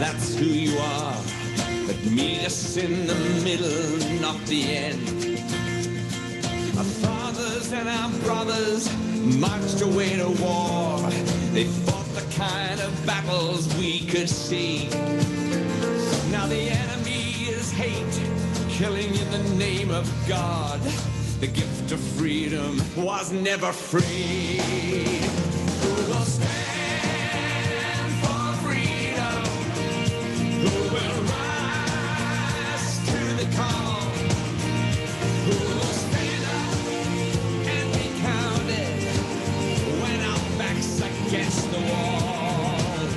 that's who you are. But meet us in the middle, not the end. Our fathers and our brothers marched away to war. They fought the kind of battles we could see. Now the enemy is hate, killing in the name of God. The gift of freedom was never free. Who will stand for freedom? Who will rise to the call? Who will stand up and be counted when our backs against the wall?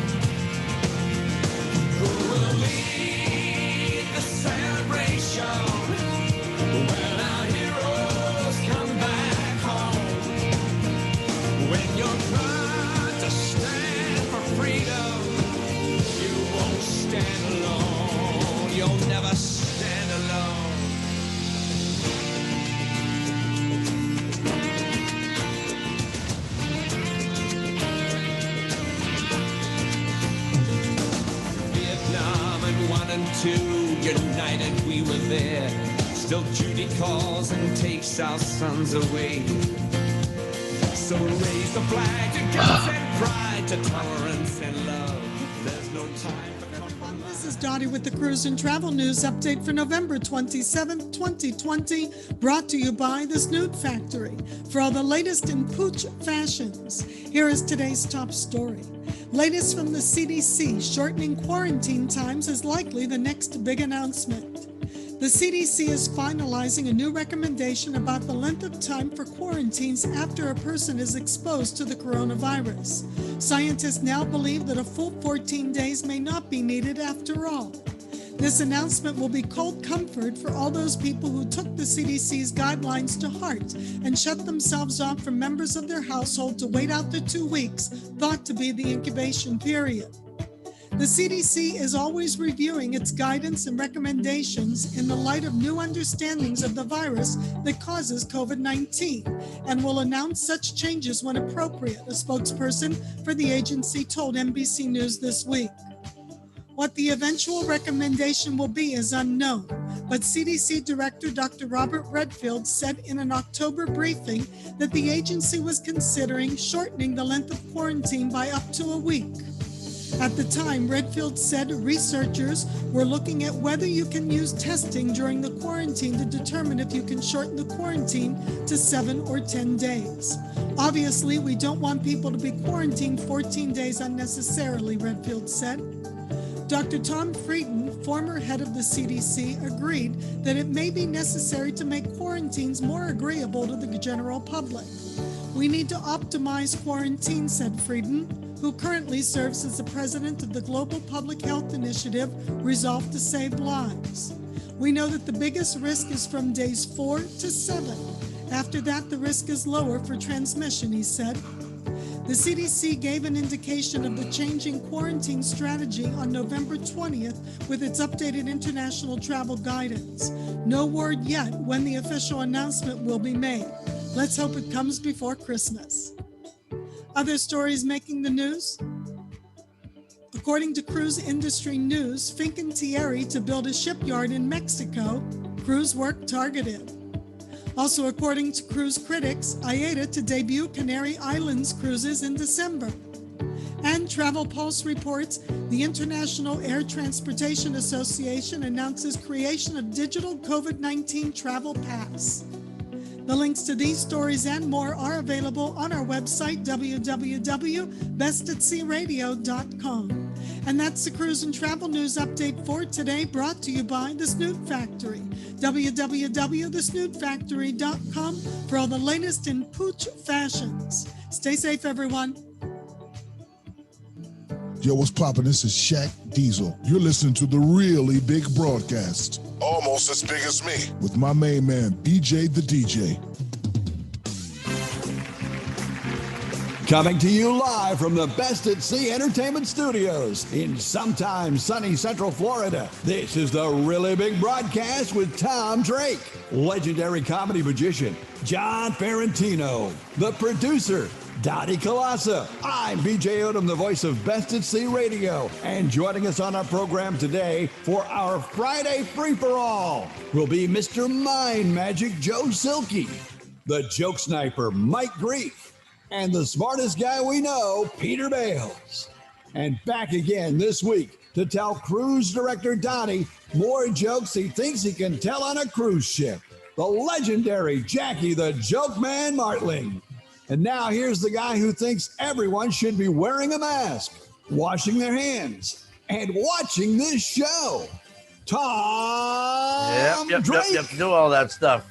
Who will lead the celebration when our heroes come back home? When you're proud to stand for freedom, you won't stand alone. You'll never stand alone. Vietnam and 1 and 2, united we were there. Still duty calls and takes our sons away. So raise the flag to guts and pride, to tolerance and love. There's no time for compromise. This is Dottie with the Cruise and Travel News Update for November 27th, 2020, brought to you by the Snood Factory. For all the latest in pooch fashions, here is today's top story. Latest from the CDC, shortening quarantine times is likely the next big announcement. The CDC is finalizing a new recommendation about the length of time for quarantines after a person is exposed to the coronavirus. Scientists now believe that a full 14 days may not be needed after all. This announcement will be cold comfort for all those people who took the CDC's guidelines to heart and shut themselves off from members of their household to wait out the 2 weeks thought to be the incubation period. The CDC is always reviewing its guidance and recommendations in the light of new understandings of the virus that causes COVID-19 and will announce such changes when appropriate, a spokesperson for the agency told NBC News this week. What the eventual recommendation will be is unknown, but CDC Director Dr. Robert Redfield said in an October briefing that the agency was considering shortening the length of quarantine by up to a week. At the time, Redfield said researchers were looking at whether you can use testing during the quarantine to determine if you can shorten the quarantine to 7 or 10 days. Obviously, we don't want people to be quarantined 14 days unnecessarily, Redfield said. Dr. Tom Frieden, former head of the CDC, agreed that it may be necessary to make quarantines more agreeable to the general public. We need to optimize quarantine, said Frieden, who currently serves as the president of the Global Public Health Initiative, Resolve to Save Lives. We know that the biggest risk is from days 4 to 7. After that, the risk is lower for transmission, he said. The CDC gave an indication of the changing quarantine strategy on November 20th with its updated international travel guidance. No word yet when the official announcement will be made. Let's hope it comes before Christmas. Other stories making the news? According to Cruise Industry News, Fincantieri to build a shipyard in Mexico, cruise work targeted. Also, according to cruise critics, AIDA to debut Canary Islands cruises in December. And Travel Pulse reports the International Air Transportation Association announces creation of digital COVID-19 travel pass. The links to these stories and more are available on our website, www.bestatsearadio.com. And that's the Cruise and Travel News Update for today, brought to you by The Snood Factory. www.thesnoodfactory.com for all the latest in pooch fashions. Stay safe, everyone. Yo, what's poppin'? This is Shaq Diesel. You're listening to the really big broadcast. Almost as big as me. With my main man, BJ the DJ. Coming to you live from the Best at Sea Entertainment Studios in sometime sunny Central Florida. This is the really big broadcast with Tom Drake, legendary comedy magician John Ferrantino, the producer Dottie Kalasa. I'm BJ Odom, the voice of Best at Sea Radio. And joining us on our program today for our Friday free-for-all will be Mr. Mind Magic Joe Silky, the joke sniper Mike Grief, and the smartest guy we know, Peter Bales. And back again this week to tell cruise director Donnie more jokes he thinks he can tell on a cruise ship, the legendary Jackie the Joke Man Martling. And now here's the guy who thinks everyone should be wearing a mask, washing their hands, and watching this show, Tom Drake. Yep. Do all that stuff.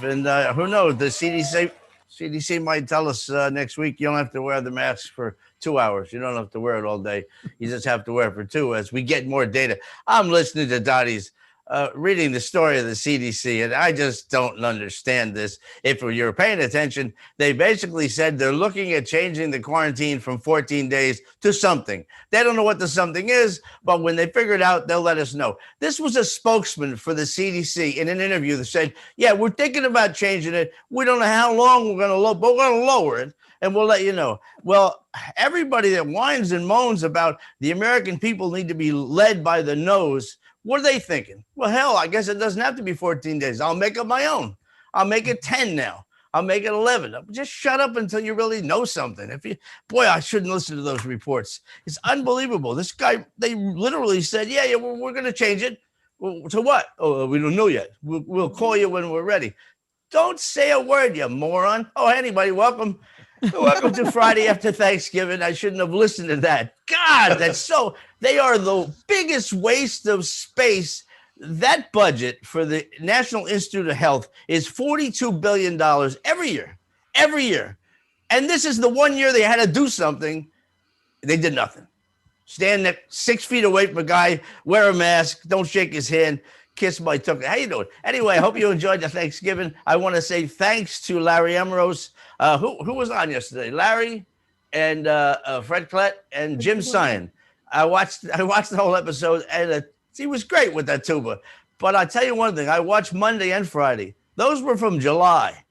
And who knows, the CDC might tell us next week you don't have to wear the mask for 2 hours. You don't have to wear it all day. You just have to wear it for 2 as we get more data. I'm listening to Dottie's reading the story of the CDC, and I just don't understand this. If you're paying attention, they basically said they're looking at changing the quarantine from 14 days to something. They don't know what the something is, but when they figure it out, they'll let us know. This was a spokesman for the CDC in an interview that said, yeah, we're thinking about changing it. We don't know how long we're going to but we're going to lower it, and we'll let you know. Well, everybody that whines and moans about the American people need to be led by the nose, what are they thinking? Well, hell, I guess it doesn't have to be 14 days. I'll make up my own. I'll make it 10 now. I'll make it 11. Just shut up until you really know something. Boy, I shouldn't listen to those reports. It's unbelievable. This guy, they literally said, yeah, we're going to change it. Well, to what? Oh, we don't know yet. We'll call you when we're ready. Don't say a word, you moron. Oh, anybody, welcome. Welcome to Friday after Thanksgiving. I shouldn't have listened to that. God, they are the biggest waste of space. That budget for the National Institute of Health is $42 billion every year. And this is the 1 year they had to do something. They did nothing. Stand 6 feet away from a guy, wear a mask, don't shake his hand, kiss my tuck. How you doing? Anyway, I hope you enjoyed the Thanksgiving. I want to say thanks to Larry Emeros. Who was on yesterday? Larry and Fred Klett and Jim Sion. I watched the whole episode, and he was great with that tuba. But I'll tell you one thing. I watched Monday and Friday. Those were from July.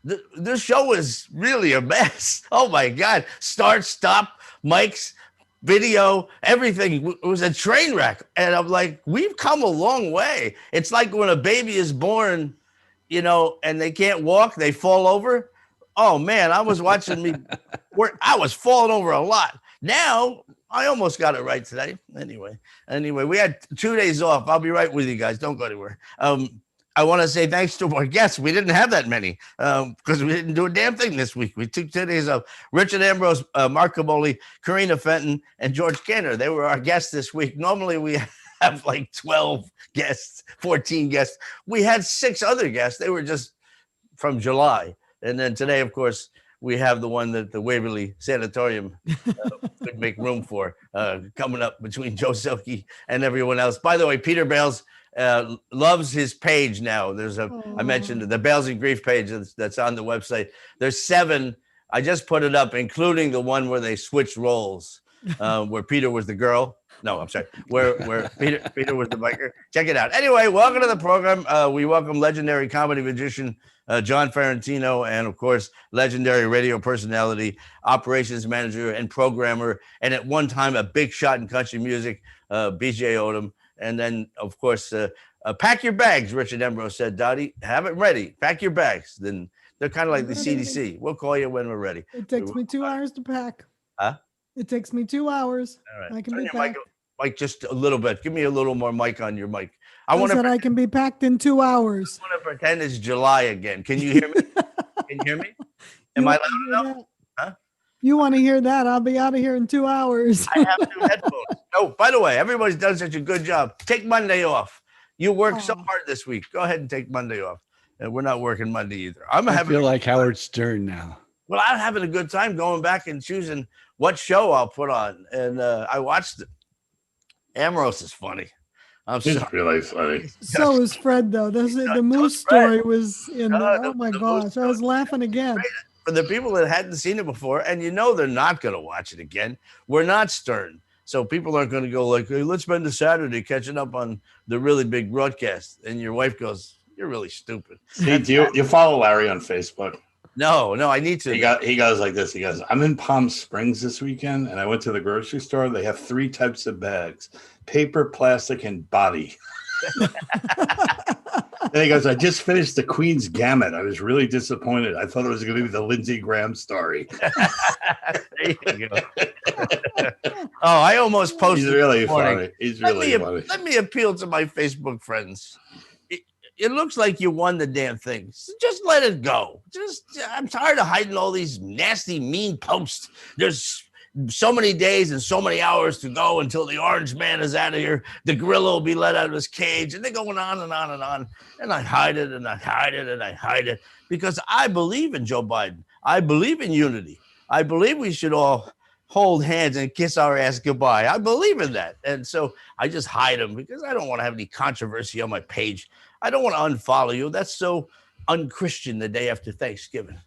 This show is really a mess. Oh, my God. Start, stop, mics, video, everything. It was a train wreck. And I'm like, we've come a long way. It's like when a baby is born, and they can't walk, they fall over. Oh, man, I was watching I was falling over a lot. Now, I almost got it right today. Anyway, we had 2 days off. I'll be right with you guys. Don't go anywhere. I want to say thanks to our guests. We didn't have that many because we didn't do a damn thing this week. We took 2 days off. Richard Ambrose, Mark Camoli, Karina Fenton, and George Canner. They were our guests this week. Normally, we have like 12 guests, 14 guests. We had 6 other guests. They were just from July. And then today, of course, we have the one that the Waverly Sanatorium could make room for coming up between Joe Silky and everyone else. By the way, Peter Bales loves his page now. I mentioned the Bales and Grief page that's on the website. There's 7. I just put it up, including the one where they switched roles, where Peter was the girl. No, I'm sorry. Where Peter was the biker. Check it out. Anyway, welcome to the program. We welcome legendary comedy magician John Ferrantino, and of course, legendary radio personality, operations manager, and programmer, and at one time a big shot in country music, BJ Odom. And then, of course, pack your bags. Richard Ambrose said, Dottie, have it ready. Pack your bags. Then they're kind of like the CDC. We'll call you when we're ready. It takes me 2 hours to pack. Huh? It takes me 2 hours. All right. I can Turn be your packed. mic just a little bit. Give me a little more mic on your mic. I can be packed in 2 hours. I want to pretend it's July again. Can you hear me? Can you hear me? Am I loud enough? Huh? You want to hear that? I'll be out of here in 2 hours. I have new headphones. Oh, by the way, everybody's done such a good job. Take Monday off. You worked so hard this week. Go ahead and take Monday off. And we're not working Monday either. I feel like Howard Stern now. Well, I'm having a good time going back and choosing what show I'll put on. And I watched it. Ambrose is funny. He's really funny. So is Fred, though. The Moose story was in oh my gosh, I was laughing again. For the people that hadn't seen it before, and they're not going to watch it again, we're not Stern. So people aren't going to go like, hey, let's spend a Saturday catching up on the really big broadcast. And your wife goes, you're really stupid. See, do you follow Larry on Facebook? No, I need to. He goes like this. He goes, I'm in Palm Springs this weekend, and I went to the grocery store. They have 3 types of bags: paper, plastic, and body. Then he goes, I just finished the Queen's Gambit. I was really disappointed. I thought it was going to be the Lindsey Graham story. There you go. Oh, I almost posted. He's really funny. He's really funny. Let me appeal to my Facebook friends. It looks like you won the damn thing. So just let it go. I'm tired of hiding all these nasty, mean posts. There's so many days and so many hours to go until the orange man is out of here. The gorilla will be let out of his cage, and they're going on and on and on. And I hide it and I hide it and I hide it because I believe in Joe Biden. I believe in unity. I believe we should all hold hands and kiss our ass goodbye. I believe in that. And so I just hide them because I don't want to have any controversy on my page. I don't want to unfollow you. That's so unchristian the day after Thanksgiving.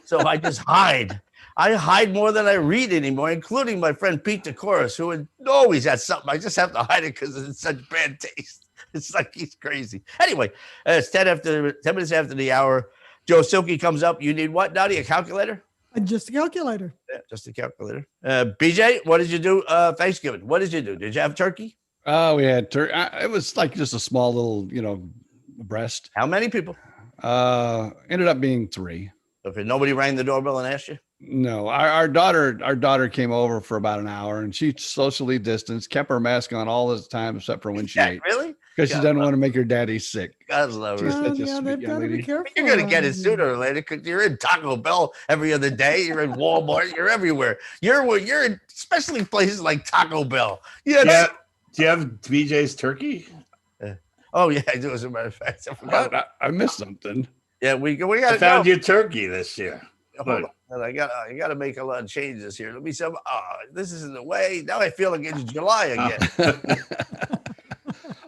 So I just hide. I hide more than I read anymore, including my friend Pete DeCoris, who always has something. I just have to hide it because it's such bad taste. It's like he's crazy. Anyway, it's 10 minutes after the hour. Joe Silky comes up. You need what, Dottie? A calculator? Just a calculator. Yeah, just a calculator. BJ, what did you do Thanksgiving? What did you do? Did you have turkey? Oh, we had turkey. It was like just a small little, breast. How many people? Ended up being 3. Okay, nobody rang the doorbell and asked you? No, our daughter came over for about an hour, and she socially distanced, kept her mask on all the time except for when she ate. Really? Because she doesn't want to make her daddy sick. God love her. She's such a Yeah, sweet they've young got to be lady. careful. You're going to get it sooner or later because you're in Taco Bell every other day. You're in Walmart. You're everywhere. You're in especially places like Taco Bell. Yeah. Do you have BJ's turkey? Oh, yeah, I do. As a matter of fact, I forgot. I missed something. Yeah, we got I to found go. you turkey this year. Hold on. I got to make a lot of changes here. Let me say, this isn't the way. Now I feel like it's July again.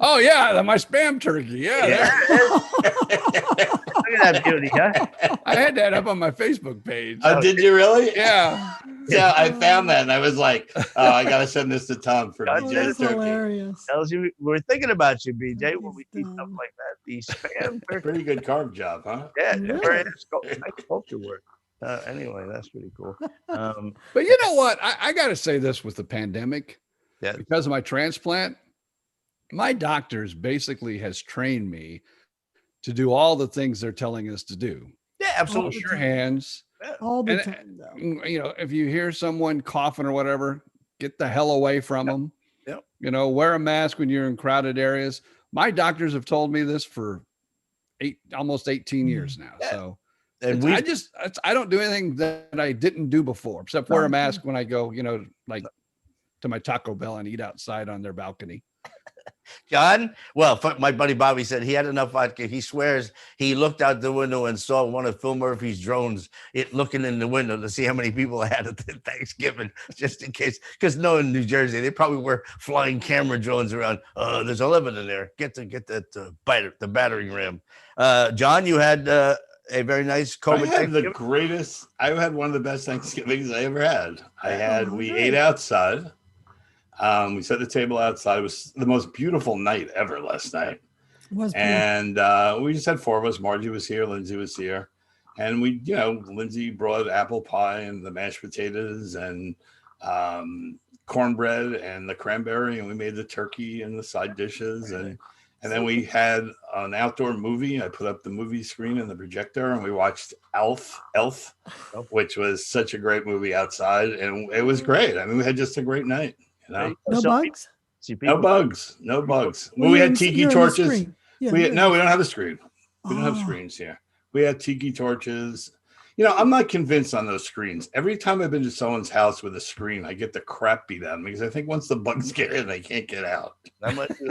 Oh yeah, my spam turkey. Yeah. Look at that beauty, huh? I had that up on my Facebook page. Did you really? Yeah. Yeah, I found that, and I was like, I got to send this to Tom for That's BJ's turkey. Hilarious. Tells you we're thinking about you, BJ, when we see stuff like that. The spam turkey. Pretty good carb job, huh? Yeah, Yeah. very nice sculpture work. Anyway, that's pretty cool. But you know what? I got to say this with the pandemic. Yeah. Because of my transplant, my doctors basically has trained me to do all the things they're telling us to do. Yeah, absolutely. Wash your hands. All the And, time, though. If you hear someone coughing or whatever, get the hell away from them. Yep. Wear a mask when you're in crowded areas. My doctors have told me this for almost 18 years now. Yeah. So And I don't do anything that I didn't do before, except wear a mask when I go, like to my Taco Bell and eat outside on their balcony. John, well, my buddy Bobby said he had enough vodka. He swears he looked out the window and saw one of Phil Murphy's drones looking in the window to see how many people had at Thanksgiving, just in case. Because in New Jersey, they probably were flying camera drones around. There's 11 in there. Get that the battering ram. John, you had a very nice COVID. I had one of the best Thanksgivings I ever had. We ate outside. We set the table outside. It was the most beautiful night ever last night. And we just had 4 of us. Margie was here. Lindsay was here. And Lindsay brought apple pie and the mashed potatoes and cornbread and the cranberry. And we made the turkey and the side dishes. And then we had an outdoor movie. I put up the movie screen and the projector, and we watched Elf, which was such a great movie outside. And it was great. I mean, we had just a great night. No bugs? No bugs. We had tiki torches. Yeah, we don't have a screen. We don't have screens here. We had tiki torches. I'm not convinced on those screens. Every time I've been to someone's house with a screen, I get the crap beat out of me because I think once the bugs get in, they can't get out. That might be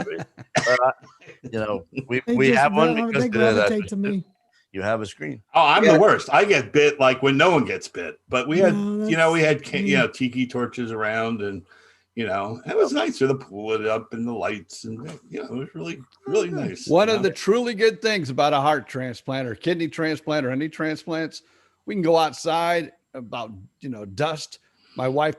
we have one because they gravitate to me. You have a screen. Oh, I'm the worst. I get bit like when no one gets bit. But we had, tiki torches around, and it was nice. So the pool lit up and the lights, and it was really, really nice. One of the truly good things about a heart transplant or kidney transplant or any transplants, we can go outside about dust. My wife,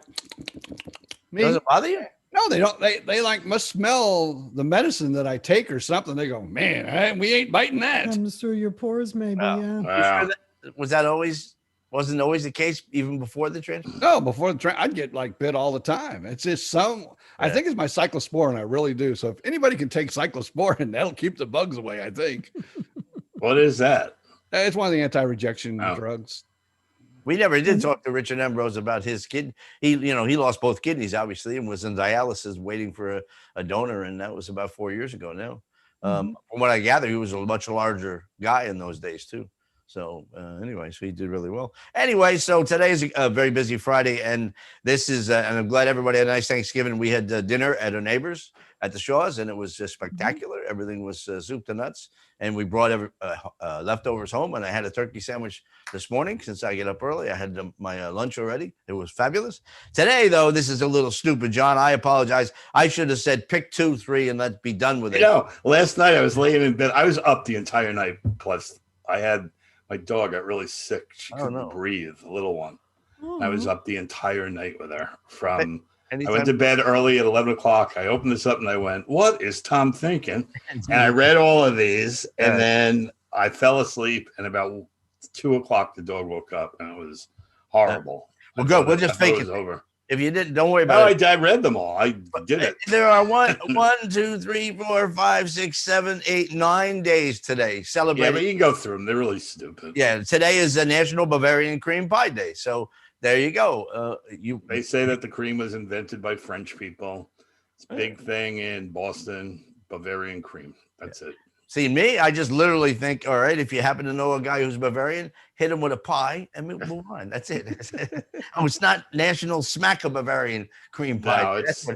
Does it bother you? No, they don't. They must smell the medicine that I take or something. They go, man, we ain't biting that. Comes through your pores, maybe. Wow. Yeah. Wow. was that always wasn't always the case even before the transplant? No, before the train, I'd get like bit all the time. It's just I think it's my cyclosporin. I really do. So if anybody can take cyclosporin, that'll keep the bugs away, I think. What is that? It's one of the anti-rejection drugs. We never did talk to Richard Ambrose about his kid. He lost both kidneys, obviously, and was in dialysis waiting for a donor. And that was about 4 years ago now. From what I gather, he was a much larger guy in those days, too. So anyway, so he did really well. Anyway, so today is a very busy Friday, and this is, and I'm glad everybody had a nice Thanksgiving. We had dinner at our neighbors at the Shaws, and it was just spectacular. Everything was soup to nuts, and we brought leftovers home, and I had a turkey sandwich this morning since I get up early. I had my lunch already. It was fabulous. Today, though, this is a little stupid, John. I apologize. I should have said pick 2, 3, and let's be done with it. Last night I was laying in bed. I was up the entire night. Plus, I had my dog got really sick. She couldn't breathe, the little one. I was up the entire night with her. I went to bed early at 11 o'clock. I opened this up and I went, what is Tom thinking? And I read all of these, and then I fell asleep. And about 2 o'clock, the dog woke up, and it was horrible. Well, good. We'll just fake it. Over. If you didn't, don't worry about it. I read them all. I did it. There are 1, 2, 3, 4, 5, 6, 7, 8, 9 days today celebrating. Yeah, but you can go through them. They're really stupid. Yeah, today is a National Bavarian Cream Pie Day. So there you go. They say that the cream was invented by French people. It's a big thing in Boston, Bavarian cream. That's it. See, me, I just literally think, all right, if you happen to know a guy who's Bavarian, hit him with a pie and move on. That's it. Oh, it's not National Smack of Bavarian Cream Pie. No, it's,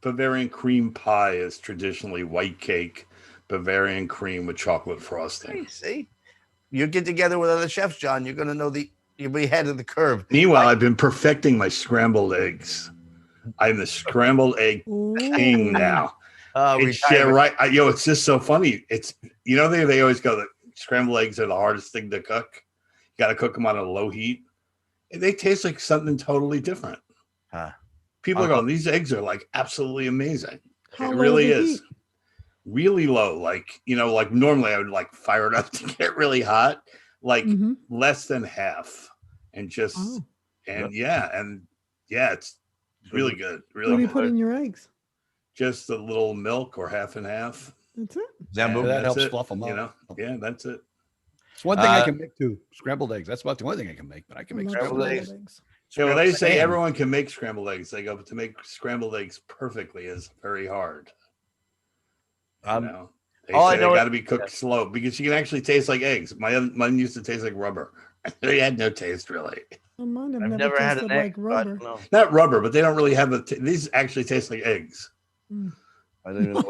Bavarian cream pie is traditionally white cake, Bavarian cream with chocolate frosting. See, you get together with other chefs, John, you're going to know you'll be ahead of the curve. Meanwhile, I've been perfecting my scrambled eggs. I'm the scrambled egg king now. Right. It's just so funny. It's they always go that scrambled eggs are the hardest thing to cook. You got to cook them on a low heat. And they taste like something totally different. People are going, these eggs are like absolutely amazing. It really is. Really low. Like normally I would like fire it up to get really hot, like less than half, and just it's really good. Really. What do you put in your eggs? Just a little milk or half and half. That's it. That helps fluff them up. Yeah, that's it. It's one thing I can make too. Scrambled eggs. That's about the only thing I can make, but I can make scrambled eggs. So when they say everyone can make scrambled eggs, they go, but to make scrambled eggs perfectly is very hard. They say they got to be cooked slow because you can actually taste like eggs. Mine used to taste like rubber. They had no taste really. I've never had an egg like rubber. Not rubber, but they don't really have these actually taste like eggs. I don't even know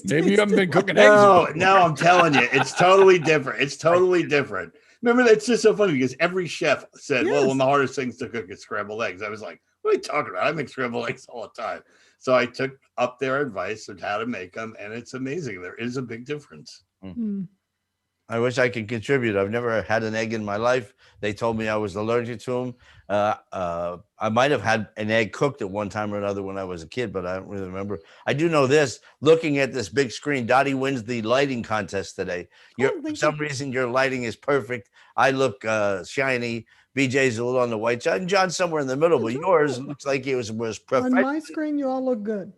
maybe you haven't been cooking eggs. No, I'm telling you, it's totally different. It's totally different. Remember, that's just so funny because every chef said, well, one of the hardest things to cook is scrambled eggs. I was like, what are you talking about? I make scrambled eggs all the time. So I took up their advice on how to make them, and it's amazing. There is a big difference. I wish I could contribute. I've never had an egg in my life. They told me I was allergic to them. I might have had an egg cooked at one time or another when I was a kid, but I don't really remember. I do know this. Looking at this big screen, Dottie wins the lighting contest today. For some reason, your lighting is perfect. I look shiny. BJ's a little on the white side, and John's somewhere in the middle, but yours looks like it was perfect. On my screen, you all look good.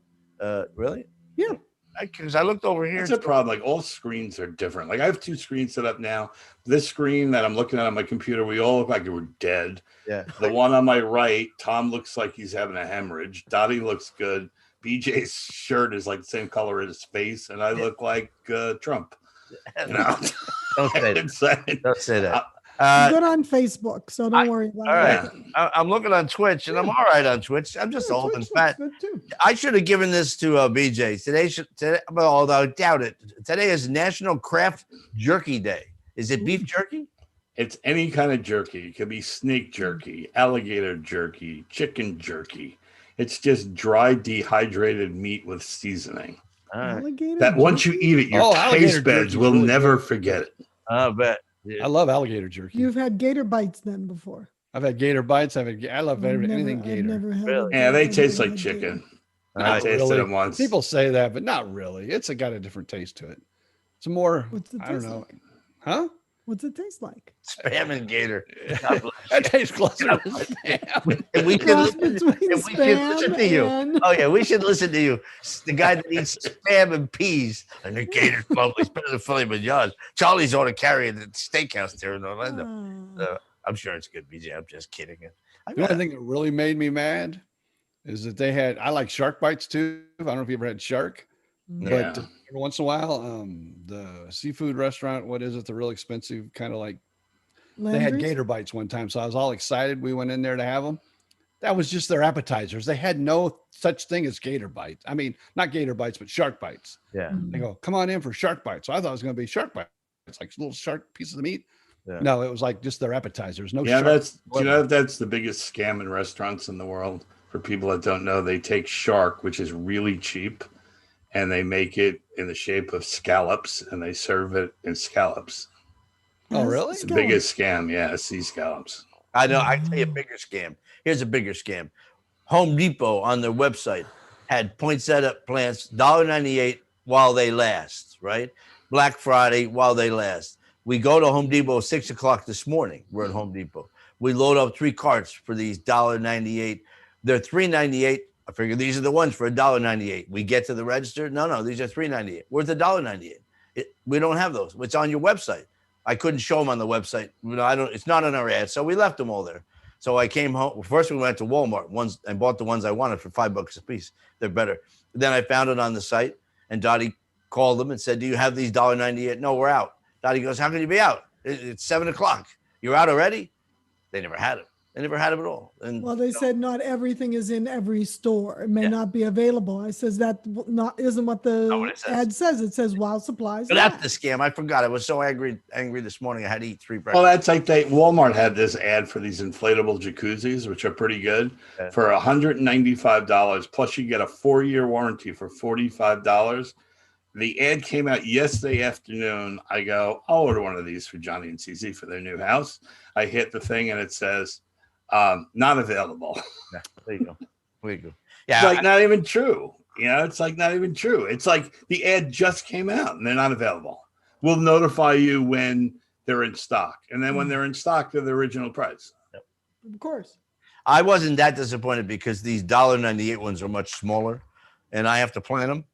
Really? Yeah. Because I looked over here. It's a problem. Like all screens are different. Like I have 2 screens set up now. This screen that I'm looking at on my computer, we all look like we're dead. Yeah. The one on my right, Tom looks like he's having a hemorrhage. Dottie looks good. BJ's shirt is like the same color as his face, and I look like Trump. Don't say that. Don't say that. Good on Facebook, so don't worry about it. All right. I'm looking on Twitch, and I'm all right on Twitch. I'm just old and fat. I should have given this to BJ. Today, although I doubt it. Today is National Craft Jerky Day. Is it beef jerky? It's any kind of jerky. It could be snake jerky, alligator jerky, chicken jerky. It's just dry, dehydrated meat with seasoning. That once you eat it, your taste buds will never forget it. I bet. Yeah. I love alligator jerky. You've had gator bites then before. I've had gator bites. I love anything gator. Really? Yeah, they taste like chicken. I tasted them once. People say that, but not really. It's got a different taste to it. It's more, I don't know. Huh? What's it taste like? Spam and gator. God bless That you. tastes closer to spam. And we should Cross listen, between and we should listen spam to you. and- Oh yeah, we should listen to you. The guy that eats spam and peas and the gator's lovely. It's better than filet mignon. Charlie's on a carry at the steakhouse there in Orlando. Ah. I'm sure it's good, BJ. I'm just kidding. The only thing that really made me mad is that I like shark bites too. I don't know if you ever had shark, but every once in a while, the seafood restaurant, what is it? The real expensive kind of like, they had Landry's? gator bites one time. So I was all excited. We went in there to have them. That was just their appetizers. They had no such thing as gator bites. I mean, not gator bites, but shark bites. Yeah. They go, come on in for shark bites. So I thought it was going to be shark bites. It's like little shark pieces of meat. Yeah. No, it was like just their appetizers. No Yeah, shark. that's the biggest scam in restaurants in the world. For people that don't know, they take shark, which is really cheap, and they make it in the shape of scallops, and they serve it in scallops. Oh, really? It's the biggest scam, yeah, sea scallops. I know. I tell you a bigger scam. Here's a bigger scam. Home Depot on their website had poinsettia plants, $1.98 while they last, right? Black Friday while they last. We go to Home Depot at 6 o'clock this morning. We're at Home Depot. We load up 3 carts for these $1.98. They're $3.98. I figure these are the ones for $1.98. We get to the register. No, these are $3.98. Worth $1.98. We don't have those. It's on your website. I couldn't show them on the website. It's not on our ad, so we left them all there. So I came home. First, we went to Walmart and bought the ones I wanted for $5 a piece. They're better. Then I found it on the site, and Dottie called them and said, "Do you have these $1.98?" "No, we're out." Dottie goes, "How can you be out? It's 7 o'clock. You're out already?" They never had them. They never had them at all. And Well, they said not everything is in every store. It may not be available. I says that isn't what the ad says. It says while supplies But last. that's the scam. I forgot. I was so angry this morning. I had to eat 3 breakfasts. Well, that's like Walmart had this ad for these inflatable jacuzzis, which are pretty good, for $195. Plus, you get a 4-year warranty for $45. The ad came out yesterday afternoon. I go, I'll order one of these for Johnny and CZ for their new house. I hit the thing and it says, not available. Yeah, there you go. Yeah, it's like not even true. It's like not even true. It's like the ad just came out and they're not available. We'll notify you when they're in stock. And then when they're in stock, they're the original price. Yep. Of course. I wasn't that disappointed because these $1.98 ones are much smaller and I have to plant them.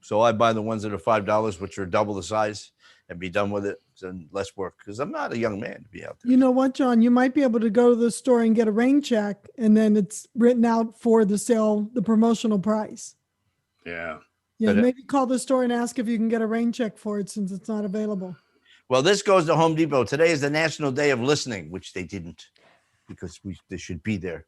So I buy the ones that are $5, which are double the size, and be done with it. And less work because I'm not a young man to be out there. You know what, John? You might be able to go to the store and get a rain check, and then it's written out for the sale, the promotional price. Yeah. Yeah, maybe call the store and ask if you can get a rain check for it since it's not available. Well, this goes to Home Depot. Today is the National Day of Listening, which they didn't because they should be there.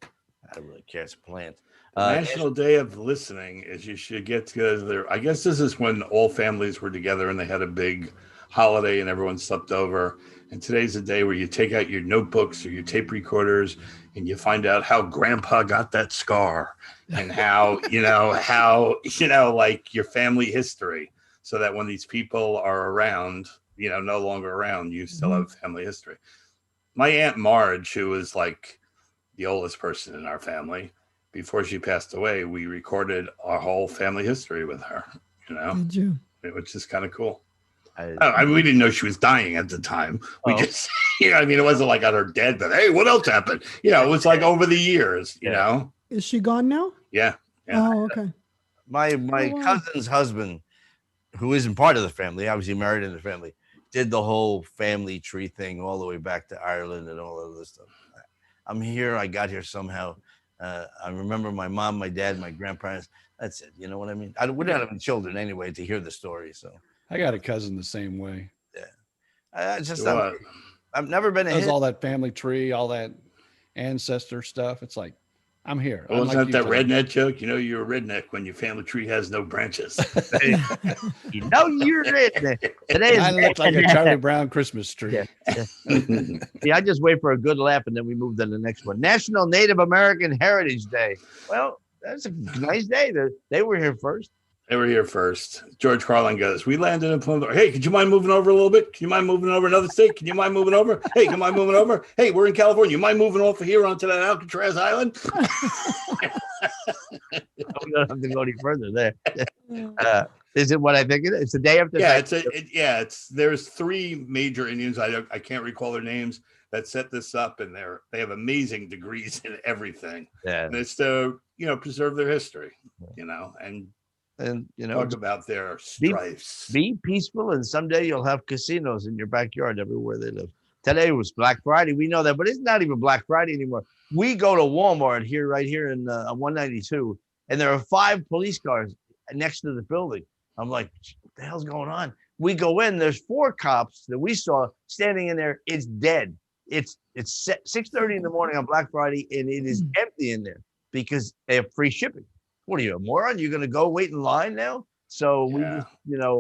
I don't really care. It's a plant. National Day of Listening is you should get together. I guess this is when all families were together and they had a big holiday and everyone slept over. And today's the day where you take out your notebooks or your tape recorders and you find out how grandpa got that scar and how, like your family history, so that when these people are around, no longer around, you still have family history. My Aunt Marge, who was like the oldest person in our family, before she passed away, we recorded our whole family history with her, Did you? Which is kind of cool. We didn't know she was dying at the time. We just, it wasn't like on her dead, but hey, what else happened? It was like over the years, Is she gone now? Yeah. Oh, okay. My cousin's husband, who isn't part of the family, obviously married in the family, did the whole family tree thing all the way back to Ireland and all of this stuff. I'm here. I got here somehow. I remember my mom, my dad, my grandparents. That's it. You know what I mean? We don't have any children anyway to hear the story. So I got a cousin the same way. Yeah. I've never been does all that family tree, all that ancestor stuff. It's like, I'm here. Wasn't that redneck joke? You're a redneck when your family tree has no branches. You're redneck. I look like a Charlie Brown Christmas tree. Yeah, I just wait for a good laugh and then we move to the next one. National Native American Heritage Day. Well, that's a nice day. They were here first. They were here first. George Carlin goes, we landed in Plymouth. Hey, could you mind moving over a little bit? Can you mind moving over another state? Can you mind moving over? Hey, can you mind moving over? Hey, we're in California. You mind moving off of here onto that Alcatraz Island? We don't have to go any further there. Is it what I think it is? It's the day after. Yeah, there's 3 major Indians. I can't recall their names that set this up, and they have amazing degrees in everything. Yeah, and it's to preserve their history, and talk about their strifes. Be peaceful, and someday you'll have casinos in your backyard everywhere they live. Today was Black Friday. We know that, but it's not even Black Friday anymore. We go to Walmart right here in 192, and there are 5 police cars next to the building. I'm like, what the hell's going on? We go in, there's 4 cops that we saw standing in there. It's dead. It's 6:30 in the morning on Black Friday, and it is empty in there because they have free shipping. What are you, a moron? You're going to go wait in line now? So we just,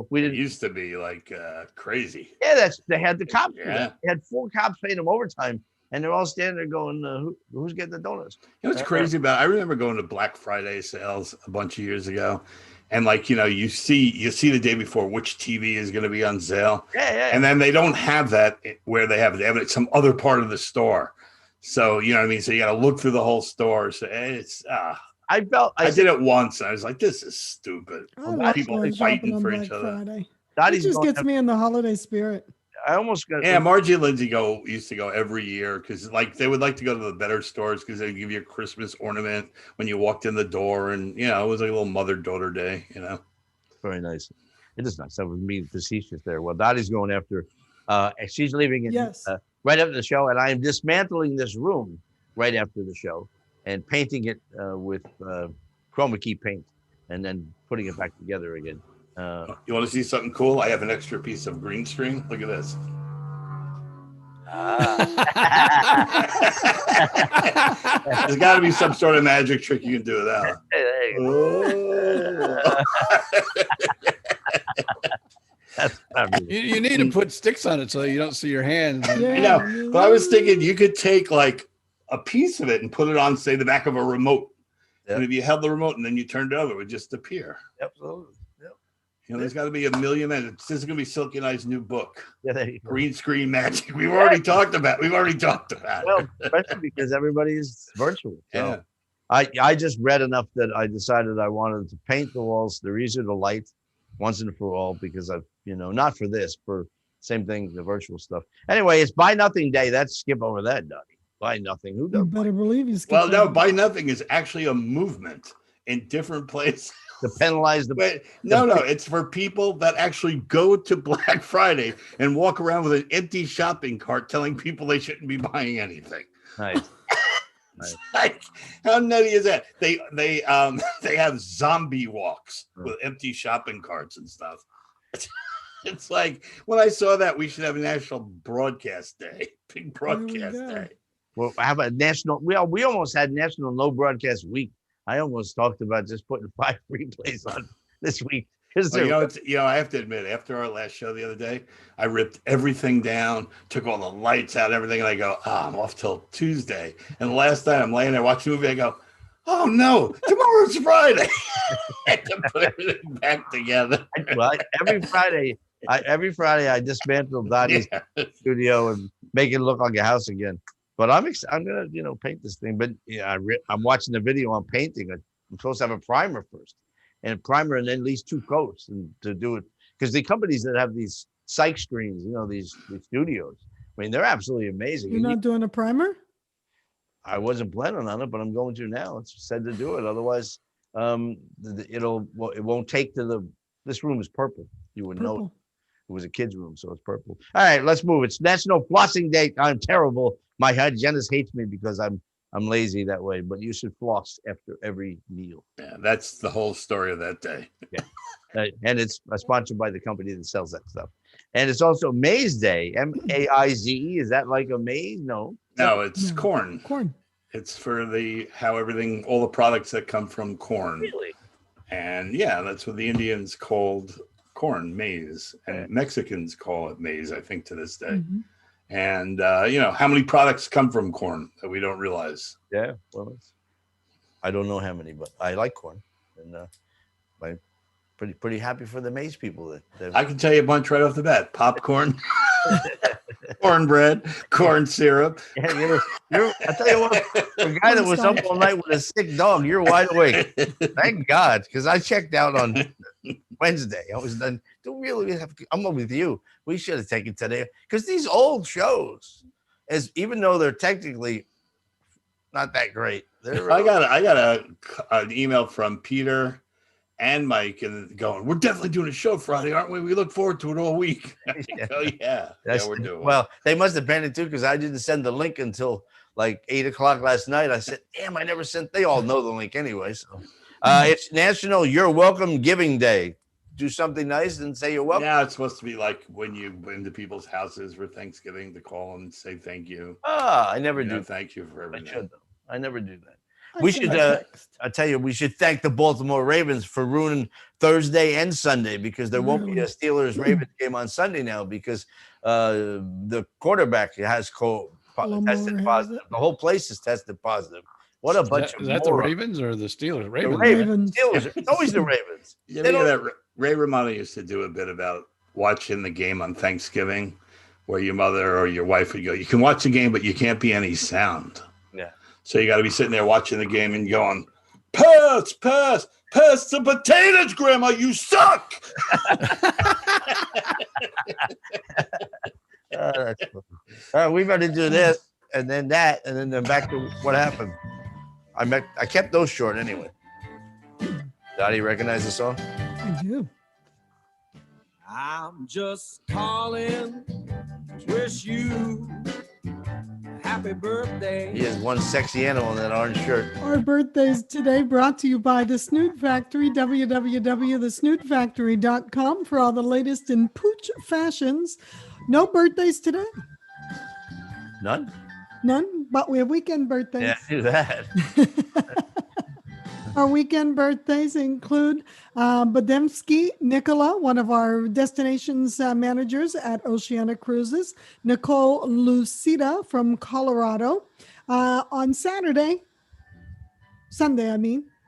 we didn't. It used to be like crazy. Yeah, they had the cops. Yeah. They had 4 cops paying them overtime, and they're all standing there going, who's getting the donuts? You know what's crazy about it? I remember going to Black Friday sales a bunch of years ago. And you see the day before which TV is going to be on sale. Yeah. And then they don't have that where they have it. They have it at some other part of the store. So, you know what I mean? So you got to look through the whole store. So it's, I did it once. And I was like, this is stupid. People fighting for each other. It just gets me in the holiday spirit. I almost got. Yeah, Margie and Lindsay used to go every year because they would like to go to the better stores because they give you a Christmas ornament when you walked in the door, and it was like a little mother-daughter day. Very nice. It is nice. I was being facetious there. Well, Dottie's going after. She's leaving it right after the show, and I am dismantling this room right after the show and painting it with chroma key paint, and then putting it back together again. You want to see something cool? I have an extra piece of green screen. Look at this. There's got to be some sort of magic trick you can do without. You need to put sticks on it so you don't see your hands. But I was thinking you could take like a piece of it and put it on, say, the back of a remote. Yep. And if you held the remote and then you turned it over, it would just appear. Absolutely. There's got to be a million. This is going to be Silky and I's new book. Yeah, there you go. Green screen magic. We've already talked about it. Well, especially because everybody's virtual. So yeah. I just read enough that I decided I wanted to paint the walls. They're easier to light once and for all because I've, not for this, for same thing, the virtual stuff. Anyway, it's Buy Nothing Day. Let's skip over that, Dottie. Buy Nothing. Who does? You better believe you skip Well, no, Buy Nothing is actually a movement in different places. To penalize No, it's for people that actually go to Black Friday and walk around with an empty shopping cart telling people they shouldn't be buying anything. Nice. Like, how nutty is that? They have zombie walks with empty shopping carts and stuff. It's like when I saw that, we should have a national broadcast day, big broadcast day. Well, how about national? We almost had National No Broadcast Week. I almost talked about just putting 5 replays on this week. I have to admit, after our last show the other day, I ripped everything down, took all the lights out, everything, and I go, I'm off till Tuesday. And the last night I'm laying there watching the movie, I go, oh no, tomorrow's Friday. I had to put everything back together. Well, every Friday I dismantle Dottie's studio and make it look like a house again. But I'm gonna paint this thing. But I'm watching the video on painting. I'm supposed to have a primer first, and a primer, and then at least 2 coats, and to do it because the companies that have these psych screens, these studios. I mean, they're absolutely amazing. You're not doing a primer? I wasn't planning on it, but I'm going to now. It's said to do it. Otherwise, it won't take to the. This room is purple. You would know it was a kid's room, so it's purple. All right, let's move. It's National Flossing Day. I'm terrible. My hygienist hates me because I'm lazy that way, but you should floss after every meal. Yeah, that's the whole story of that day. Yeah, and it's sponsored by the company that sells that stuff. And it's also Maize Day, M-A-I-Z-E. Is that like a maize? No, it's corn. Corn. It's for all the products that come from corn. Really? And that's what the Indians called corn, maize, and Mexicans call it maize, I think, to this day. Mm-hmm. And how many products come from corn that we don't realize? Yeah, well, I don't know how many, but I like corn, and I'm pretty happy for the maize people. I can tell you a bunch right off the bat: popcorn, cornbread, corn syrup. Yeah, I tell you what, a guy that was up all night with a sick dog, you're wide awake. Thank God, because I checked out on Wednesday. I was done. Do really have? I'm with you. We should have taken today because these old shows, even though they're technically not that great, I got an email from Peter and Mike, and going, we're definitely doing a show Friday, aren't we? We look forward to it all week. Oh yeah, we're doing. Well, they must have banned it too because I didn't send the link until like 8:00 last night. I said, damn, I never sent. They all know the link anyway. So it's National You're Welcome Giving Day. Do something nice and say you're welcome. Yeah, it's supposed to be like when you went to people's houses for Thanksgiving to call and say thank you. I never do. Thank you for everything. I never do that. We should. I tell you, we should thank the Baltimore Ravens for ruining Thursday and Sunday because there won't be a Steelers Ravens game on Sunday now because the quarterback has tested positive. The whole place is tested positive. What a bunch of. Is that the Ravens or the Steelers? Ravens. The Ravens. Steelers. It's always the Ravens. Ray Romano used to do a bit about watching the game on Thanksgiving, where your mother or your wife would go, "You can watch the game, but you can't be any sound." Yeah. So you got to be sitting there watching the game and going, pass the potatoes, Grandma, you suck. We better do this and then that, and then back to what happened. I kept those short anyway. Dottie, recognize the song? I do. I'm just calling to wish you happy birthday. He has one sexy animal in that orange shirt. Our birthdays today brought to you by The Snoot Factory, www.thesnootfactory.com for all the latest in pooch fashions. No birthdays today? None, but we have weekend birthdays. Yeah, do that. Our weekend birthdays include Bademsky Nicola, one of our destinations managers at Oceana Cruises, Nicole Lucida from Colorado. On Sunday,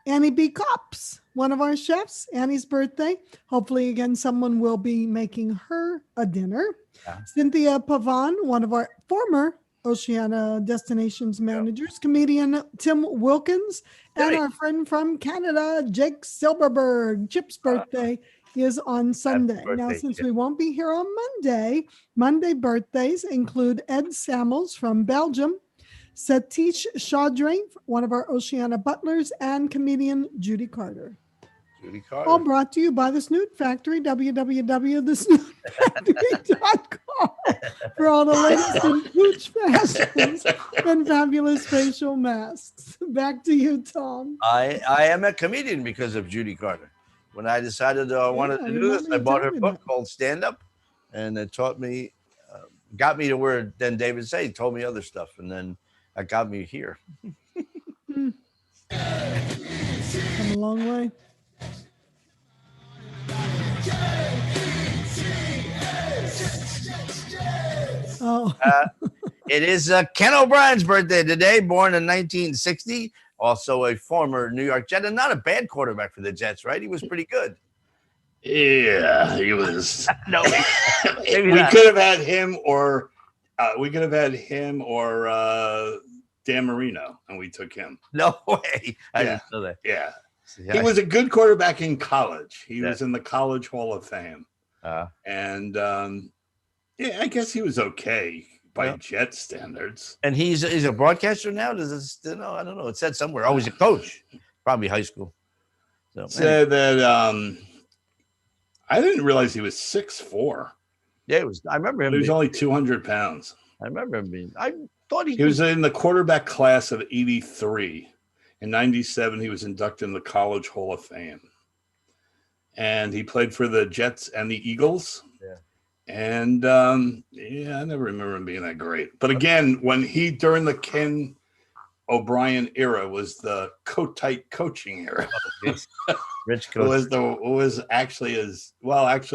Annie B. Cops, one of our chefs, Annie's birthday. Hopefully, again, someone will be making her a dinner. Yeah. Cynthia Pavan, one of our former Oceana destinations managers, comedian Tim Wilkins, and our friend from Canada, Jake Silverberg. Chip's birthday is on Sunday. Now, since we won't be here on Monday birthdays include Ed Samuels from Belgium, Satish Chaudhry, one of our Oceana butlers, and comedian Judy Carter. All brought to you by The Snoot Factory, www.thesnootfactory.com for all the latest in pooch fashions and fabulous facial masks. Back to you, Tom. I am a comedian because of Judy Carter. When I decided I wanted to do this, I bought her book called Stand Up, and it taught me, got me to where then David said, he told me other stuff, and then that got me here. Come a long way. It is Ken O'Brien's birthday today, born in 1960, also a former New York Jet, and not a bad quarterback for the Jets, right? He was pretty good. Yeah, he was. No, we could have had him or Dan Marino, and we took him. No way. I didn't know that. Yeah. He was a good quarterback in college. He was in the College Hall of Fame. And I guess he was okay by Jet standards. And he's a broadcaster now? Does it still? No, I don't know. It said somewhere. Oh, he's a coach. Probably high school. So said that I didn't realize he was 6'4". Yeah, it was. I remember him. He was only 200 pounds. I remember him being. I thought he was in the quarterback class of 83. In 97, he was inducted in the College Hall of Fame. And he played for the Jets and the Eagles. Yeah. And, I never remember him being that great. But again, during the Ken O'Brien era was the coat-tight coaching era. Rich coach. was actually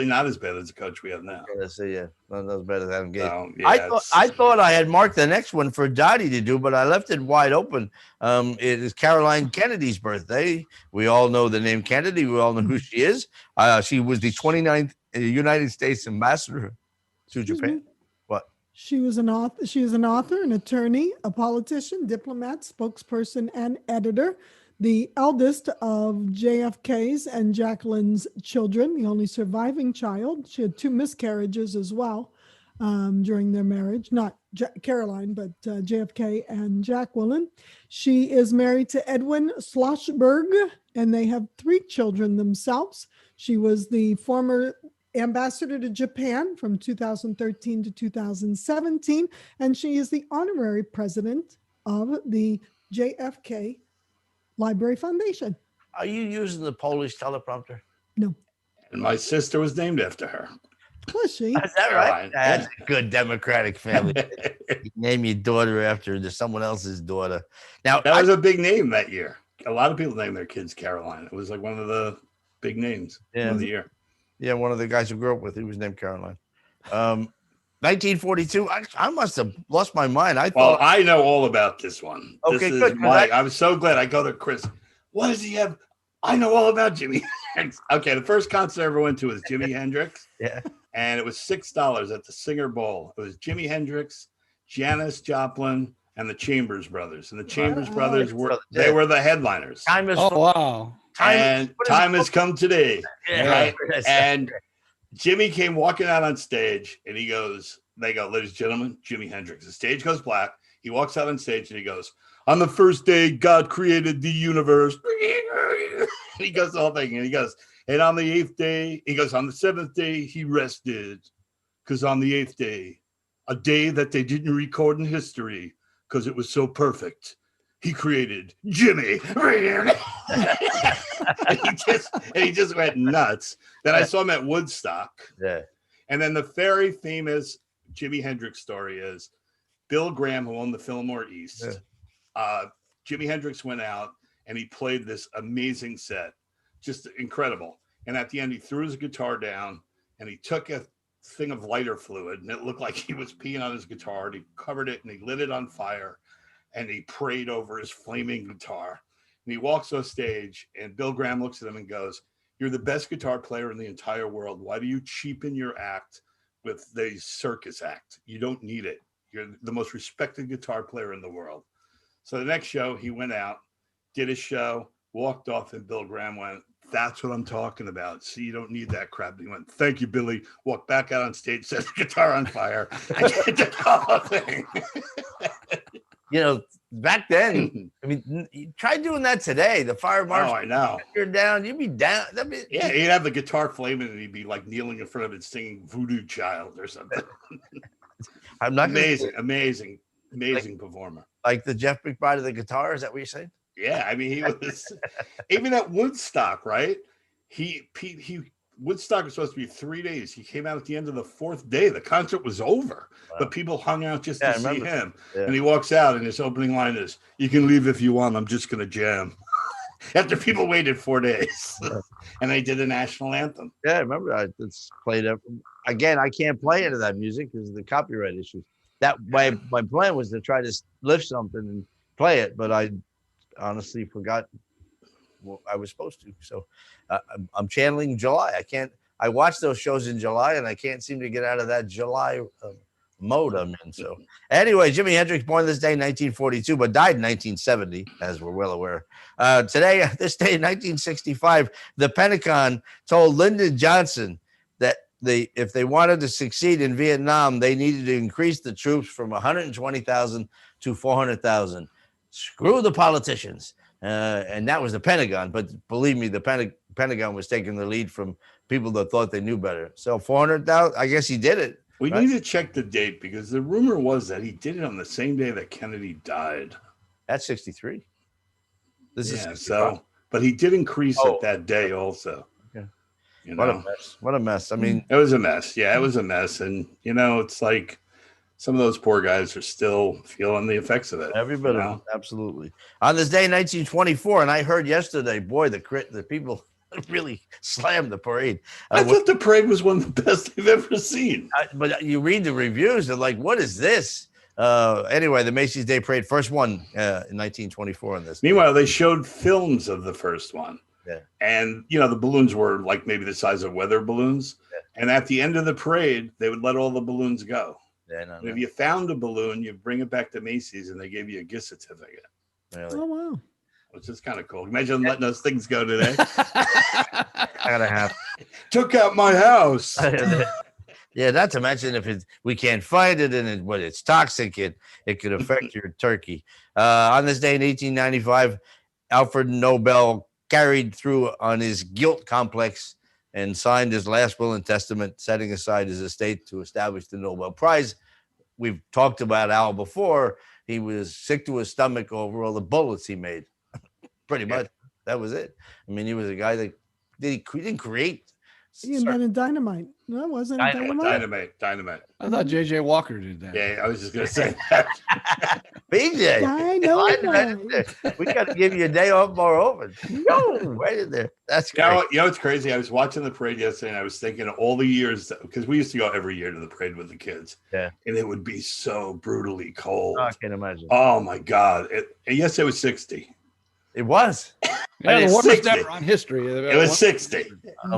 not as bad as the coach we have now. Yeah, not as bad as Adam Gase. No, yeah, I thought I had marked the next one for Dottie to do, but I left it wide open. It is Caroline Kennedy's birthday. We all know the name Kennedy. We all know who she is. She was the 29th United States ambassador to Japan. What? She was an author. She is an author, an attorney, a politician, diplomat, spokesperson, and editor. the eldest of JFK's and Jacqueline's children, the only surviving child. She had 2 miscarriages as well during their marriage, not Caroline, but JFK and Jacqueline. She is married to Edwin Schlossberg, and they have 3 children themselves. She was the former ambassador to Japan from 2013 to 2017, and she is the honorary president of the JFK Library Foundation. Are you using the Polish teleprompter? No. And my sister was named after her. Was she? Is that right? Caroline. That's a good Democratic family. You name your daughter after someone else's daughter. Now, That was a big name that year. A lot of people named their kids Caroline. It was like one of the big names of the year. Yeah, one of the guys who grew up with, he was named Caroline. 1942. I must have lost my mind. Well, I know all about this one. Okay, this good. Is I was so glad I go to Chris. What does he have? I know all about Jimi Hendrix. Okay, the first concert I ever went to was Jimi Hendrix. Yeah. And it was $6 at the Singer Bowl. It was Jimi Hendrix, Janis Joplin, and the Chambers Brothers. And the Chambers Brothers were the headliners. Time is wow. Time has come today. Yeah. Right? And Jimmy came walking out on stage, and they go, ladies and gentlemen, Jimi Hendrix. The stage goes black. He walks out on stage, and he goes, on the first day, God created the universe. He goes the whole thing, and he goes, and on the 8th day, he goes, on the 7th day, he rested. Because on the 8th day, a day that they didn't record in history, because it was so perfect, he created Jimmy. and he just went nuts. Then I saw him at Woodstock. Yeah. And then the very famous Jimi Hendrix story is Bill Graham, who owned the Fillmore East. Yeah. Jimi Hendrix went out and he played this amazing set, just incredible. And at the end, he threw his guitar down and he took a thing of lighter fluid, and it looked like he was peeing on his guitar, and he covered it and he lit it on fire, and he prayed over his flaming guitar. And he walks on stage, and Bill Graham looks at him and goes, "You're the best guitar player in the entire world. Why do you cheapen your act with the circus act? You don't need it. You're the most respected guitar player in the world." So the next show, he went out, did his show, walked off, and Bill Graham went, "That's what I'm talking about. See, you don't need that crap." And he went, "Thank you, Billy." Walked back out on stage, set the guitar on fire. I did the whole thing. You know, back then, I mean, you try doing that today. The fire marshal. Oh, I know. You're down. You'd be down. Yeah, he'd have the guitar flaming, and he'd be like kneeling in front of it, singing "Voodoo Child" or something. I'm not amazing performer. Like the Jeff McBride of the guitar. Is that what you're saying? Yeah, I mean, he was even at Woodstock, right? Woodstock was supposed to be 3 days. He came out at the end of the 4th day. The concert was over, but people hung out just to see him. Yeah. And he walks out, and his opening line is, "You can leave if you want. I'm just going to jam." After people waited 4 days, and they did a national anthem. Yeah, I remember it's played up. Again, I can't play into that music because of the copyright issues. That my plan was to try to lift something and play it, but I honestly forgot what I was supposed to. So I'm channeling July. I watch those shows in July, and I can't seem to get out of that July mode I'm in. So anyway, Jimi Hendrix, born this day in 1942, but died in 1970, as we're well aware. Today, this day in 1965, the Pentagon told Lyndon Johnson that if they wanted to succeed in Vietnam, they needed to increase the troops from 120,000 to 400,000. Screw the politicians. And that was the Pentagon. But believe me, the Pentagon was taking the lead from people that thought they knew better. So 400,000, I guess he did it. We need to check the date, because the rumor was that he did it on the same day that Kennedy died. That's 63. This is 65. So, but he did increase it that day also. Okay. You What know? a mess. What a mess. I mean, It was a mess. Yeah, it was a mess. And, it's like some of those poor guys are still feeling the effects of it. every bit of it. Absolutely. On this day in 1924, and I heard yesterday, boy, the people really slammed the parade. I thought the parade was one of the best they've ever seen. But you read the reviews, they're like, what is this? Anyway, the Macy's Day Parade, first one in 1924 on this. Meanwhile, they showed films of the first one. Yeah. And, the balloons were like maybe the size of weather balloons. Yeah. And at the end of the parade, they would let all the balloons go. Yeah, no. If you found a balloon, you bring it back to Macy's, and they gave you a gift certificate. Really? Oh, wow. which is kind of cool. Imagine letting those things go today. Gotta have. Took out my house. Yeah, not to mention if we can't find it and it's toxic, it could affect your turkey. On this day in 1895, Alfred Nobel carried through on his guilt complex and signed his last will and testament, setting aside his estate to establish the Nobel Prize. We've talked about Al before. He was sick to his stomach over all the bullets he made. Pretty much, that was it. I mean, he was a guy that he didn't create. He invented dynamite. No, it wasn't Dynamite. I thought J.J. Walker did that. Yeah, I was just going to say that. BJ, Dynamite. we got to give you a day off more often. No, right in there. That's great. You know, it's crazy. I was watching the parade yesterday, and I was thinking of all the years, because we used to go every year to the parade with the kids. Yeah. And it would be so brutally cold. Oh, I can imagine. Oh, my God. And yes, it was 60. It was. Yeah, the it's warmest 60. ever on history. It was 60.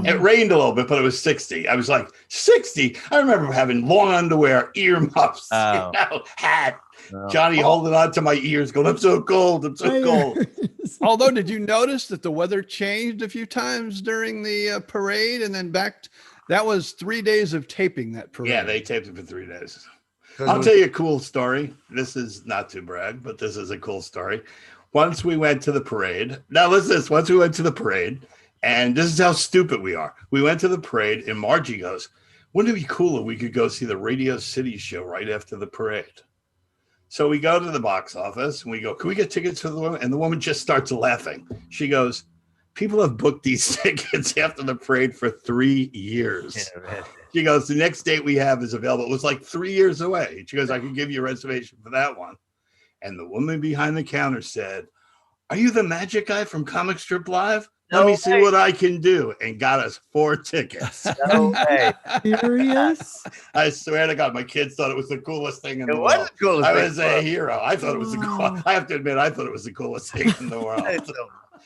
It rained a little bit, but it was 60. I was like, 60? I remember having long underwear, earmuffs, hat. Johnny holding on to my ears going, I'm so cold. I'm so cold. Although, did you notice that the weather changed a few times during the parade and then that was 3 days of taping that parade. Yeah, they taped it for 3 days. I'll tell you a cool story. This is not to brag, but this is a cool story. Once we went to the parade. Now listen to this. Once we went to the parade, and this is how stupid we are. We went to the parade, and Margie goes, wouldn't it be cool if we could go see the Radio City show right after the parade? So we go to the box office, and we go, can we get tickets for the woman? And the woman just starts laughing. She goes, people have booked these tickets after the parade for 3 years. Yeah, she goes, the next date we have is available. It was like 3 years away. She goes, I can give you a reservation for that one. And the woman behind the counter said, are you the magic guy from Comic Strip Live? Let me see what I can do. And got us 4 tickets. No way. Serious? I swear to God, my kids thought it was the coolest thing in the world. It was the coolest thing. I was a hero. I thought it was I have to admit, I thought it was the coolest thing in the world.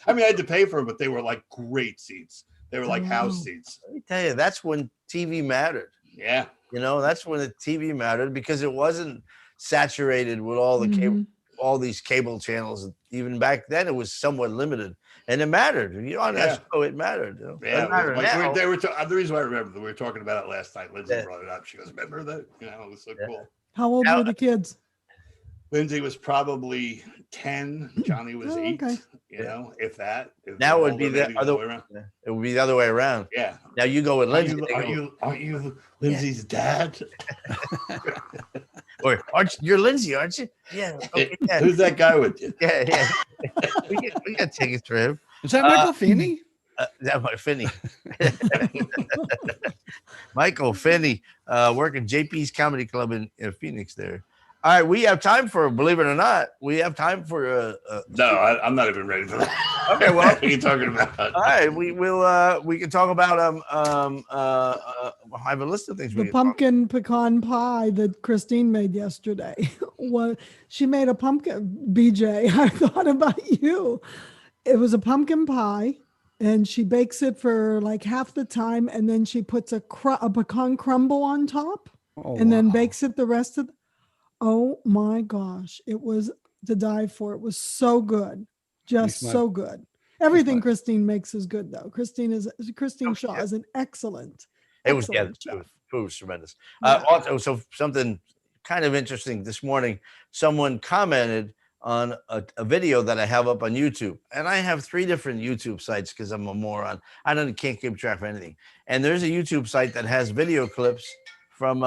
I mean, I had to pay for it, but they were like great seats. They were like house seats. Let me tell you, that's when TV mattered. Yeah. You know, that's when the TV mattered because it wasn't saturated with all the cable, all these cable channels. Even back then, it was somewhat limited, and it mattered. You know, on that show, it mattered. You know? Yeah, now. They were the reason why I remember that we were talking about it last night. Lindsay brought it up. She goes, "Remember that? You know, it was so cool." How old were the kids? Lindsay was probably 10. Johnny was 8. Okay. You know, if that. Now it would be the other way around. It would be the other way around. Yeah. Now you go with Lindsay. Aren't you Lindsay's dad? Or you're Lindsay, aren't you? Yeah. Okay, yeah. Who's that guy with you? Yeah. we got tickets for him. Is that Michael Finney? That Michael Finney. Michael Finney, working JP's Comedy Club in Phoenix there. All right, we have time for, believe it or not, we have time for no, I'm not even ready for that. Okay, well, what are you talking about? All right, we can talk about I have a list of things. The pumpkin pecan pie that Christine made yesterday. She made a pumpkin, BJ. I thought about you. It was a pumpkin pie, and she bakes it for like half the time, and then she puts a pecan crumble on top, then bakes it the rest of. Oh my gosh, it was to die for. It was so good. Just so good. Everything Christine makes is good though. Christine Shaw is an excellent. It was tremendous. Also, so something kind of interesting this morning, someone commented on a video that I have up on YouTube. And I have 3 different YouTube sites because I'm a moron. Can't keep track of anything. And there's a YouTube site that has video clips from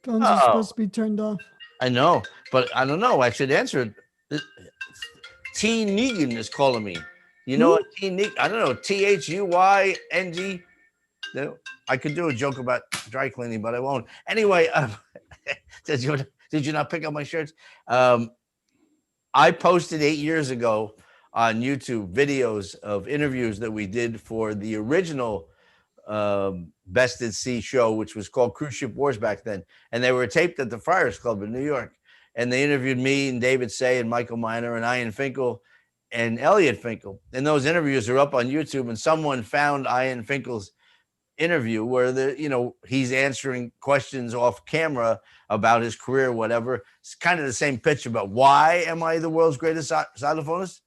Phones are supposed to be turned off. I know, but I don't know. I should answer it. T. Negan is calling me. You know what T. Negan? I don't know. THUYNG. No, I could do a joke about dry cleaning, but I won't. Anyway, did you not pick up my shirts? I posted 8 years ago on YouTube videos of interviews that we did for the original Best at Sea show, which was called Cruise Ship Wars back then, and they were taped at the Friars Club in New York. And they interviewed me and David Say and Michael Miner and Ian Finkel and Elliot Finkel. And those interviews are up on YouTube. And someone found Ian Finkel's interview where he's answering questions off camera about his career, whatever. It's kind of the same pitch about why am I the world's greatest xylophonist?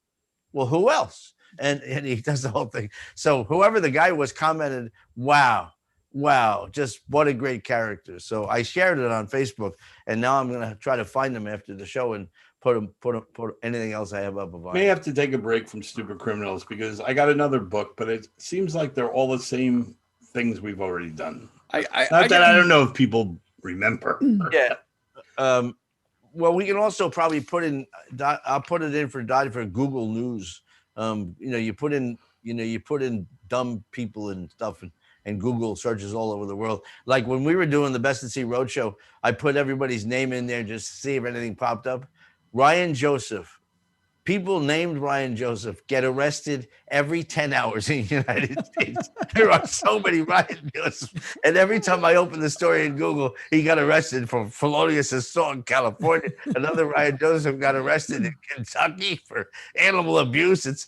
Well, who else? And he does the whole thing. So whoever the guy was commented, wow, just what a great character. So I shared it on Facebook, and now I'm gonna try to find them after the show and put anything else I have up of. May have to take a break from Stupid Criminals because I got another book, but it seems like they're all the same things we've already done. I don't know if people remember. Yeah. Well, we can also probably put in. I'll put it in for Google News. You put in dumb people and stuff, and Google searches all over the world. Like when we were doing the Best at Sea Roadshow, I put everybody's name in there just to see if anything popped up. Ryan Joseph. People named Ryan Joseph get arrested every 10 hours in the United States. There are so many Ryan Josephs. And every time I open the story in Google, he got arrested for felonious assault in California. Another Ryan Joseph got arrested in Kentucky for animal abuse. It's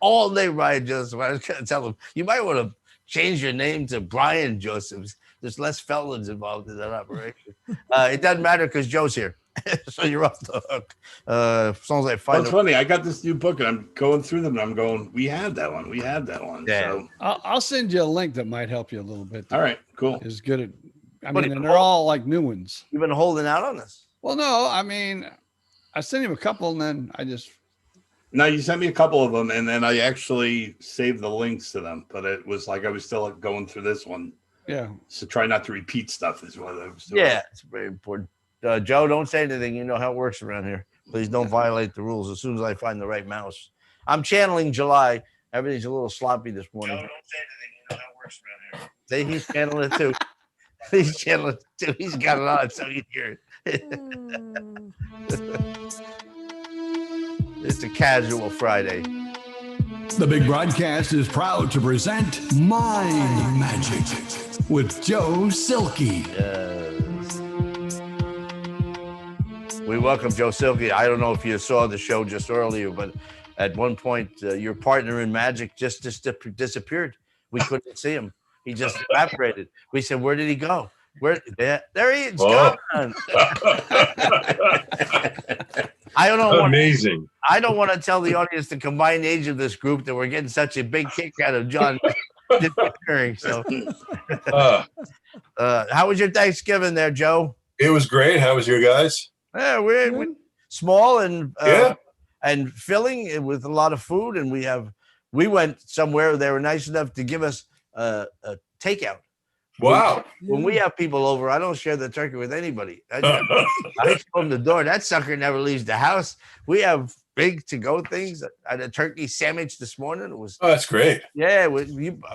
all day Ryan Joseph. I was going to tell him, you might want to change your name to Brian Josephs. There's less felons involved in that operation. It doesn't matter because Joe's here. So you're off the hook. As long as I find It's funny. I got this new book and I'm going through them and I'm going, we had that one. Yeah. So I'll send you a link that might help you a little bit. All right, cool. Is good at, and they're all like new ones. You've been holding out on this. Well, no, I sent him a couple and then I just. No, you sent me a couple of them and then I actually saved the links to them, but it was like I was still going through this one. Yeah. So try not to repeat stuff is what I was doing. Yeah, it's very important. Joe, don't say anything. You know how it works around here. Please don't violate the rules as soon as I find the right mouse. I'm channeling July. Everything's a little sloppy this morning. Joe, don't say anything. You know how it works around here. See, he's channeling it too. He's channeling it too. He's got it on so you hear it. It's a casual Friday. The Big Broadcast is proud to present Mind Magic with Joe Silky. We welcome Joe Silky. I don't know if you saw the show just earlier, but at one point, your partner in magic just disappeared. We couldn't see him. He just evaporated. We said, "Where did he go?" There he is. Gone. I don't know. Amazing. I don't want to tell the audience the combined age of this group that we're getting such a big kick out of John disappearing. So, how was your Thanksgiving there, Joe? It was great. How was your guys? Yeah, we're small and filling with a lot of food, and we went somewhere. They were nice enough to give us a takeout. Wow! When we have people over, I don't share the turkey with anybody. I show them the door. That sucker never leaves the house. We have big to-go things. I had a turkey sandwich this morning. It was that's great. Yeah,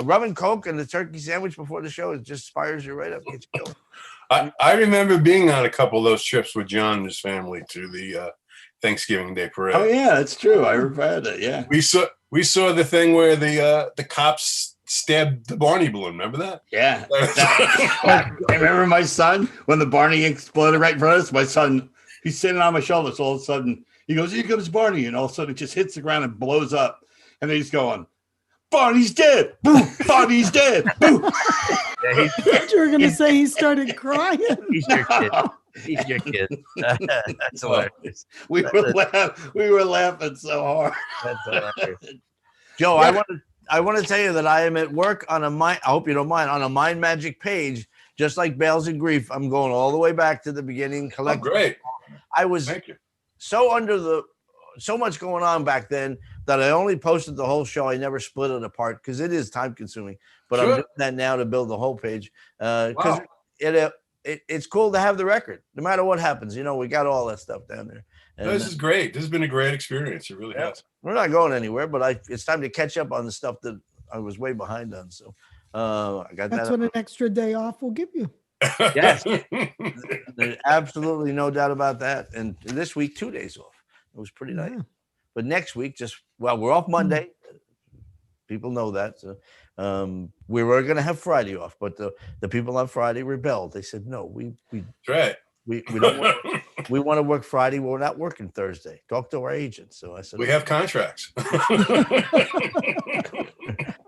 rum and Coke and the turkey sandwich before the show. It just fires you right up. Gets you killed. I remember being on a couple of those trips with John and his family to the Thanksgiving Day parade. Oh yeah, that's true. I remember that. Yeah, we saw the thing where the cops stabbed the Barney balloon. Remember that? Yeah. I remember my son when the Barney exploded right in front of us. My son, he's sitting on my shoulder. So all of a sudden he goes, "Here comes Barney," and all of a sudden it just hits the ground and blows up. And then he's going, "Barney's dead! Boom! Barney's dead! Boom!" I thought you were going to say he started crying. He's your kid. He's your kid. That's hilarious. We were laughing so hard. That's hilarious. Joe, I want to tell you that I am at work on I hope you don't mind, on a Mind Magic page, just like Bales and Grief. I'm going all the way back to the beginning. Oh, great. I was so much going on back then that I only posted the whole show. I never split it apart because it is time consuming. But I'm doing that now to build the whole page because it's cool to have the record, no matter what happens. We got all that stuff down there. And, this is great. This has been a great experience. It really has. We're not going anywhere, but it's time to catch up on the stuff that I was way behind on. So I got That's what an extra day off will give you. Yes, there's absolutely no doubt about that. And this week, 2 days off. It was pretty nice. But next week, we're off Monday. People know that. So, we were going to have Friday off, but the people on Friday rebelled. They said, "No, That's right. We don't we want to work Friday. We're not working Thursday. Talk to our agent." So I said, "We have contracts."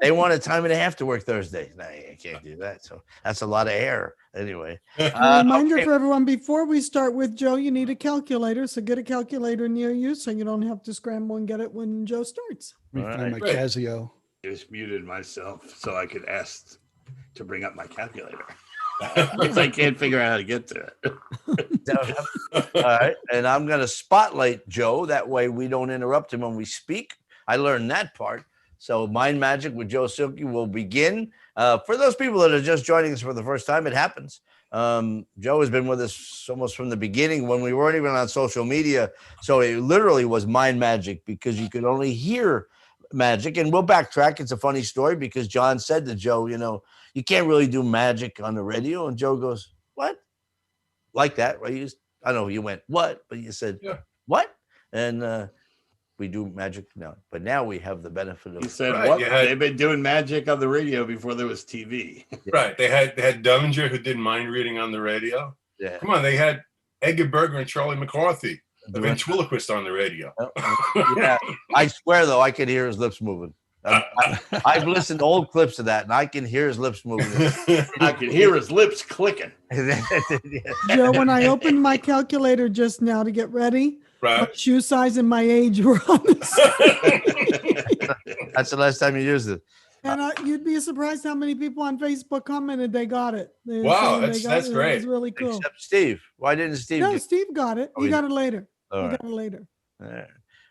They want a time and a half to work Thursday. No, I can't do that. So that's a lot of air. Anyway. A reminder Okay. for everyone, before we start with Joe, you need a calculator. So get a calculator near you so you don't have to scramble and get it when Joe starts. Let me All find right. my Casio. Just muted myself so I could ask to bring up my calculator. Because I can't figure out how to get to it. All right. And I'm going to spotlight Joe. That way we don't interrupt him when we speak. I learned that part. So Mind Magic with Joe Silky will begin. For those people that are just joining us for the first time, it happens. Joe has been with us almost from the beginning when we weren't even on social media. So it literally was Mind Magic because you could only hear magic. And we'll backtrack. It's a funny story because John said to Joe, you know, you can't really do magic on the radio. And Joe goes, what? Like that, right? I know you went, what? But you said, Yeah. what? And we do magic now. But now we have the benefit of He said, Right, what? you had- They've been doing magic on the radio before there was TV. Right. They had Dumminger who did mind reading on the radio. yeah. Come on, they had Edgar Berger and Charlie McCarthy, the ventriloquist on the radio. Yeah. I swear though, I can hear his lips moving. I've listened to old clips of that and I can hear his lips moving. I could hear his lips clicking. Joe, when I opened my calculator just now to get ready, my Right. shoe size and my age were on this. That's the last time you used it. And you'd be surprised how many people on Facebook commented they got it. They were Wow, saying they that's got it. great. It was really cool. Except Steve. Why didn't Steve No, get Steve got it. Oh, He he got did. it later. All He right. got it later. All right.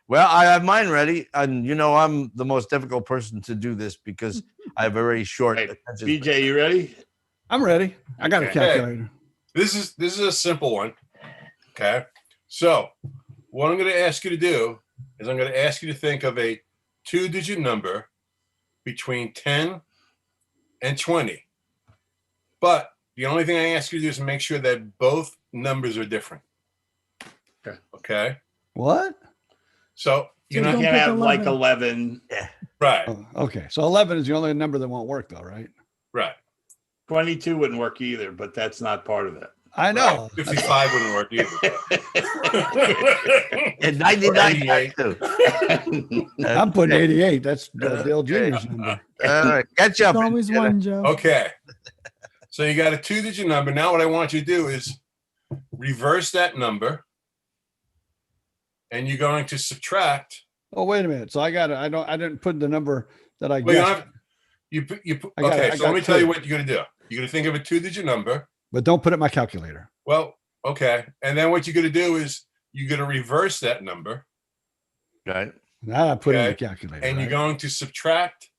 Well, I have mine ready, and you know I'm the most difficult person to do this because I have a very short Right. attention. BJ, you ready? I'm ready. I got a Okay. calculator. This is a simple one. Okay. So what I'm going to ask you to do is I'm going to ask you to think of a 2-digit number between 10 and 20. But the only thing I ask you to do is make sure that both numbers are different. Okay. Okay. What? So So you're You not don't can't pick have like 11. 11. right. Oh, okay. So 11 is the only number that won't work, though, right? Right. 22 wouldn't work either, but that's not part of it. I know. 55 wouldn't work either. And 99 88. too. I'm putting 88. That's Dale Jr.'s number. All right, catch up. It's always one, Joe. Okay. So you got a 2-digit number. Now what I want you to do is reverse that number. And you're going to subtract. Oh, wait a minute. So I didn't put the number that I Well, guessed, I got- okay, I so got let me tell you two. what you're going to do. You're going to think of a 2-digit number. but don't put it in my calculator. Well, okay. And then what you're going to do is you're going to reverse that number. Right. Now I put it in the Okay. calculator. And right? you're going to subtract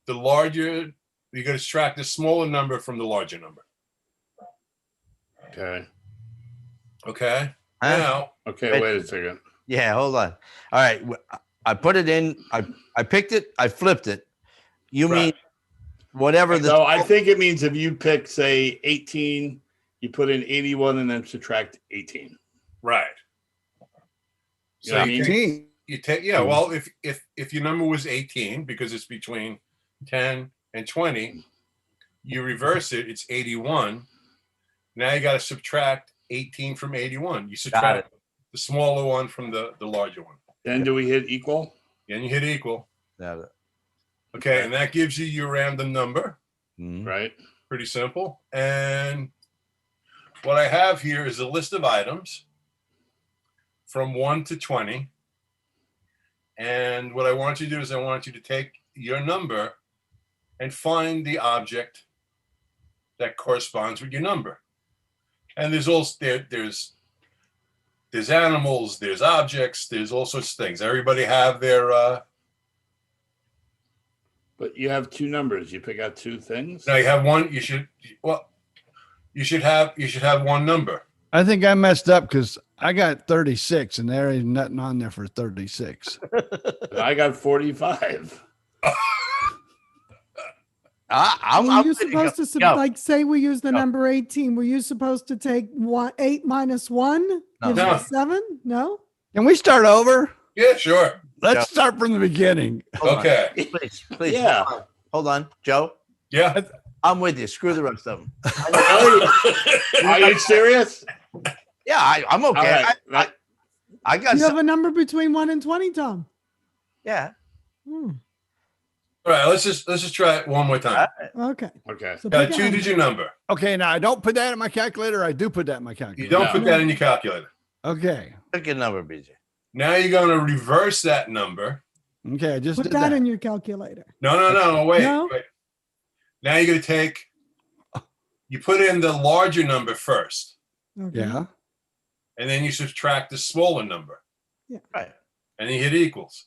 the larger, you're going to subtract the smaller number from the larger number. Okay. Okay. Huh? Now, Okay, wait a second. Yeah, hold on. All right, I put it in. I picked it. I flipped it. You mean Right. whatever the? So I think it means if you pick, say, 18, you put in 81 and then subtract 18. right. You know what I mean? 18. You take, yeah. Well, if your number was 18, because it's between 10 and 20, you reverse it. It's 81. Now you got to subtract 18 from 81. You subtract the smaller one from the larger one. Then do we hit equal? Then you hit equal. No, Okay, and that gives you your random number. mhm. Right. Pretty simple. And what I have here is a list of items from 1 to 20. And what I want you to do is I want you to take your number and find the object that corresponds with your number. And there's also there's animals, there's objects, there's all sorts of things. Everybody have their But you have two numbers. You pick out two things. now you have one, you should have one number. I think I messed up because I got 36 and there ain't nothing on there for 36. I got 45. I'm Were you with supposed to, Go. like, say we use the Go. number 18, were you supposed to take 8 minus 1? No. Gives you No. 7? No? Can we start over? Yeah, sure. Let's Yeah. start from the beginning. Hold on. Okay. Please. Yeah. Hold on, Joe. Yeah. I'm with you. Screw the rest of them. Are you serious? Yeah, I'm okay. All right. I got You have some, a number between 1 and 20, Tom. yeah. Hmm. right, let's just try it one more time. Okay. Okay. So Got a pick a number. 2-digit number. Okay, now I don't put that in my calculator. I do put that in my You calculator. don't put that in your calculator. Okay. Pick a number, BJ. Now you're going to reverse that number. Okay, I just Put did that that. in your calculator. No, wait, No? wait. Now you're going to take, you put in the larger number first, Okay. Yeah. and then you subtract the smaller number, Right. and you hit equals.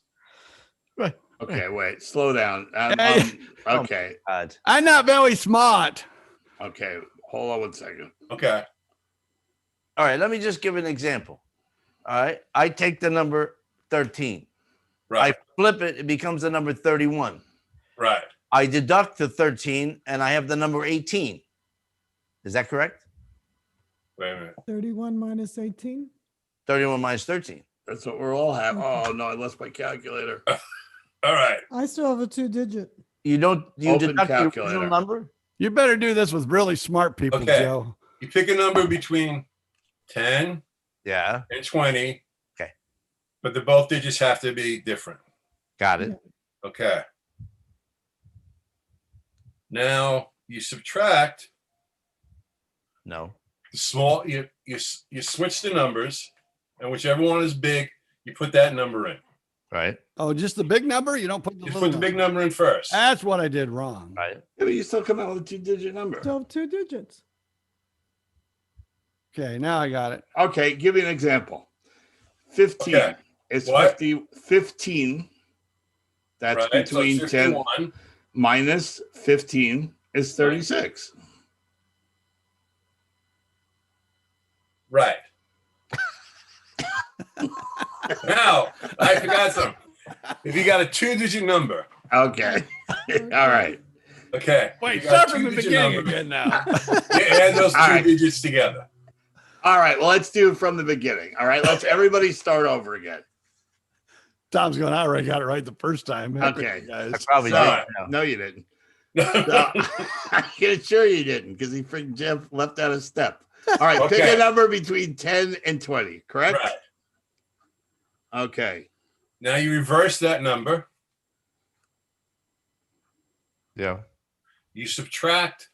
Okay, wait, slow down. Hey. Okay, God. I'm not very smart. okay, hold on one second. Okay. All right, let me just give an example. All right, I take the number 13. Right. I flip it, it becomes the number 31. Right. I deduct the 13 and I have the number 18. Is that correct? Wait a minute. 31 minus 18. 31 minus 13. That's what we're all having. Oh no, I lost my calculator. All right. I still have a 2-digit. You Open deduct the calculator. original number? You better do this with really smart people, Okay. Joe. You pick a number between 10 Yeah. and 20. Okay. But the both digits have to be different. Got it. Okay. Now you subtract No. the small. You switch the numbers, and whichever one is big, you put that number in. Right. Oh, just the big number? You don't put the You little put the big number in first. That's what I did wrong. Right. Yeah, but you still come out with a 2-digit number. Still have 2 digits. Okay, now I got it. Okay, give me an example. 15 Okay. is What? 15. That's Right. So between 10 51. minus 15 is 36. Right. Now, I forgot something. If you got a 2-digit number, Okay. All right. okay. Wait, if you got start from the 2-digit beginning number, again now. you add those two All right. digits together. All right. Well, let's do it from the beginning. All right. Let's everybody start over again. Tom's going, I already got it right the first time. Okay. I Guys. probably So, did. No. no, you didn't. No, I can assure you didn't because he freaking Jeff left out a step. All right. Pick Okay. a number between 10 and 20, correct? Right. Okay. Now you reverse that number. Yeah. You subtract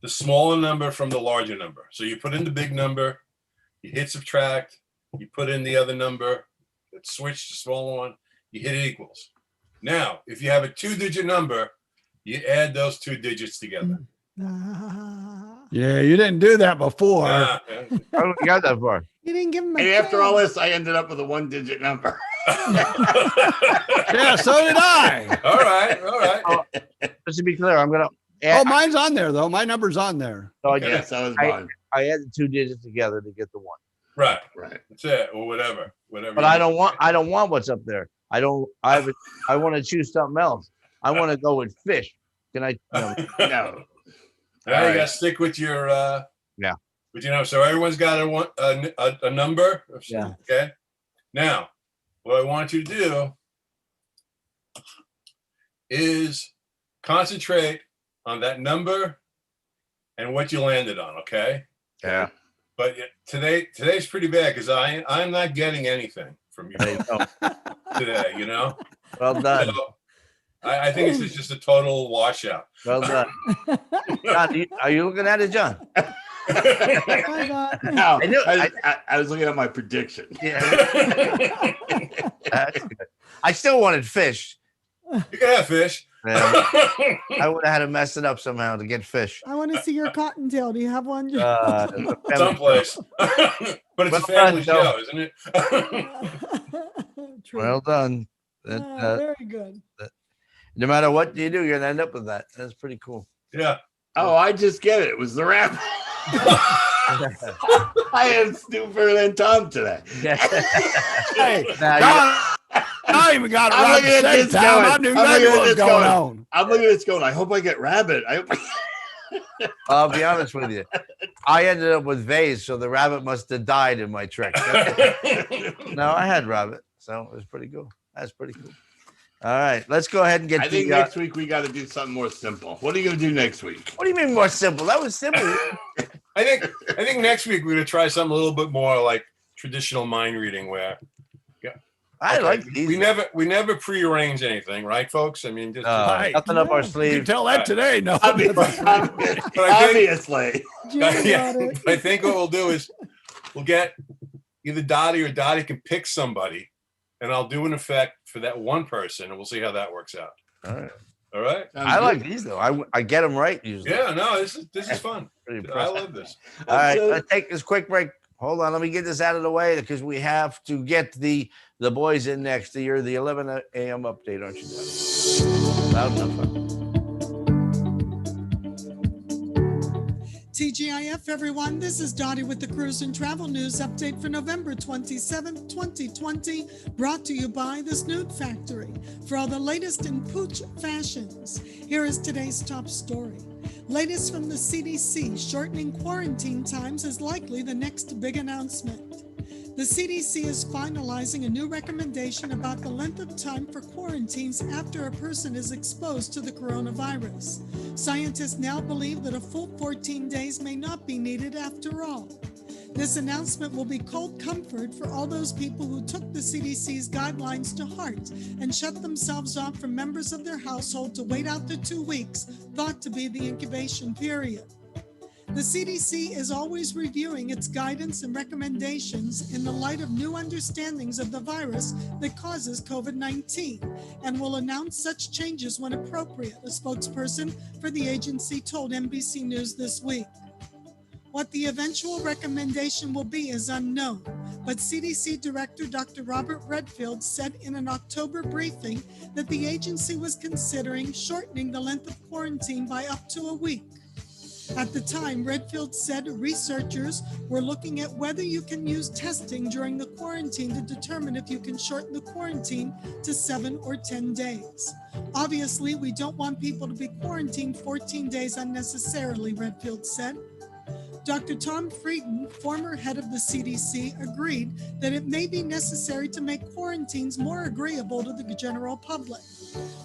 the smaller number from the larger number. So you put in the big number, you hit subtract, you put in the other number, switch the smaller one, you hit equals. Now, if you have a 2-digit number, you add those 2 digits together. Ah. Yeah, you didn't do that before. Ah, I don't got that far. You didn't give him a And after all chance. this, I ended up with a 1-digit number. Yeah, so did I. all right, all right. Just to be clear, I'm gonna Oh, add. mine's on there, though. My number's on there. so I, Okay. Yes, that was I- mine. I add the 2 digits together to get the 1. Right. Right. That's it, or whatever. Whatever. But you I want. don't want what's up there. I want to choose something else. I want to go with fish. Can I? No. No. Now All you right. gotta stick with your Yeah. But so everyone's got a number. Yeah. Okay. Now, what I want you to do is concentrate on that number and what you landed on. Okay. Yeah. But today's pretty bad because I'm not getting anything from you There you go. today. You know. Well done. So, I think it's just a total washout. Well done. John, are you looking at it, John? Bye, bye. No, I knew- I was looking at my prediction. Yeah. That's good. I still wanted fish. You can have fish. Man, I would have had to mess it up somehow to get fish. I want to see your cottontail. Do you have one? Someplace. But it's Well a family done, show, isn't it? True. Well done. That, Very good. no matter what you do, you're gonna end up with that. That's pretty cool. Yeah. Oh, I just get it. It was the rabbit. I am stupider than Tom today. Hey, Now, Tom, I even got it I'm right looking the at second this time. going. I knew I'm exactly looking at what was this going going. on. I'm looking at this going, I hope I get rabbit. I hope I'll be honest with you. I ended up with vase, so the rabbit must have died in my trick. No, I had rabbit, so it was pretty cool. That's pretty cool. All right, let's go ahead and get I think the. next week we got to do something more simple. What are you going to do next week? What do you mean more simple? That was simple. I think next week we're gonna try something a little bit more like traditional mind reading where I like these. We never prearrange anything, right, folks? I mean, just nothing up our You sleeve. can tell that today. No, Obviously. I think what we'll do is we'll get either Dottie or Dottie can pick somebody, and I'll do an effect for that one person, and we'll see how that works out. All right. I like these though. I get them right usually. Yeah, no, this is fun. I love this. All right, let's take this quick break. Hold on, let me get this out of the way because we have to get the boys in next. You're the 11 a.m. update, aren't you, Dad? Loud enough. TGIF, everyone. This is Dottie with the Cruise and Travel News update for November 27th, 2020, brought to you by the Snood Factory. For all the latest in pooch fashions, here is today's top story. Latest from the CDC, shortening quarantine times is likely the next big announcement. The CDC is finalizing a new recommendation about the length of time for quarantines after a person is exposed to the coronavirus. Scientists now believe that a full 14 days may not be needed after all. This announcement will be cold comfort for all those people who took the CDC's guidelines to heart and shut themselves off from members of their household to wait out the 2 weeks thought to be the incubation period. The CDC is always reviewing its guidance and recommendations in the light of new understandings of the virus that causes COVID-19 and will announce such changes when appropriate, a spokesperson for the agency told NBC News this week. What the eventual recommendation will be is unknown, but CDC Director Dr. Robert Redfield said in an October briefing that the agency was considering shortening the length of quarantine by up to a week. At the time, Redfield said researchers were looking at whether you can use testing during the quarantine to determine if you can shorten the quarantine to 7 or 10 days. Obviously, we don't want people to be quarantined 14 days unnecessarily, Redfield said. Dr. Tom Frieden, former head of the CDC, agreed that it may be necessary to make quarantines more agreeable to the general public.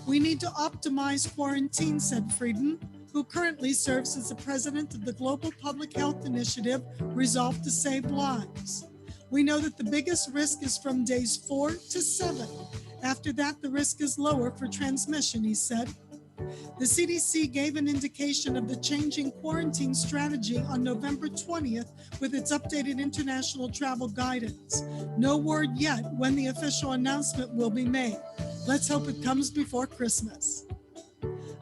We need to optimize quarantine, said Frieden, who currently serves as the president of the Global Public Health Initiative, Resolve to Save Lives. We know that the biggest risk is from days 4 to 7. After that, the risk is lower for transmission, he said. The CDC gave an indication of the changing quarantine strategy on November 20th with its updated international travel guidance. No word yet when the official announcement will be made. Let's hope it comes before Christmas.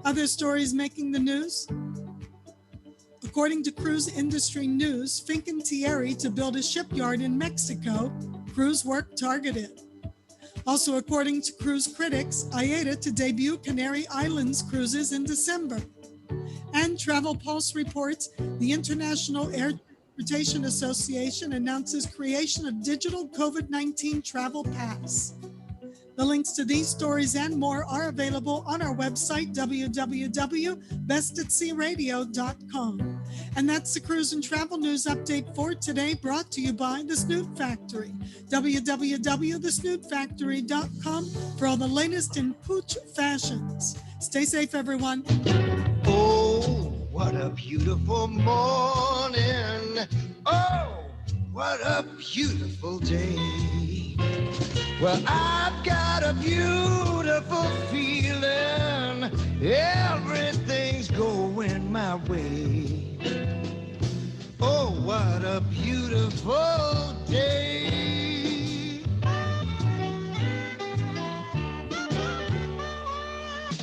Other stories making the news? According to Cruise Industry News, Fincantieri to build a shipyard in Mexico, cruise work targeted. Also, according to cruise critics, AIDA to debut Canary Islands cruises in December. And Travel Pulse reports the International Air Transportation Association announces creation of digital COVID-19 travel pass. The links to these stories and more are available on our website, www.bestAtSeaRadio.com. And that's the Cruise and Travel News update for today, brought to you by The Snood Factory, www.thesnoodfactory.com for all the latest in pooch fashions. Stay safe, everyone. Oh, what a beautiful morning. Oh, what a beautiful day. Well, I've got a beautiful feeling. Everything's going my way. Oh, what a beautiful day.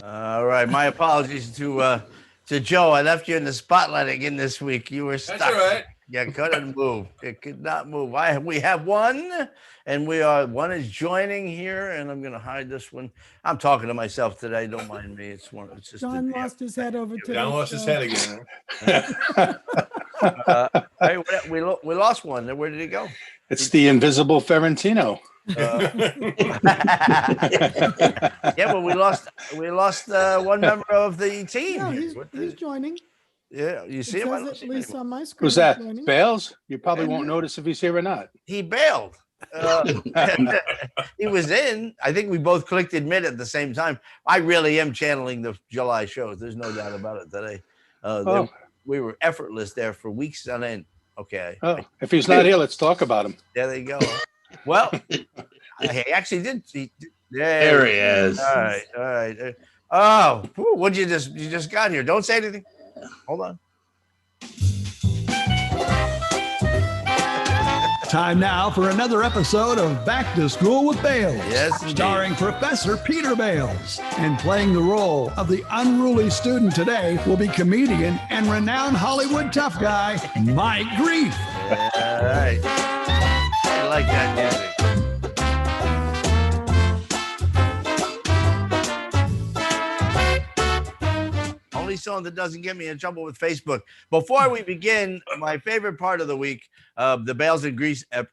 All right, my apologies to Joe. I left you in the spotlight again this week. You were stuck. That's all right. You couldn't move. It could not move. We have one, and one is joining here, and I'm going to hide this one. I'm talking to myself today. Don't mind me. It's just John lost his head over to John lost his head again. Hey, we lost one. Where did he go? It's the invisible Ferentino. Yeah, but we lost one member of the team. No, he's joining. Yeah, you see him? I don't At see least him. on my screen. Who's that? joining. Bales? You probably won't notice if he's here or not. He bailed. He was in. I think we both clicked admit at the same time. I really am channeling the July shows. There's no doubt about it today. We were effortless there for weeks on end. Okay. Oh, if he's not here, let's talk about him. There they go. Well, He actually did. There he is. All right, all right. Oh, what'd you just got here? Don't say anything. Hold on. Time now for another episode of Back to School with Bales. Yes, indeed. Starring Professor Peter Bales. And playing the role of the unruly student today will be comedian and renowned Hollywood tough guy, Mike Grief. All right. I like that music. Only song that doesn't get me in trouble with Facebook. Before we begin, my favorite part of the week, the Bales and Grease, that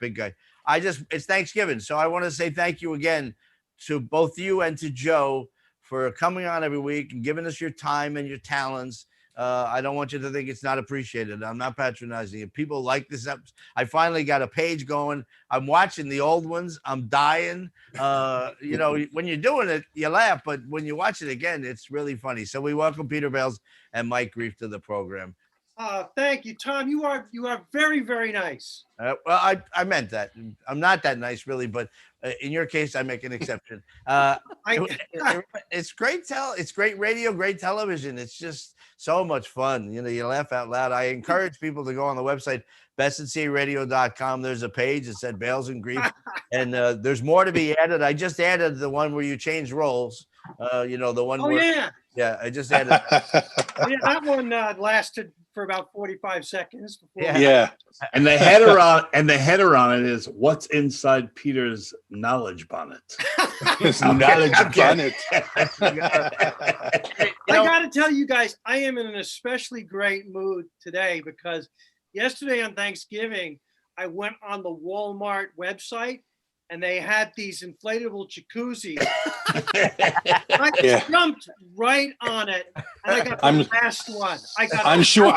big guy. It's Thanksgiving. So I want to say thank you again to both you and to Joe for coming on every week and giving us your time and your talents. I don't want you to think it's not appreciated. I'm not patronizing it. People like this episode. I finally got a page going. I'm watching the old ones. I'm dying. When you're doing it, you laugh, but when you watch it again, it's really funny. So we welcome Peter Bales and Mike Grief to the program. Thank you, Tom. You are very, very nice. Well, I meant that. I'm not that nice, really, but in your case, I make an exception. It's great. It's great radio, great television. It's just so much fun. You laugh out loud. I encourage people to go on the website, bestncradio.com. There's a page that said Bales and Grief, and there's more to be added. I just added the one where you change roles. The one. Oh, where, yeah. I just added. That one lasted for about 45 seconds. Yeah. And the header on it is what's inside Peter's knowledge bonnet. Knowledge bonnet. I got to tell you guys, I am in an especially great mood today because yesterday on Thanksgiving, I went on the Walmart website and they had these inflatable jacuzzis. I jumped right on it, and I got the last one. I'm sure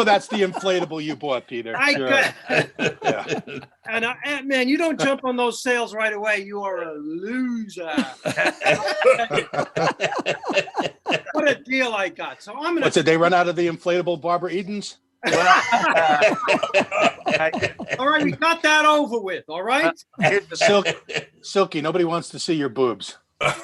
that's the inflatable you bought, Peter. And man, you don't jump on those sales right away. You are a loser. What a deal I got! So I'm gonna. Did they run out of the inflatable Barbara Edens? All right, we got that over with. All right, Silky. Nobody wants to see your boobs. Peter,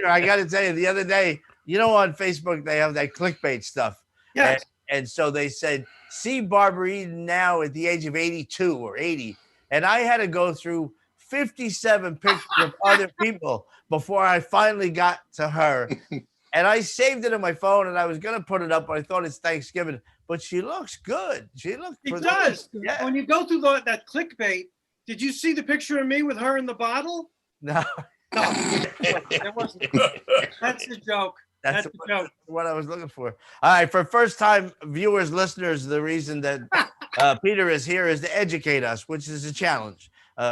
I got to tell you, the other day, on Facebook they have that clickbait stuff. Yes. And so they said, see Barbara Eden now at the age of 82 or 80, and I had to go through 57 pictures of other people before I finally got to her. And I saved it on my phone, and I was going to put it up, but I thought it's Thanksgiving. But she looks good. She does. Yeah. When you go through that clickbait, did you see the picture of me with her in the bottle? No. It wasn't. That's a joke. That's a joke. What I was looking for. All right, for first-time viewers, listeners, the reason that Peter is here is to educate us, which is a challenge.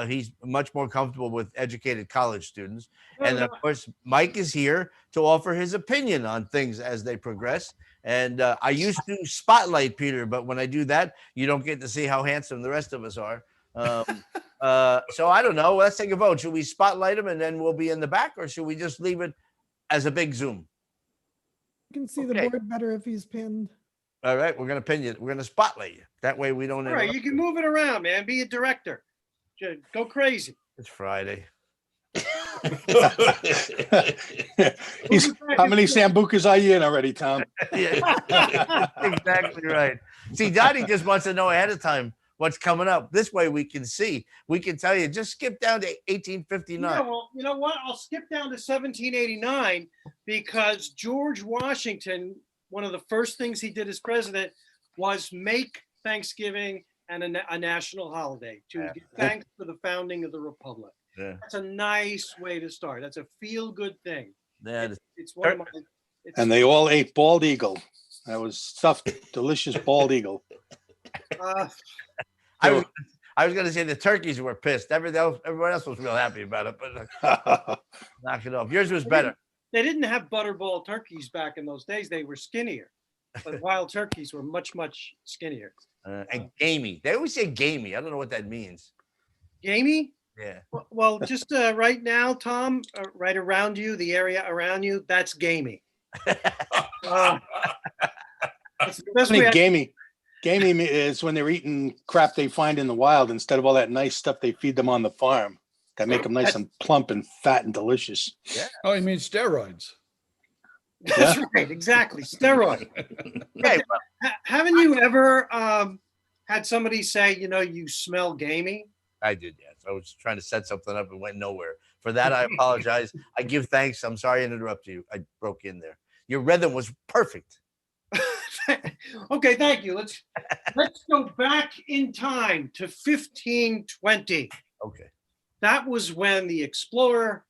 He's much more comfortable with educated college students. And of course, Mike is here to offer his opinion on things as they progress. And I used to spotlight Peter, but when I do that, you don't get to see how handsome the rest of us are. So I don't know. Let's take a vote. Should we spotlight him and then we'll be in the back, or should we just leave it as a big zoom? You can see the board better if he's pinned. All right, we're going to pin you. We're going to spotlight you. That way we don't. All right, you can move it around, man. Be a director. Go crazy. It's Friday. How many Sambucas are you in already, Tom? Yeah, exactly right. See, Dottie just wants to know ahead of time what's coming up. This way we can see. We can tell you. Just skip down to 1859. Yeah, well, you know what? I'll skip down to 1789 because George Washington, one of the first things he did as president was make Thanksgiving and a national holiday to give thanks for the founding of the republic. Yeah. That's a nice way to start. That's a feel-good thing. Yeah, it's one of my. And they all ate bald eagle. That was stuffed, delicious bald eagle. I was going to say the turkeys were pissed. Everyone else was real happy about it, but knock it off. Yours was better. They didn't have butterball turkeys back in those days. They were skinnier. But wild turkeys were much, much skinnier. And gamey. They always say gamey. I don't know what that means. Gamey? Yeah. Well, just right now, Tom, right around you, the area around you, that's gamey. That's the best way Gamey Gamey is when they're eating crap they find in the wild instead of all that nice stuff they feed them on the farm that make them nice and plump and fat and delicious. Yeah. Oh, you mean steroids? That's right, exactly. Steroid. Okay, Haven't you ever had somebody say, you smell gamey? I did, yes. I was trying to set something up and went nowhere. For that, I apologize. I give thanks. I'm sorry to interrupt you. I broke in there. Your rhythm was perfect. Okay, thank you. Let's go back in time to 1520. Okay. That was when the explorer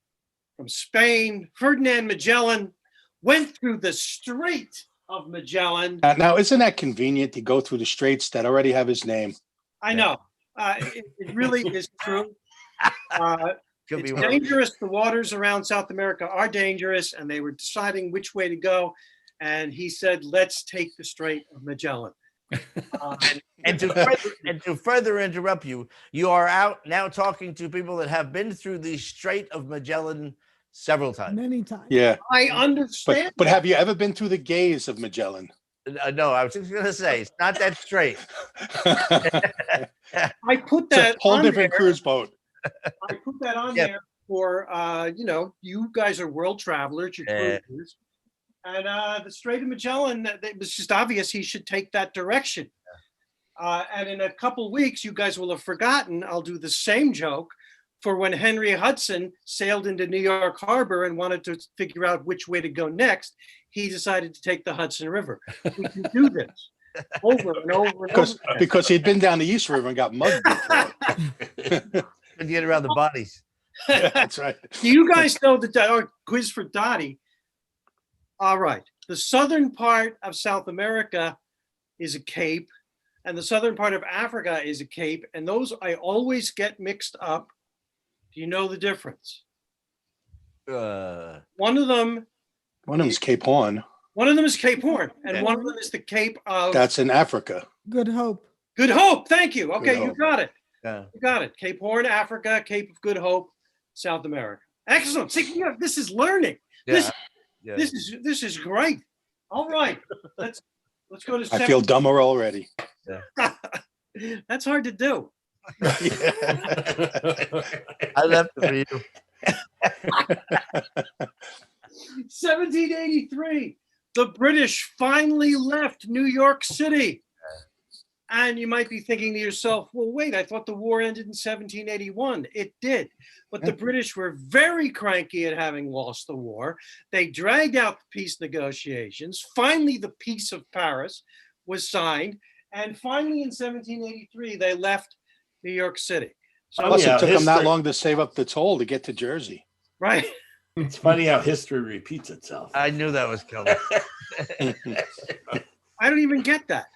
from Spain, Ferdinand Magellan, went through the Strait of Magellan. Now, isn't that convenient to go through the straits that already have his name? I know. It really is true. Could It's be worse. dangerous. The waters around South America are dangerous, and they were deciding which way to go. And he said, let's take the Strait of Magellan. And to further interrupt you, you are out now talking to people that have been through the Strait of Magellan several times. Many times. Yeah. I understand. But have you ever been through the gaze of Magellan? No, I was just going to say, it's not that straight. I put It's a that whole on different there. cruise boat. I put that on Yeah. there for, you guys are world travelers, you're cruisers. And the Strait of Magellan, it was just obvious he should take that direction. And in a couple weeks, you guys will have forgotten, I'll do the same joke for when Henry Hudson sailed into New York Harbor and wanted to figure out which way to go next. He decided to take the Hudson River. We can do this over and over and over. again. Because he'd been down the East River and got mugged before. And get around the bodies. That's right. Do you guys know the quiz for Dottie? All right. The southern part of South America is a cape, and the southern part of Africa is a cape, and those I always get mixed up. Do you know the difference? One of them is Cape Horn. One of them is Cape Horn, and one of them is the Cape of That's in Africa. Good Hope. Good Hope. Thank you. Okay, Good you Hope. got it. Yeah. You got it. Cape Horn, Africa, Cape of Good Hope, South America. Excellent. See, this is learning. Yeah. This is great. All right. Let's go to I feel dumber already. That's hard to do. I left it for you. 1783. The British finally left New York City. And you might be thinking to yourself, well, wait, I thought the war ended in 1781. It did. But the British were very cranky at having lost the war. They dragged out the peace negotiations. Finally, the Peace of Paris was signed. And finally, in 1783, they left New York City. So, Plus, it took them that long to save up the toll to get to Jersey. Right. It's funny how history repeats itself. I knew that was coming. I don't even get that.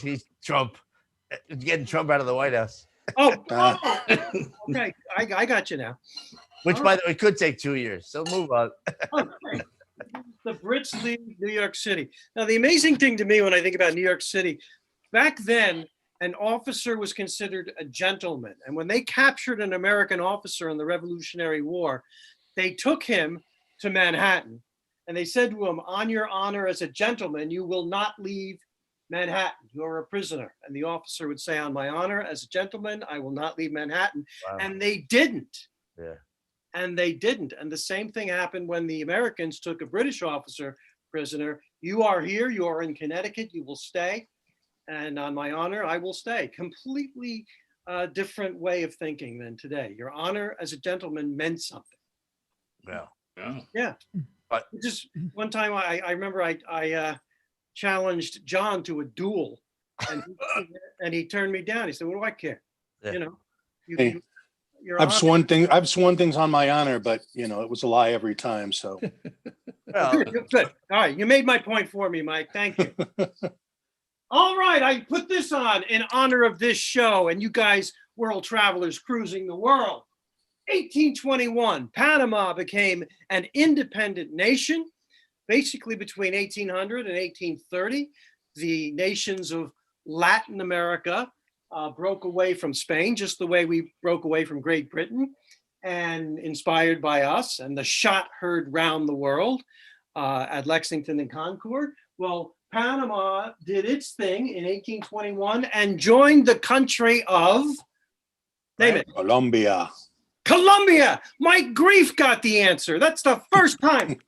He's Trump. He's getting Trump out of the White House. Okay. I got you now. Which, by the way, could take 2 years. So move on. Okay. The Brits leave New York City. Now, the amazing thing to me when I think about New York City, back then, an officer was considered a gentleman. And when they captured an American officer in the Revolutionary War, they took him to Manhattan and they said to him, on your honor as a gentleman, you will not leave Manhattan. You're a prisoner. And the officer would say, on my honor as a gentleman, I will not leave Manhattan. Wow. And they didn't. Yeah. And they didn't. And the same thing happened when the Americans took a British officer prisoner. You are here. You are in Connecticut. You will stay. And on my honor, I will stay. Completely different way of thinking than today. Your honor as a gentleman meant something. Yeah. But just one time, I remember I challenged John to a duel, and he turned me down. He said, "What do I care? Yeah. You know, Hey, your I've honor." I've sworn things on my honor, but it was a lie every time. So Good. All right, you made my point for me, Mike. Thank you. All right, I put this on in honor of this show, and you guys, world travelers cruising the world. 1821, Panama became an independent nation. Basically, between 1800 and 1830, the nations of Latin America broke away from Spain, just the way we broke away from Great Britain, and inspired by us, and the shot heard round the world at Lexington and Concord. Well, Panama did its thing in 1821 and joined the country of, name it. Colombia. Colombia. Mike Grief got the answer. That's the first time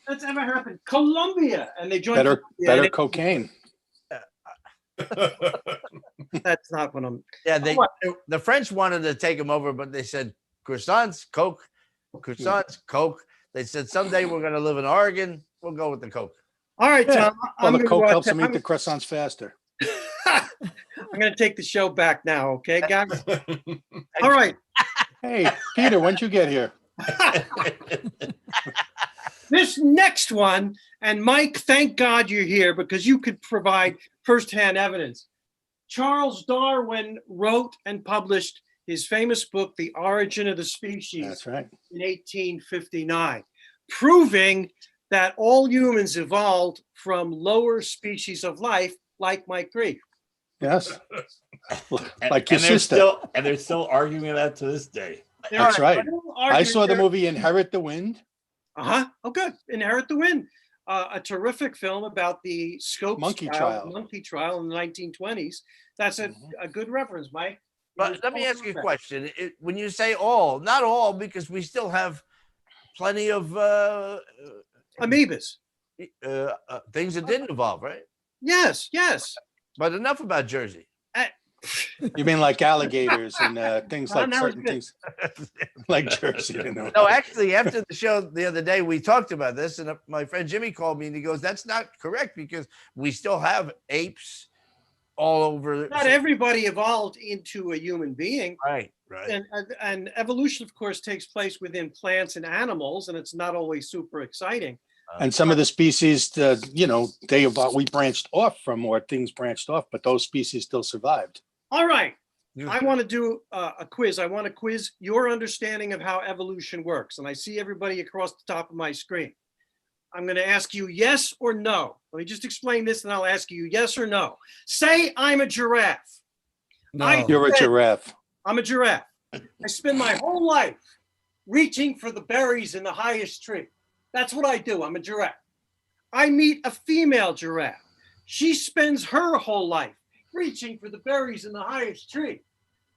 that's ever happened. Colombia. And they joined. Better cocaine. That's not what I'm. Yeah, the French wanted to take them over, but they said croissants, Coke, croissants, Coke. They said someday we're going to live in Oregon. We'll go with the Coke. All right, Tom. Well, the Coke helps them eat the croissants faster. I'm going to take the show back now, okay, guys? All right. Hey, Peter, when'd you get here? This next one, and Mike, thank God you're here because you could provide firsthand evidence. Charles Darwin wrote and published his famous book, The Origin of the Species. That's right. In 1859, proving that all humans evolved from lower species of life, like Mike Grief. Yes. Like your and they're sister. they're still arguing that to this day. That's right. I saw the movie Inherit the Wind. Uh-huh. Oh, good. Inherit the Wind. A terrific film about the Scopes Monkey trial in the 1920s. That's a good reference, Mike. But let me ask you a question. When you say all, not all, because we still have plenty of amoebas, things that didn't evolve, right? Yes. But enough about Jersey. You mean like alligators and things like certain things like Jersey? No, actually, after the show the other day, we talked about this, and my friend Jimmy called me and he goes, "That's not correct because we still have apes all over." Not everybody evolved into a human being. Right. And evolution, of course, takes place within plants and animals, and it's not always super exciting. And some of the species, we branched off from, or things branched off, but those species still survived. All right. I want to do a quiz. I want to quiz your understanding of how evolution works. And I see everybody across the top of my screen. I'm going to ask you yes or no. Let me just explain this and I'll ask you yes or no. Say I'm a giraffe. No. You're a giraffe. I'm a giraffe. I spend my whole life reaching for the berries in the highest tree. That's what I do. I'm a giraffe. I meet a female giraffe. She spends her whole life reaching for the berries in the highest tree.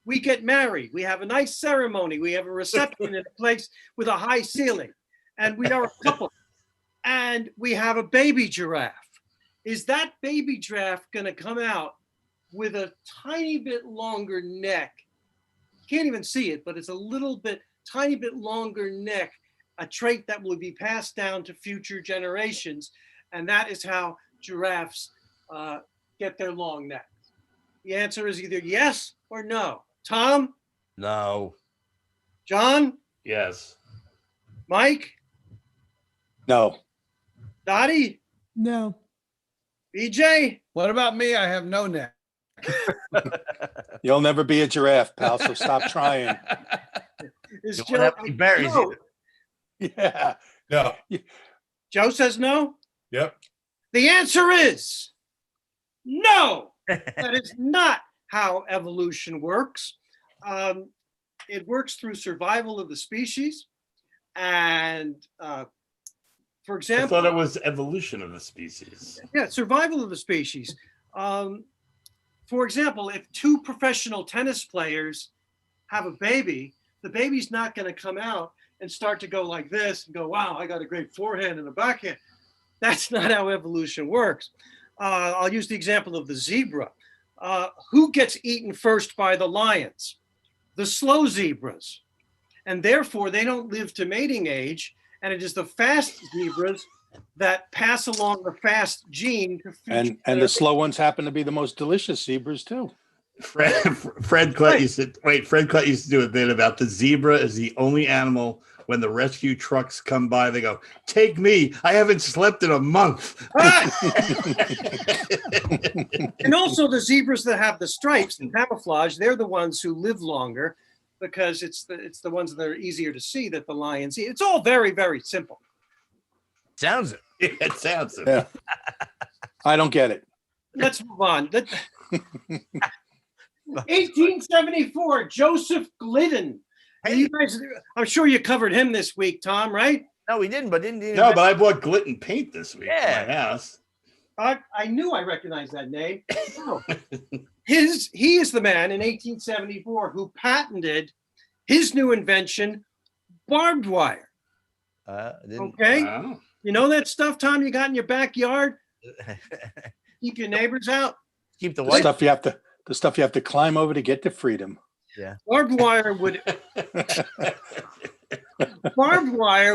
We get married. We have a nice ceremony. We have a reception in a place with a high ceiling. And we are a couple. And we have a baby giraffe. Is that baby giraffe going to come out with a tiny bit longer neck? You can't even see it, but it's a tiny bit longer neck, a trait that will be passed down to future generations. And that is how giraffes get their long neck. The answer is either yes or no. Tom? No. John? Yes. Mike? No. Dottie? No. BJ? What about me? I have no neck. You'll never be a giraffe, pal, so stop trying. Is Joe have any berries no. Yeah. No. Joe says no? Yep. The answer is no. That is not how evolution works. It works through survival of the species. And for example, I thought it was evolution of the species. Yeah, survival of the species. For example, if two professional tennis players have a baby, the baby's not going to come out and start to go like this and go, wow, I got a great forehand and a backhand. That's not how evolution works. I'll use the example of the zebra. Who gets eaten first by the lions? The slow zebras. And therefore, they don't live to mating age. And it is the fast zebras that pass along the fast gene to future and the slow ones happen to be the most delicious zebras too. Fred Klett used to do a bit about the zebra is the only animal when the rescue trucks come by, they go, "Take me, I haven't slept in a month." And also the zebras that have the stripes and camouflage, they're the ones who live longer because it's the ones that are easier to see that the lions eat. It's all very, very simple. Sounds it. It sounds it. Yeah. I don't get it. Let's move on. 1874, Joseph Glidden. Hey. You guys, I'm sure you covered him this week, Tom, right? No, we didn't, but didn't. No, but I bought Glidden paint this week for my house. I knew I recognized that name. No. He is the man in 1874 who patented his new invention, barbed wire. Okay? Wow. You know that stuff, Tom, you got in your backyard? Keep your neighbors out. Keep the The white. stuff you have to climb over to get to freedom. Yeah. Barbed wire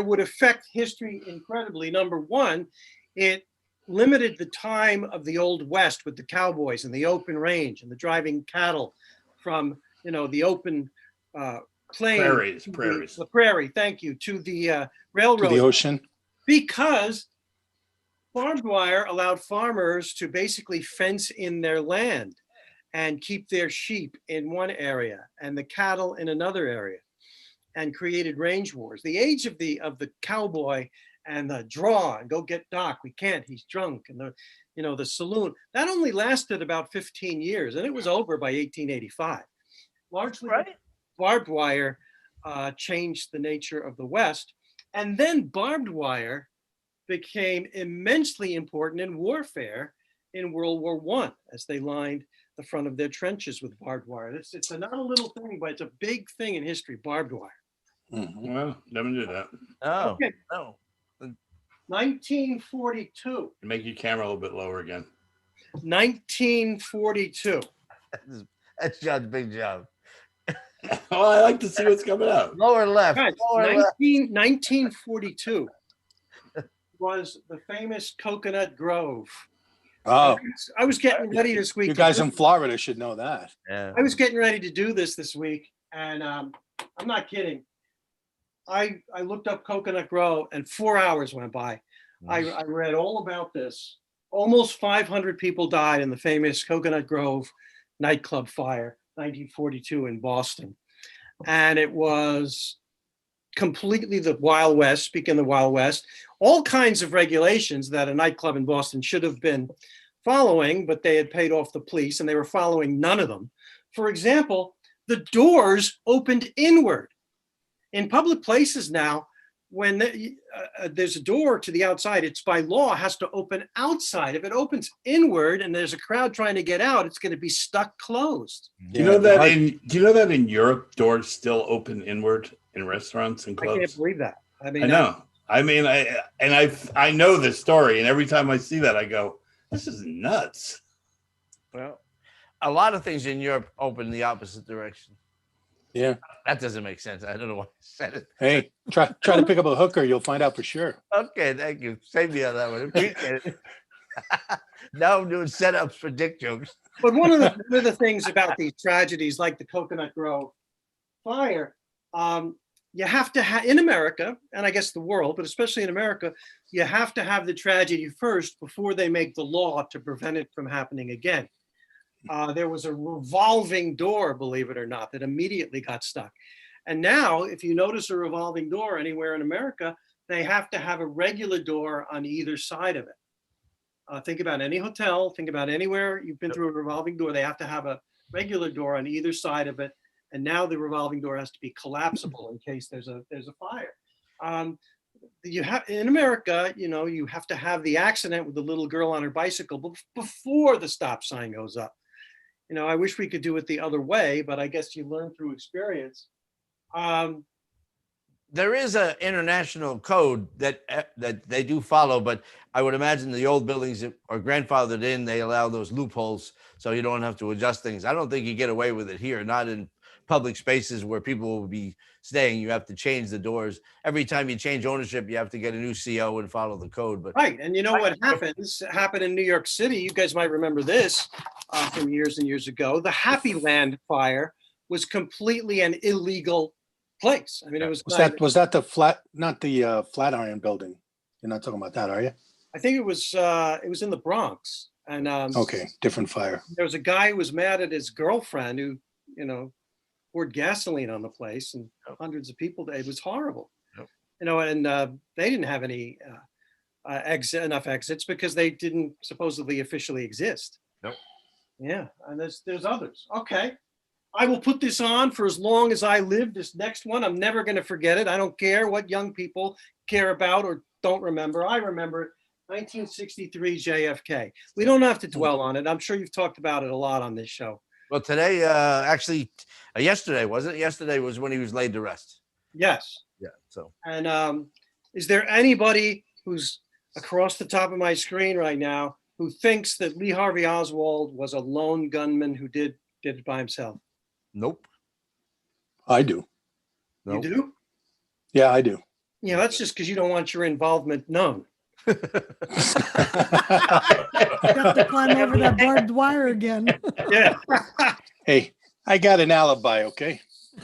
would affect history incredibly. Number one, it limited the time of the Old West with the cowboys and the open range and the driving cattle from, the open plain. Prairies. The prairie, thank you, to the railroad. To the ocean. Because barbed wire allowed farmers to basically fence in their land and keep their sheep in one area and the cattle in another area, and created range wars. The age of the cowboy and the draw and go get Doc, we can't, he's drunk, and the saloon, that only lasted about 15 years, and it was over by 1885. Largely, Right. barbed wire changed the nature of the West, and then barbed wire became immensely important in warfare in World War I as they lined the front of their trenches with barbed wire. It's not a little thing, but it's a big thing in history, barbed wire. Well, never knew that. Oh, Okay. no. 1942. Make your camera a little bit lower again. 1942. That's John's big job. Well, I like to see what's coming up. Lower left. Guys, Lower left. 1942 was the famous Coconut Grove. Oh, I was getting ready this week. you guys in Florida should know that. Yeah. I was getting ready to do this week, and I'm not kidding. I looked up Coconut Grove, and 4 hours went by. I read all about this. Almost 500 people died in the famous Coconut Grove nightclub fire, 1942 in Boston. And it was completely the Wild West, speaking of the Wild West, all kinds of regulations that a nightclub in Boston should have been following, but they had paid off the police and they were following none of them. For example, the doors opened inward. In public places now, when there's a door to the outside, it's by law has to open outside. If it opens inward and there's a crowd trying to get out, it's going to be stuck closed. Do you know that in Europe doors still open inward in restaurants and clubs? I can't believe that. I know. I know this story, and every time I see that, I go, "This is nuts." Well, a lot of things in Europe open the opposite direction. Yeah. That doesn't make sense. I don't know why I said it. Hey, try to pick up a hooker. You'll find out for sure. Okay, thank you. Save me on that one. Appreciate it. Now I'm doing setups for dick jokes. But one of the things about these tragedies, like the Coconut Grove fire, you have to have, in America, and I guess the world, but especially in America, you have to have the tragedy first before they make the law to prevent it from happening again. There was a revolving door, believe it or not, that immediately got stuck. And now, if you notice a revolving door anywhere in America, they have to have a regular door on either side of it. Think about any hotel, think about anywhere you've been through a revolving door, they have to have a regular door on either side of it. And now the revolving door has to be collapsible in case there's a fire. You have in America, you have to have the accident with the little girl on her bicycle before the stop sign goes up. I wish we could do it the other way, but I guess you learn through experience. There is an international code that they do follow, but I would imagine the old buildings that are grandfathered in, they allow those loopholes so you don't have to adjust things. I don't think you get away with it here, not in public spaces where people will be staying. You have to change the doors. Every time you change ownership, you have to get a new CO and follow the code. But right, and you know what happened in New York City? You guys might remember this from years and years ago. The Happy Land fire was completely an illegal place. I mean, it was that the not the Flatiron building? You're not talking about that, are you? I think it was in the Bronx. And okay, different fire. There was a guy who was mad at his girlfriend who, poured gasoline on the place, and hundreds of people. It was horrible. And they didn't have any enough exits because they didn't supposedly officially exist. Nope. Yeah, and there's others. Okay, I will put this on for as long as I live. This next one, I'm never going to forget it. I don't care what young people care about or don't remember. I remember it. 1963 JFK. We don't have to dwell on it. I'm sure you've talked about it a lot on this show. Well, today, yesterday, was it? Yesterday was when he was laid to rest. Yes. Yeah. So. And is there anybody who's across the top of my screen right now who thinks that Lee Harvey Oswald was a lone gunman who did it by himself? Nope. I do. Nope. You do? Yeah, I do. Yeah, that's just because you don't want your involvement known. You have to climb over that barbed wire again. Yeah. Hey, I got an alibi, okay?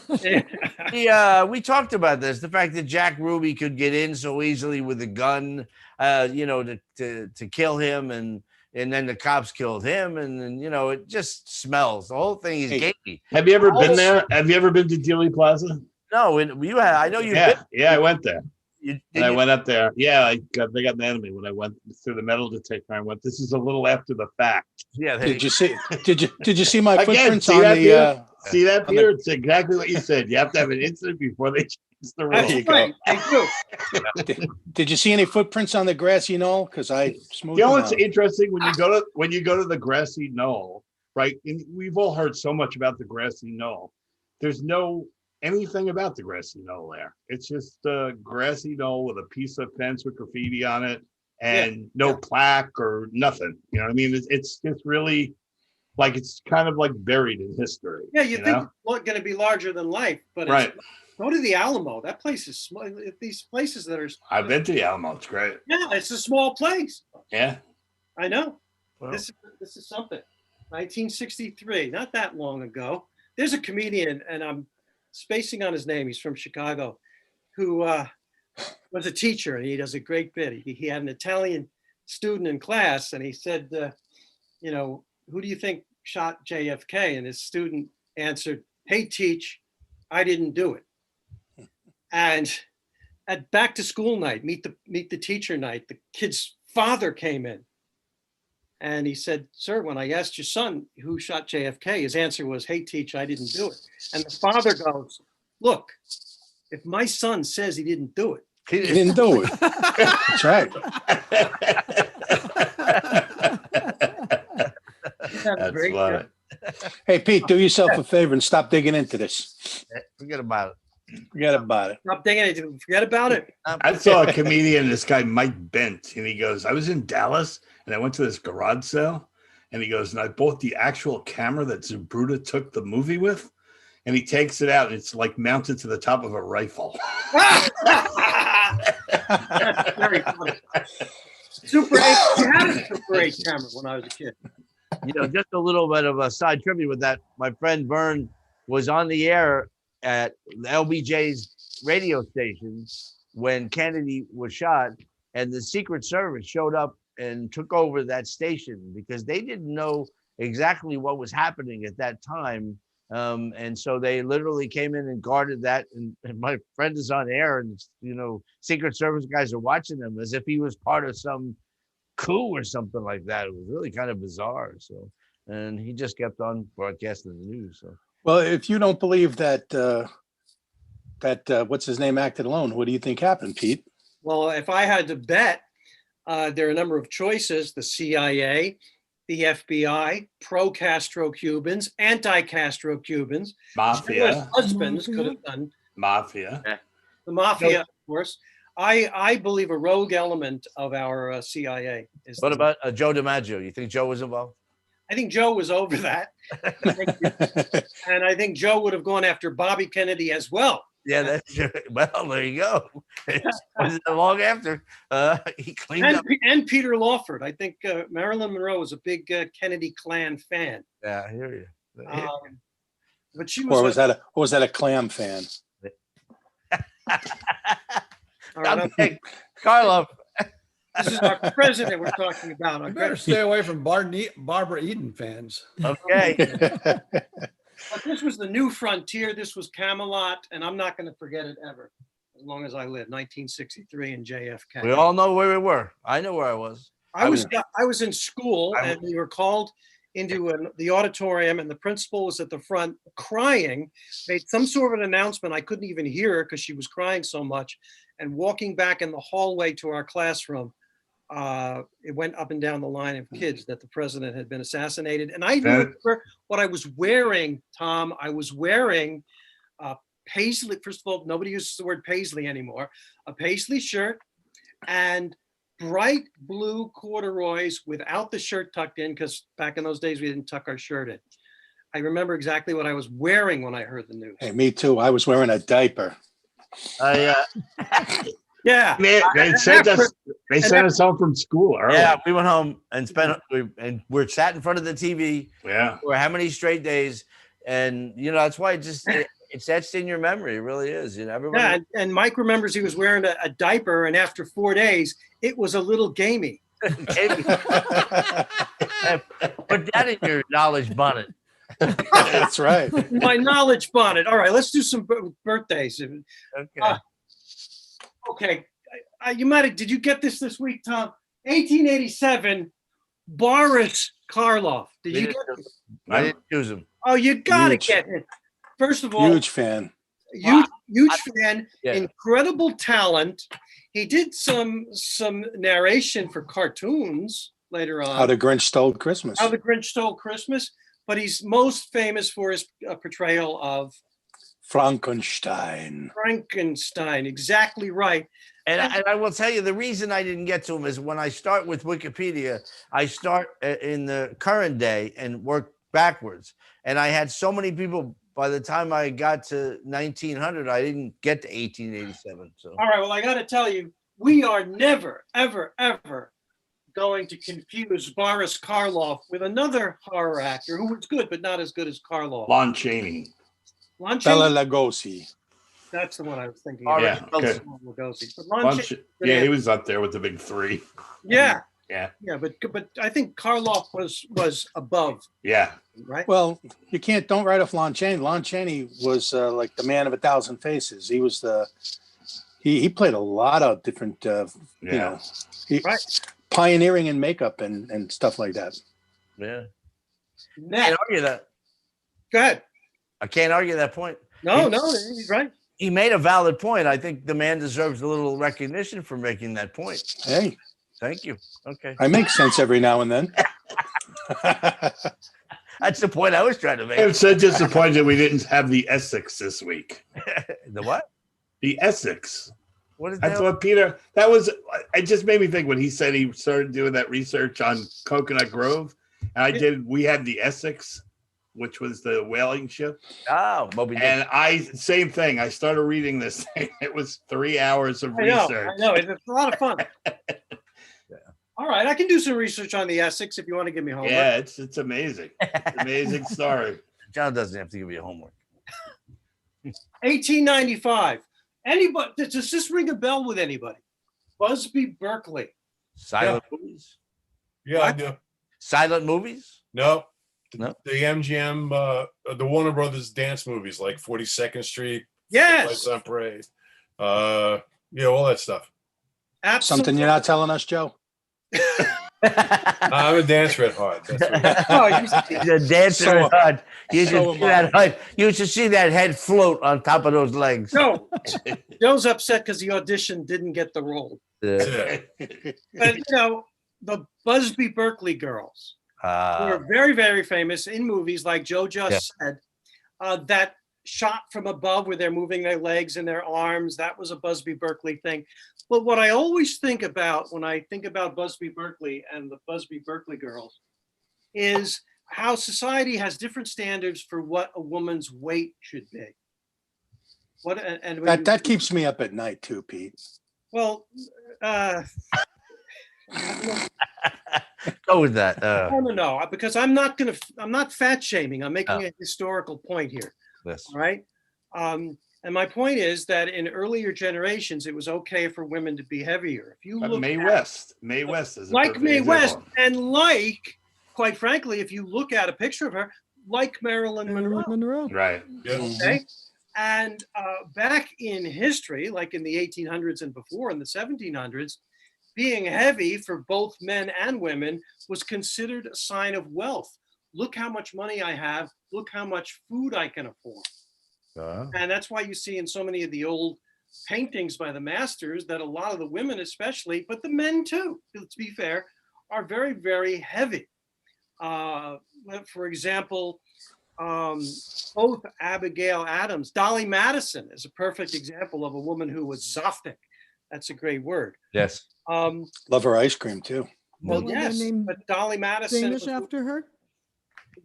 We talked about this, the fact that Jack Ruby could get in so easily with a gun, to kill him, and then the cops killed him, and then it just smells. The whole thing is gamey. Have you ever been there? Have you ever been to Dealey Plaza? No, and you had. I know you. Yeah, I went there. I went up there. Yeah, they got mad at me when I went through the metal detector. I went, this is a little after the fact. Yeah. Did you see my Again, footprints see on that the? Peter? See that, Peter? It's exactly what you said. You have to have an incident before they change the rules. There you go. Did you see any footprints on the grassy knoll? Because I smoothed You know them what's out. interesting when you go to the grassy knoll, right? And we've all heard so much about the grassy knoll. There's no anything about the grassy knoll there. It's just a grassy knoll with a piece of fence with graffiti on it and no plaque or nothing. You know what I mean? It's just really like it's kind of like buried in history. Yeah, you think it's going to be larger than life, but right. Go to the Alamo. That place is small. These places that are. I've been to the Alamo. It's great. Yeah, it's a small place. Yeah, I know. Well, this is something. 1963, not that long ago. There's a comedian, and I'm spacing on his name. He's from Chicago, who was a teacher, and he does a great bit. He had an Italian student in class, and he said, who do you think shot JFK? And his student answered, "Hey, teach, I didn't do it." And at back to school night, meet the teacher night, the kid's father came in. And he said, "Sir, when I asked your son who shot JFK, his answer was, 'Hey, teach, I didn't do it.'" And the father goes, "Look, if my son says he didn't do it, he didn't do it." That's right. That's funny. Hey, Pete, do yourself a favor and stop digging into this. Forget about it. Forget about it. Stop digging into it. Forget about it. I saw a comedian, this guy Mike Bent, and he goes, "I was in Dallas and I went to this garage sale," and he goes, "and I bought the actual camera that Zabruta took the movie with," and he takes it out and it's like mounted to the top of a rifle. That's very funny. Super 8. I had a Super 8 camera when I was a kid. Just a little bit of a side trivia with that. My friend Vern was on the air at LBJ's radio station when Kennedy was shot, and the Secret Service showed up and took over that station because they didn't know exactly what was happening at that time. And so they literally came in and guarded that. And my friend is on air, and Secret Service guys are watching him as if he was part of some coup or something like that. It was really kind of bizarre. So, and he just kept on broadcasting the news. So. Well, if you don't believe that what's his name acted alone, what do you think happened, Pete? Well, if I had to bet, there are a number of choices: the CIA, the FBI, pro-Castro Cubans, anti-Castro Cubans, Mafia. husbands could have done. Mafia. The mafia, of course. I believe a rogue element of our CIA is. What about Joe DiMaggio? You think Joe was involved? I think Joe was over that. And I think Joe would have gone after Bobby Kennedy as well. Yeah, that's well, there you go. Long after he cleaned up. And Peter Lawford. I think Marilyn Monroe was a big Kennedy clan fan. Yeah, I hear you. But she was. Or was that a clam fan? Right, Carlo. This is our president we're talking about. You better stay away from Barbara Eden fans. Okay. But this was the new frontier. This was Camelot, and I'm not going to forget it ever, as long as I live. 1963 in JFK. We all know where we were. I know where I was. I was in school, and we were called into the auditorium, and the principal was at the front crying, made some sort of an announcement. I couldn't even hear her because she was crying so much. And walking back in the hallway to our classroom it went up and down the line of kids that the president had been assassinated. And I remember what I was wearing, Tom. I was wearing paisley. First of all, nobody uses the word paisley anymore. A paisley shirt and bright blue corduroys without the shirt tucked in, because back in those days we didn't tuck our shirt in. I remember exactly what I was wearing when I heard the news. Hey, me too. I was wearing a diaper. Yeah. They sent us home from school early. Yeah, we went home and we're sat in front of the TV. Yeah. For how many straight days? And that's why it's etched in your memory. It really is. Everybody. Yeah, and Mike remembers he was wearing a diaper, and after 4 days, it was a little gamey. Put that in your knowledge bonnet. That's right. My knowledge bonnet. All right, let's do some birthdays. Okay. Okay. You might have. Did you get this week, Tom? 1887. Boris Karloff. Did you get it? I didn't choose him. Oh, you gotta get it. First of all, huge fan. Huge fan. Yeah. Incredible talent. He did some narration for cartoons later on. How the Grinch Stole Christmas. How the Grinch Stole Christmas. But he's most famous for his portrayal of Frankenstein. Exactly right. And I will tell you, the reason I didn't get to him is when I start with Wikipedia, I start in the current day and work backwards. And I had so many people, by the time I got to 1900, I didn't get to 1887. So. All right, well, I got to tell you, we are never, ever, ever going to confuse Boris Karloff with another horror actor who was good, but not as good as Karloff. Lon Chaney. Bela Lugosi. That's the one I was thinking. Yeah, okay. Yeah, he was up there with the big three. Yeah. Yeah. Yeah, but I think Karloff was above. Yeah. Right. Well, don't write off Lon Chaney. Lon Chaney was like the man of 1,000 faces. He was he played a lot of different pioneering in makeup and stuff like that. Yeah. I can't argue that. Go ahead. I can't argue that point. No, he's right. He made a valid point. I think the man deserves a little recognition for making that point. Hey. Thank you. Okay. I make sense every now and then. That's the point I was trying to make. I'm so disappointed we didn't have the Essex this week. The what? The Essex. What is I that? thought, Peter, it just made me think when he said he started doing that research on Coconut Grove. And we had the Essex, which was the whaling ship. Oh, Moby Dick. And same thing. I started reading this thing. It was 3 hours of research. I know. It's a lot of fun. All right, I can do some research on the Essex if you want to give me homework. Yeah, it's amazing. It's an amazing story. John doesn't have to give you homework. 1895. Anybody? Does this ring a bell with anybody? Busby Berkeley. Silent movies? Yeah, I do. Silent movies? No. No. The MGM, the Warner Brothers dance movies like 42nd Street. Yes. Lights on Parade. All that stuff. Absolutely. Something you're not telling us, Joe? I'm a dance red hard. That's right. He's a dancer red hard. You should see that head float on top of those legs. No, Joe's upset because the audition didn't get the role. Yeah. But the Busby Berkeley girls were very, very famous in movies, like Joe just said. That shot from above where they're moving their legs and their arms, that was a Busby Berkeley thing. But what I always think about when I think about Busby Berkeley and the Busby Berkeley girls is how society has different standards for what a woman's weight should be. That keeps me up at night too, Pete. Well, go with that. No, because I'm not fat shaming. I'm making a historical point here. Yes. All right. And my point is that in earlier generations, it was okay for women to be heavier. If you look Mae at West is like Mae West, and quite frankly, if you look at a picture of her, like Marilyn Monroe. Right. Okay. And back in history, like in the 1800s and before, in the 1700s, being heavy for both men and women was considered a sign of wealth. Look how much money I have. Look how much food I can afford. And that's why you see in so many of the old paintings by the masters that a lot of the women especially, but the men too, to be fair, are very, very heavy. For example, both Abigail Adams, Dolly Madison is a perfect example of a woman who was Zoftic. That's a great word. Yes. Love her ice cream too. Well, Were they yes, named but Dolly Madison. Danish after her?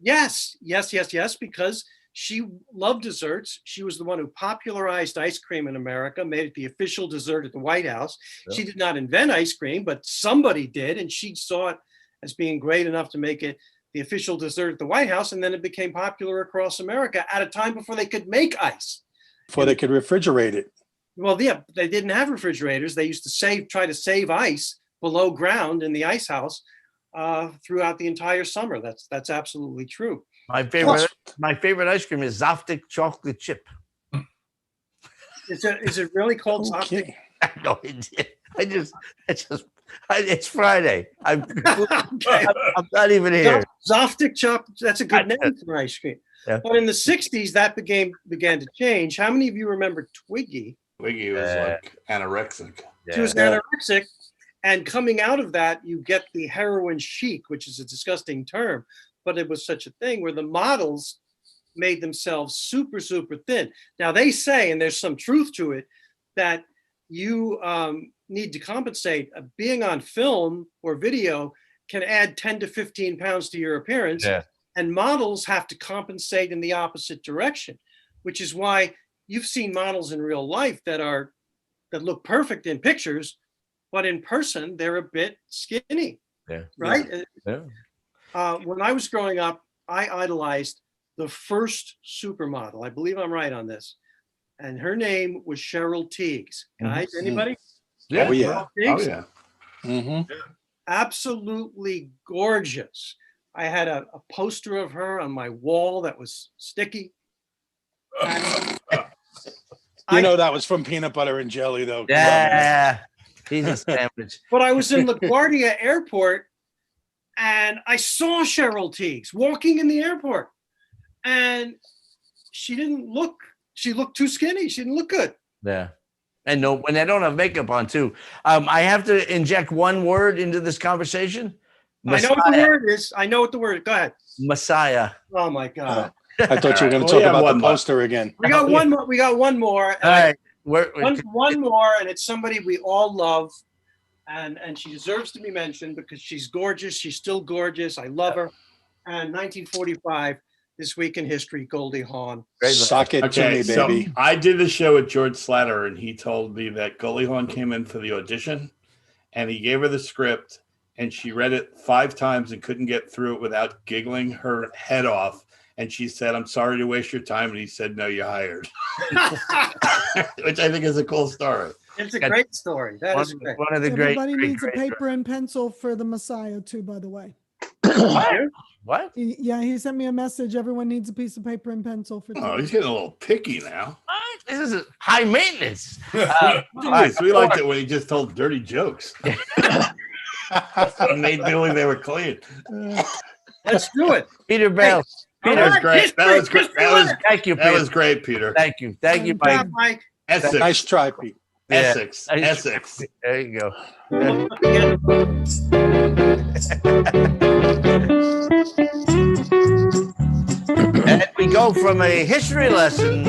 Yes, because she loved desserts. She was the one who popularized ice cream in America, made it the official dessert at the White House. Yeah. She did not invent ice cream, but somebody did, and she saw it as being great enough to make it the official dessert at the White House, and then it became popular across America at a time before they could make ice. Before they could refrigerate it. Well, yeah, they didn't have refrigerators. They used to try to save ice below ground in the ice house throughout the entire summer. That's absolutely true. My favorite ice cream is Zoftic chocolate chip. Is it really called Zoftic? I know it's Friday. I'm not even here. Zoftic chop. That's a good name for ice cream. Yeah. But in the 60s, that began to change. How many of you remember Twiggy? Twiggy was like anorexic. She was anorexic. And coming out of that, you get the heroin chic, which is a disgusting term, but it was such a thing where the models made themselves super, super thin. Now they say, and there's some truth to it, that you need to compensate. Being on film or video can add 10 to 15 pounds to your appearance. Yeah. And models have to compensate in the opposite direction, which is why you've seen models in real life that look perfect in pictures, but in person, they're a bit skinny. Yeah. Right? Yeah. When I was growing up, I idolized the first supermodel. I believe I'm right on this. And her name was Cheryl Tiegs. Guys, anybody? Yeah. Oh, yeah. Cheryl Oh, Tiegs? yeah. Mm-hmm. Absolutely gorgeous. I had a poster of her on my wall that was sticky. You know that was from Peanut Butter and Jelly, though. Yeah. He's a sandwich. But I was in LaGuardia Airport and I saw Cheryl Tiegs walking in the airport. And she looked too skinny. She didn't look good. Yeah. And no, when they don't have makeup on too. I have to inject one word into this conversation. Messiah. I know what the word is. I know what the word is. Go ahead. Messiah. Oh my God. I thought you were going to talk about the poster again. We got one more. We got one more. All right. One more, and it's somebody we all love, and she deserves to be mentioned because she's gorgeous. She's still gorgeous. I love her. And 1945, This Week in History, Goldie Hawn. Sock it to me, baby. So I did the show with George Slatter, and he told me that Goldie Hawn came in for the audition, and he gave her the script, and she read it 5 times and couldn't get through it without giggling her head off. And she said, "I'm sorry to waste your time." And he said, "No, you're hired." Which I think is a cool story. It's a great story. That is great. One of the Everybody needs a paper and pencil for the Messiah too, by the way. What? Yeah, he sent me a message. Everyone needs a piece of paper and pencil for. Oh, he's getting a little picky now. What? This is high maintenance. Yes, we liked it when he just told dirty jokes. And they believe they were clean. Let's do it. Peter Bell. Peter, that was great. That was great. Thank you, That was great, Peter. Thank you. Thank you, Mike. Mike. Essex. Nice try, Pete. Yeah. Essex. Essex. There you go. And we go from a history lesson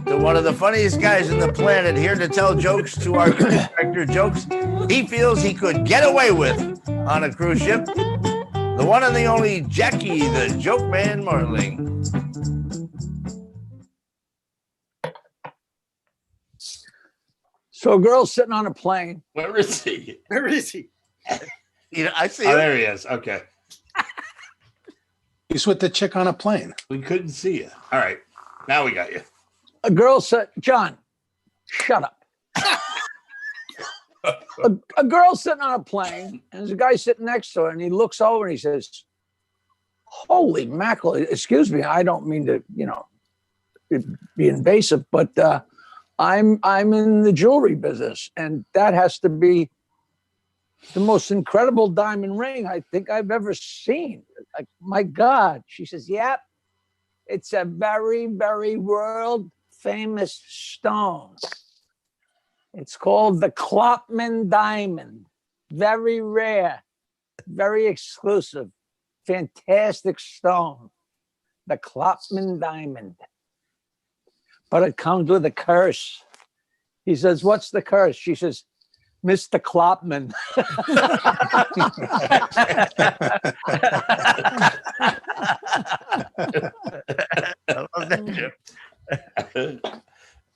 to one of the funniest guys in the planet, here to tell jokes to our cruise director, jokes he feels he could get away with on a cruise ship. The one and the only Jackie, the Joke Man Marling. So a girl's sitting on a plane. Where is he? Where is he? You know, I see Oh, him. there he is. Okay. He's with the chick on a plane. We couldn't see you. All right. Now we got you. A girl said, John, shut up. a girl sitting on a plane, and there's a guy sitting next to her, and he looks over and he says, "Holy mackerel, excuse me, I don't mean to, be invasive, but I'm in the jewelry business, and that has to be the most incredible diamond ring I think I've ever seen. Like, my God." She says, "Yep, it's a very, very world famous stone." It's called the Klopman Diamond. Very rare, very exclusive, fantastic stone. The Klopman Diamond. But it comes with a curse. He says, what's the curse? She says, Mr. Klopman. I love that joke.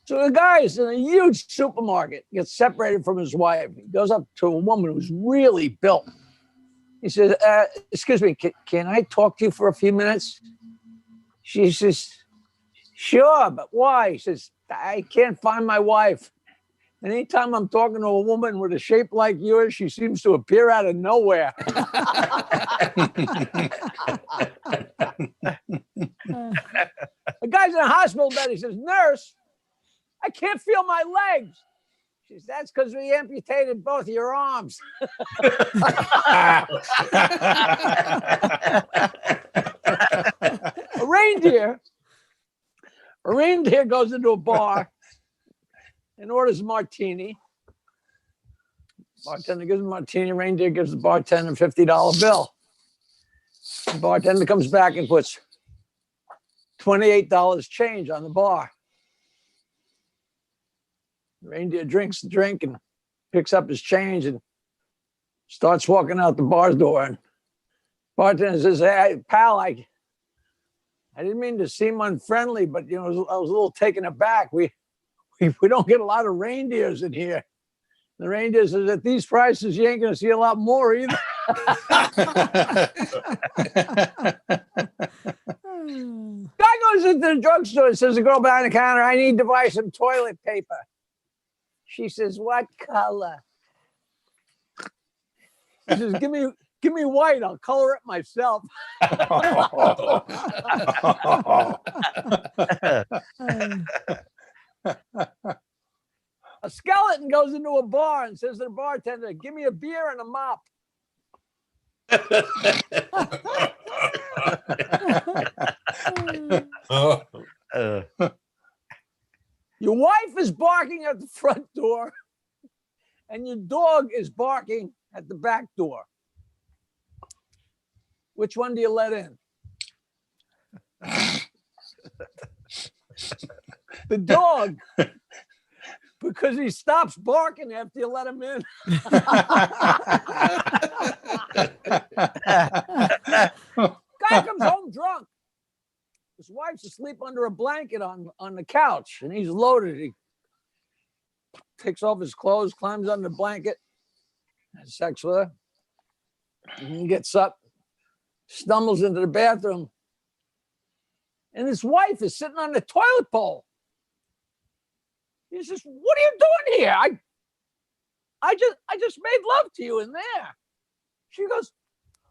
So the guy is in a huge supermarket, gets separated from his wife. He goes up to a woman who's really built. He says, excuse me, can I talk to you for a few minutes? She says, sure, but why? He says, I can't find my wife. And anytime I'm talking to a woman with a shape like yours, she seems to appear out of nowhere. The guy's in a hospital bed. He says, nurse, I can't feel my legs. She says, that's because we amputated both your arms. A reindeer goes into a bar and orders a martini. Bartender gives him a martini. Reindeer gives the bartender a $50 bill. The bartender comes back and puts $28 change on the bar. The reindeer drinks the drink and picks up his change and starts walking out the bar door. And bartender says, hey, pal, I didn't mean to seem unfriendly, but I was a little taken aback. We don't get a lot of reindeers in here. The reindeer says, at these prices, you ain't going to see a lot more either. Guy goes into the drugstore and says, the girl behind the counter, I need to buy some toilet paper. She says, what color? He says, give me white. I'll color it myself. A skeleton goes into a bar and says to the bartender, give me a beer and a mop. Your wife is barking at the front door and your dog is barking at the back door. Which one do you let in? The dog, because he stops barking after you let him in. Guy comes home drunk. His wife's asleep under a blanket on the couch, and he's loaded. He takes off his clothes, climbs under the blanket, has sex with her, and he gets up, stumbles into the bathroom, and his wife is sitting on the toilet bowl. He says, what are you doing here? I just made love to you in there. She goes,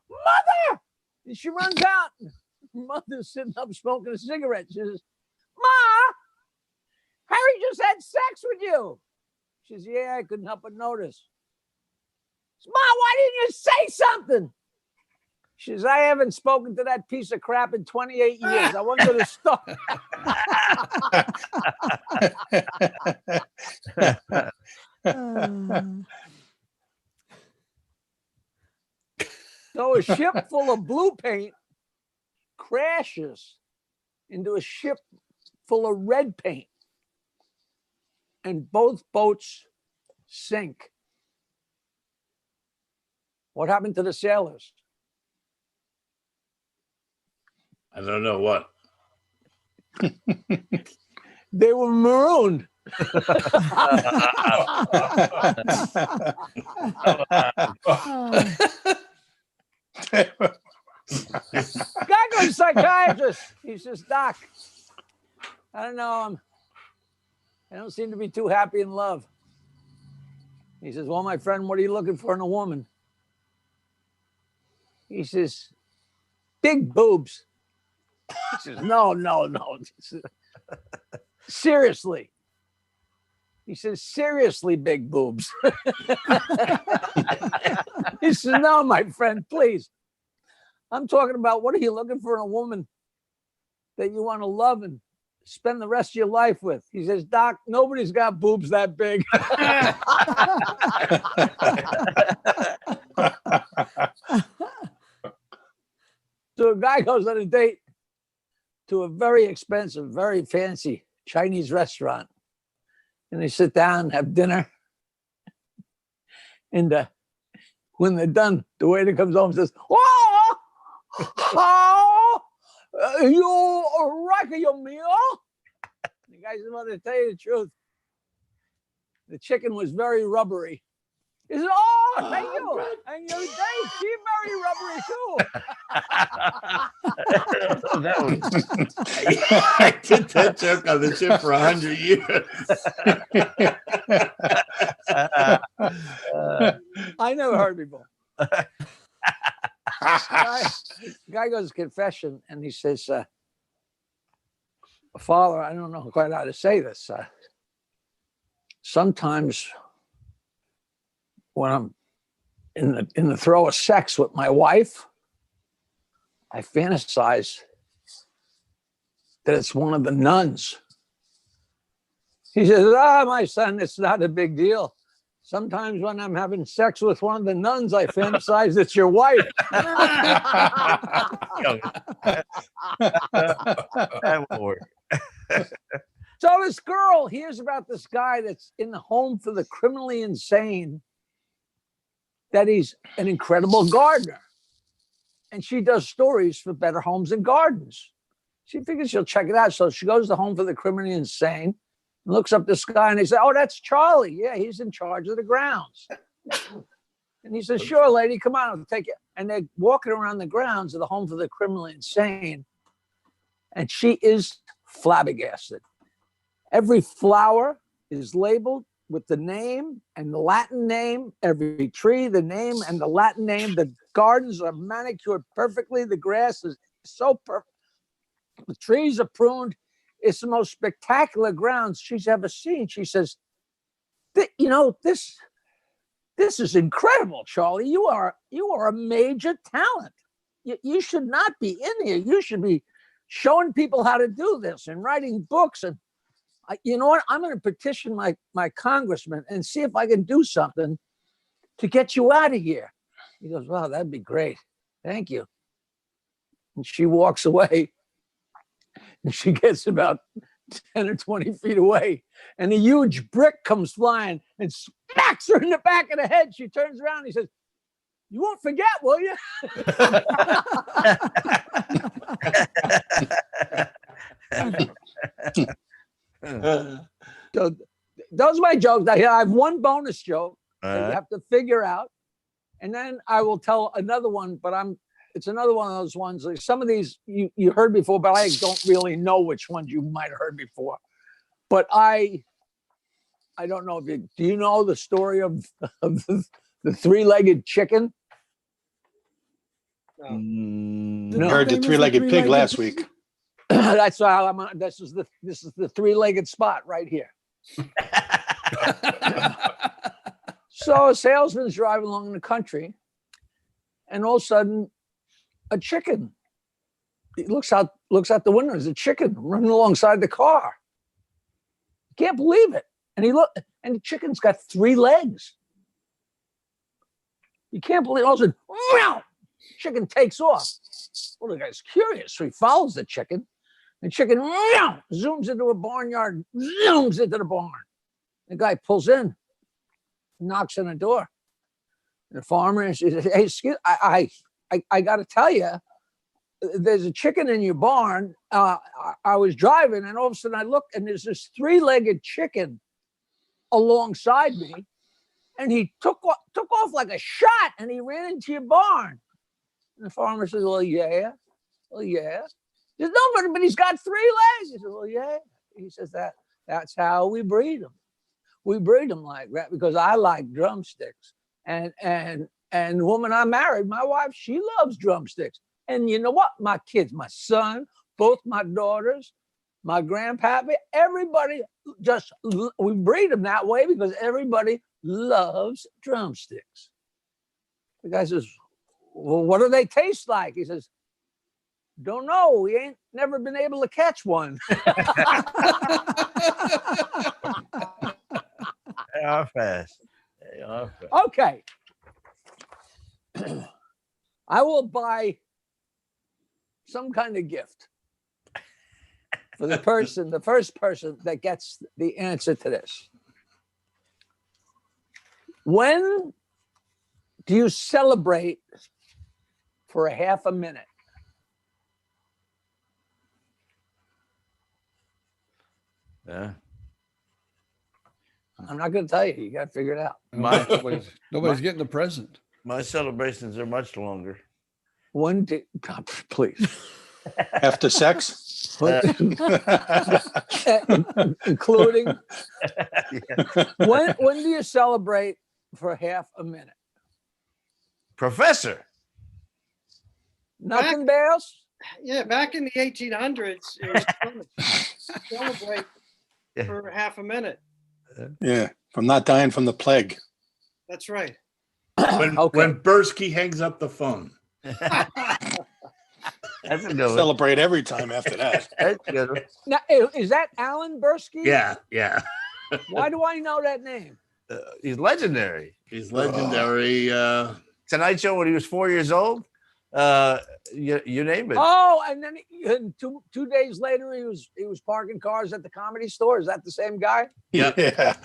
Mother! And she runs out. Mother's sitting up smoking a cigarette. She says, Ma, Harry just had sex with you. She says, yeah, I couldn't help but notice. Says, Ma, why didn't you say something? She says, I haven't spoken to that piece of crap in 28 years. I want you to stop. So a ship full of blue paint crashes into a ship full of red paint, and both boats sink. What happened to the sailors? I don't know what. They were marooned. Guy goes to psychiatrist. He says, Doc, I don't know. I don't seem to be too happy in love. He says, well, my friend, what are you looking for in a woman? He says, big boobs. He says, no. Seriously. He says, seriously, big boobs. He says, no, my friend, please. I'm talking about what are you looking for in a woman that you want to love and spend the rest of your life with? He says, Doc, nobody's got boobs that big. So a guy goes on a date to a very expensive, very fancy Chinese restaurant. And they sit down and have dinner. And when they're done, the waiter comes home and says, "Oh, how you like your meal?" The guy says, "Well, to tell you the truth, the chicken was very rubbery." He says, "Oh, thank you. And your date, she very rubbery too." I did that joke on the ship for 100 years. I never heard before. Guy goes to confession and he says, "Father, I don't know quite how to say this. Sometimes when I'm in the throw of sex with my wife, I fantasize that it's one of the nuns." He says, "My son, it's not a big deal. Sometimes when I'm having sex with one of the nuns, I fantasize it's your wife." That won't work. So this girl hears about this guy that's in the home for the criminally insane, that he's an incredible gardener. And she does stories for Better Homes and Gardens. She figures she'll check it out. So she goes to the home for the criminally insane, looks up this guy, and they say, "Oh, that's Charlie. Yeah, he's in charge of the grounds." And he says, "Sure, lady, come on, I'll take you." And they're walking around the grounds of the home for the criminally insane. And she is flabbergasted. Every flower is labeled with the name and the Latin name. Every tree, the name and the Latin name. The gardens are manicured perfectly. The grass is so perfect. The trees are pruned. It's the most spectacular grounds she's ever seen. She says, this is incredible, Charlie. You are a major talent. You should not be in here. You should be showing people how to do this and writing books. And you know what? I'm going to petition my congressman and see if I can do something to get you out of here." He goes, "Wow, that'd be great. Thank you." And she walks away. And she gets about 10 or 20 feet away, and a huge brick comes flying and smacks her in the back of the head. She turns around and he says, "You won't forget, will you?" So those are my jokes. I have one bonus joke that you have to figure out, and then I will tell another one, but it's another one of those ones. Like some of these you heard before, but I don't really know which ones you might have heard before. But I don't know if do you know the story of the three-legged chicken? No. Heard the three-legged pig last week. That's how this is the three-legged spot right here. So a salesman's driving along in the country, and all of a sudden, a chicken. He looks out the window. There's a chicken running alongside the car. Can't believe it. And the chicken's got 3 legs. You can't believe it. All of a sudden, meow, chicken takes off. Well, the guy's curious, so he follows the chicken. The chicken meow, zooms into a barnyard, zooms into the barn. The guy pulls in, knocks on the door. The farmer says, "Hey, excuse, I got to tell you, there's a chicken in your barn. I was driving, and all of a sudden I looked, and there's this 3-legged chicken alongside me, and he took off like a shot, and he ran into your barn." And the farmer says, "Well, yeah. He says, "No, but he's got 3 legs." He says, "Well, yeah." He says, that's how we breed them. We breed them like that because I like drumsticks. And the woman I married, my wife, she loves drumsticks. And you know what? My kids, my son, both my daughters, my grandpappy, everybody we breed them that way because everybody loves drumsticks." The guy says, "Well, what do they taste like?" He says, Don't know. We ain't never been able to catch one. They are fast. They are fast. Okay. I will buy some kind of gift for the first person that gets the answer to this. When do you celebrate for a half a minute? Yeah. I'm not going to tell you. You got to figure it out. Nobody's getting a present. My celebrations are much longer. When do please? After sex? Including Yeah. when do you celebrate for half a minute? Professor. Nothing, Bales? Yeah, back in the 1800s, it was common to celebrate for half a minute. Yeah, from not dying from the plague. That's right. When Bursky hangs up the phone. That's a good one. Celebrate every time after that. That's a good one. Now, is that Alan Bursky? Yeah, yeah. Why do I know that name? He's legendary. He's legendary. Tonight Show when he was 4 years old. You name it. Oh, and then two days later, he was parking cars at the Comedy Store. Is that the same guy? Yeah.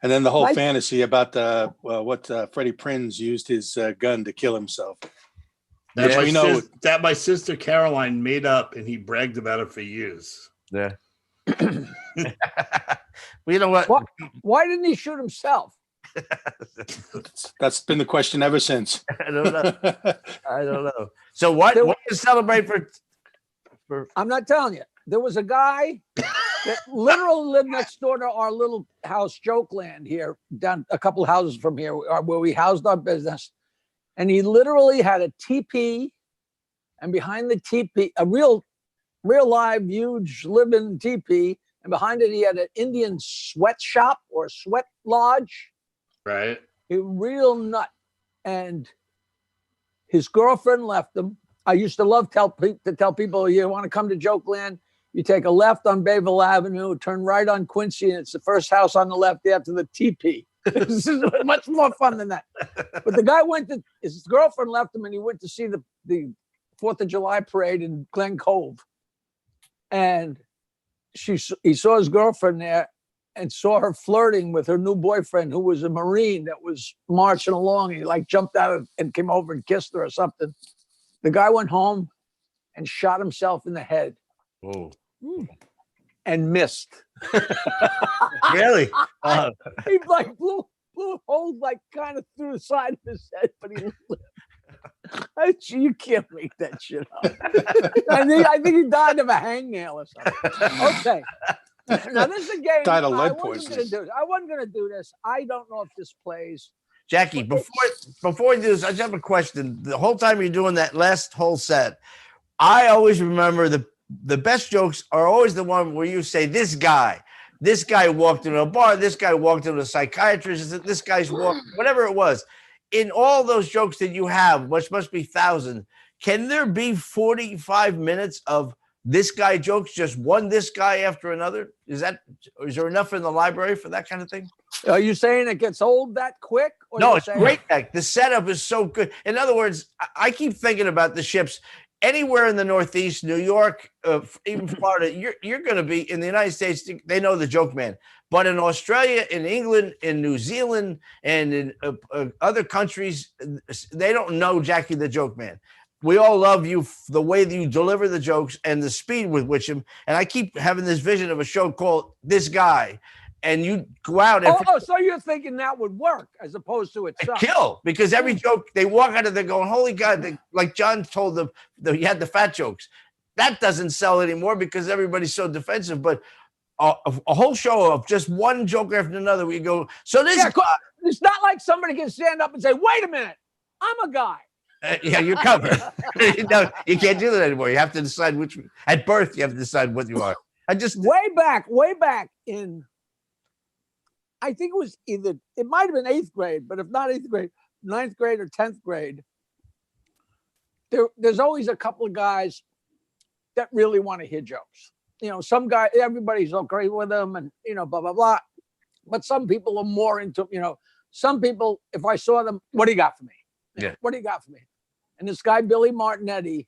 And then the whole Like- fantasy about what Freddie Prinze used his gun to kill himself. That, Which my we know. that my sister Caroline made up, and he bragged about it for years. Yeah. Well, you know what? Why didn't he shoot himself? That's been the question ever since. I don't know. I don't know. So what do you celebrate for? I'm not telling you. There was a guy that literally lived next door to our little house, Jokeland, here, down a couple houses from here, where we housed our business. And he literally had a teepee, and behind the teepee, a real live, huge living teepee, and behind it, he had an Indian sweatshop or sweat lodge. Right. A real nut. And his girlfriend left him. I used to love to tell people, you want to come to Jokeland, you take a left on Bayville Avenue, turn right on Quincy, and it's the first house on the left after the teepee. This is much more fun than that. But the guy his girlfriend left him, and he went to see the 4th of July parade in Glen Cove. And he saw his girlfriend there and saw her flirting with her new boyfriend, who was a Marine that was marching along. He jumped out and came over and kissed her or something. The guy went home and shot himself in the head. Oh. And missed. Really? He blew a hole kind of through the side of his head, but he lived. You can't make that shit up. I think he died of a hangnail or something. Okay. Now this is a game. Died of lead I wasn't poisoning. I wasn't going to do this. I don't know if this plays. Jackie, before we do this, I just have a question. The whole time you're doing that last whole set, I always remember the best jokes are always the one where you say, this guy walked into a bar, this guy walked into a psychiatrist, this guy's walked, whatever it was. In all those jokes that you have, which must be thousands, can there be 45 minutes of this guy jokes, just one this guy after another? Is there enough in the library for that kind of thing? Are you saying it gets old that quick? Or No, you're it's saying- great. The setup is so good. In other words, I keep thinking about the ships. Anywhere in the Northeast, New York, even Florida, you're going to be in the United States. They know the joke man, but in Australia, in England, in New Zealand, and in other countries, they don't know Jackie the Joke Man. We all love you, the way that you deliver the jokes and the speed with which him. And I keep having this vision of a show called This Guy, and you go out and so you're thinking that would work as opposed to itself. kill, because every joke they walk out of there going, holy God, like John told them, he had the fat jokes. That doesn't sell anymore because everybody's so defensive. But a whole show of just one joke after another, where you go, so this it's not like somebody can stand up and say, wait a minute, I'm a guy. yeah, you're covered. No, you can't do that anymore. You have to decide which. At birth, you have to decide what you are. Way back in, I think it might have been 8th grade, but if not 8th grade, 9th grade or 10th grade, there's always a couple of guys that really want to hear jokes. Some guy, everybody's okay with them, and blah blah blah. But some people are more into, some people, if I saw them, what do you got for me? Yeah. What do you got for me? And this guy, Billy Martinetti,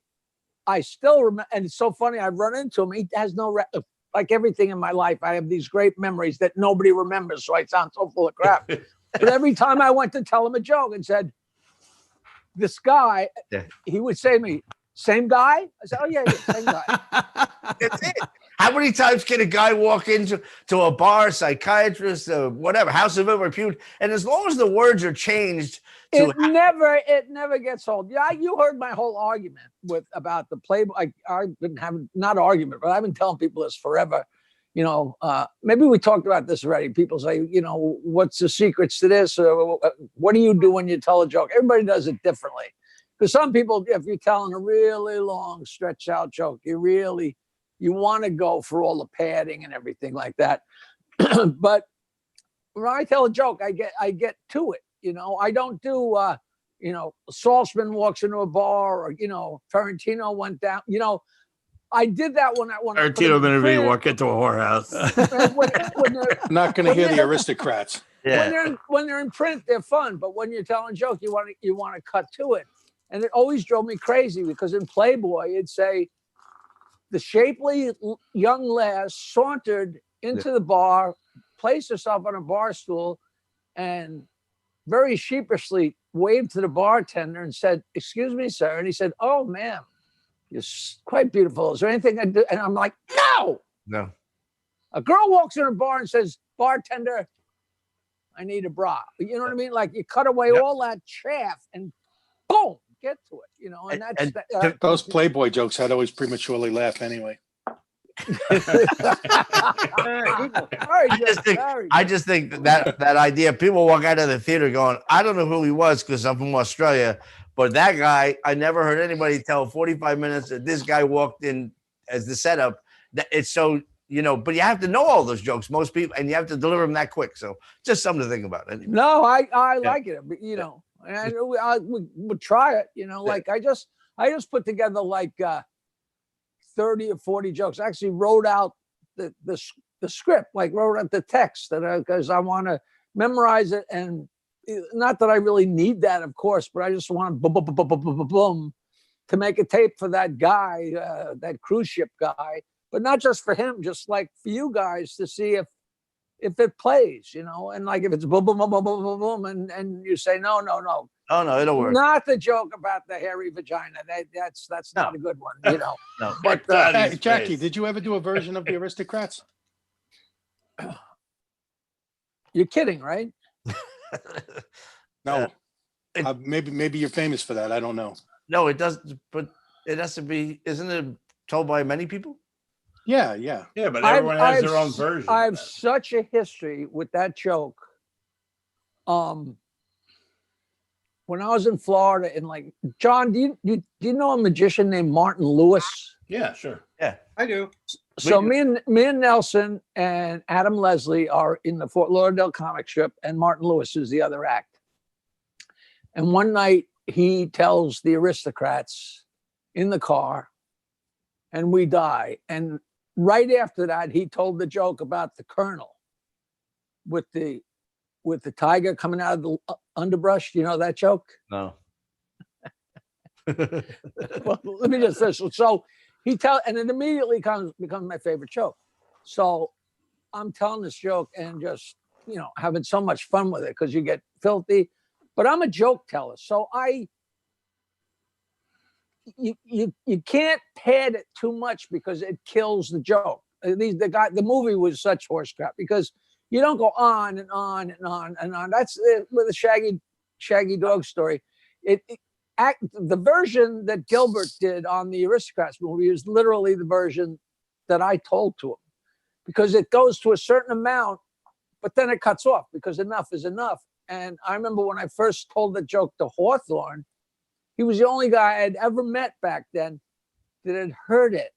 I still remember, and it's so funny, I've run into him. He has no, like everything in my life, I have these great memories that nobody remembers, so I sound so full of crap. But every time I went to tell him a joke and said, this guy, he would say to me, same guy? I said, oh, yeah, same guy. That's it. How many times can a guy walk into a bar, psychiatrist, whatever, house of ill repute, and as long as the words are changed, it never gets old. Yeah, you heard my whole argument about the Playboy. I've been having not argument, but I've been telling people this forever. Maybe we talked about this already. People say, what's the secrets to this? Or what do you do when you tell a joke? Everybody does it differently. Because some people, if you're telling a really long, stretched out joke, you want to go for all the padding and everything like that. But when I tell a joke, I get to it. I don't do, Saltzman walks into a bar, or, Tarantino went down, I did that when Tarantino maybe walk into a whorehouse. Not going to hear the aristocrats. Yeah. When they're in print, they're fun. But when you're telling a joke, you want to cut to it. And it always drove me crazy because in Playboy, it'd say, the shapely young lass sauntered into the bar, placed herself on a bar stool, and very sheepishly waved to the bartender and said, excuse me, sir. And he said, oh, ma'am, you're quite beautiful. Is there anything I do? And I'm like, no. A girl walks in a bar and says, bartender, I need a bra. You know what I mean? Like you cut away all that chaff and boom, get to it, and that's those Playboy jokes I'd always prematurely laugh anyway. I just think that idea, people walk out of the theater going, I don't know who he was because I'm from Australia, but that guy, I never heard anybody tell 45 minutes that this guy walked in as the setup. It's so, but you have to know all those jokes, most people, and you have to deliver them that quick. So just something to think about. Anyway. No, I like it, and I would try it, like I just put together like 30 or 40 jokes. I actually wrote out the script, like wrote out the text because I want to memorize it. And not that I really need that, of course, but I just want boom to make a tape for that guy, that cruise ship guy, but not just for him, just like for you guys to see if it plays, and like if it's boom, boom, boom, boom, boom, boom, boom, and you say, no. Oh, no, it'll work. Not the joke about the hairy vagina. That's not a good one, No. But Jackie, did you ever do a version of the Aristocrats? You're kidding, right? No. Maybe you're famous for that. I don't know. No, it does, but it has to be, isn't it told by many people? Yeah. Yeah, but everyone has their own version. I have such a history with that joke. When I was in Florida, and like John, do you know a magician named Martin Lewis? Yeah, sure. Yeah, I do. So me and Nelson and Adam Leslie are in the Fort Lauderdale comic strip, and Martin Lewis is the other act. And one night he tells the Aristocrats in the car, and we die. And right after that, he told the joke about the Colonel with the tiger coming out of the underbrush. You know that joke? No. Well, let me just say, so and it immediately becomes my favorite joke. So I'm telling this joke and just, having so much fun with it because you get filthy, but I'm a joke teller. So you can't pad it too much because it kills the joke. The movie was such horse crap because you don't go on and on and on and on. That's with the Shaggy Dog story. The version that Gilbert did on the Aristocrats movie is literally the version that I told to him, because it goes to a certain amount, but then it cuts off because enough is enough. And I remember when I first told the joke to Hawthorne, he was the only guy I'd ever met back then that had heard it.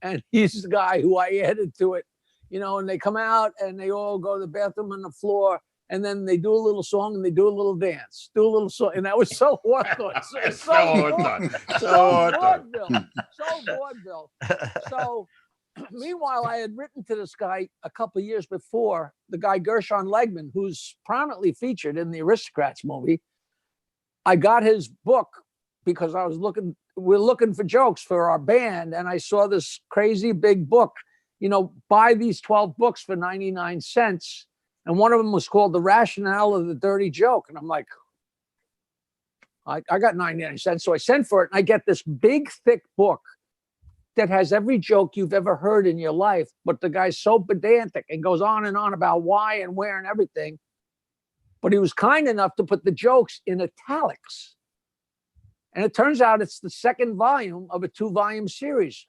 And he's the guy who I added to it, and they come out and they all go to the bathroom on the floor. and then they do a little song and they do a little dance, do a little song, and that was so Hawthorne. So vaudeville. So vaudeville. So meanwhile, I had written to this guy a couple of years before, the guy Gershon Legman, who's prominently featured in the Aristocrats movie. I got his book because we're looking for jokes for our band, and I saw this crazy big book, buy these 12 books for 99 cents. And one of them was called The Rationale of the Dirty Joke. And I'm like, I got 99 cents. So I sent for it, and I get this big, thick book that has every joke you've ever heard in your life. But the guy's so pedantic and goes on and on about why and where and everything. But he was kind enough to put the jokes in italics. And it turns out it's the second volume of a 2-volume series.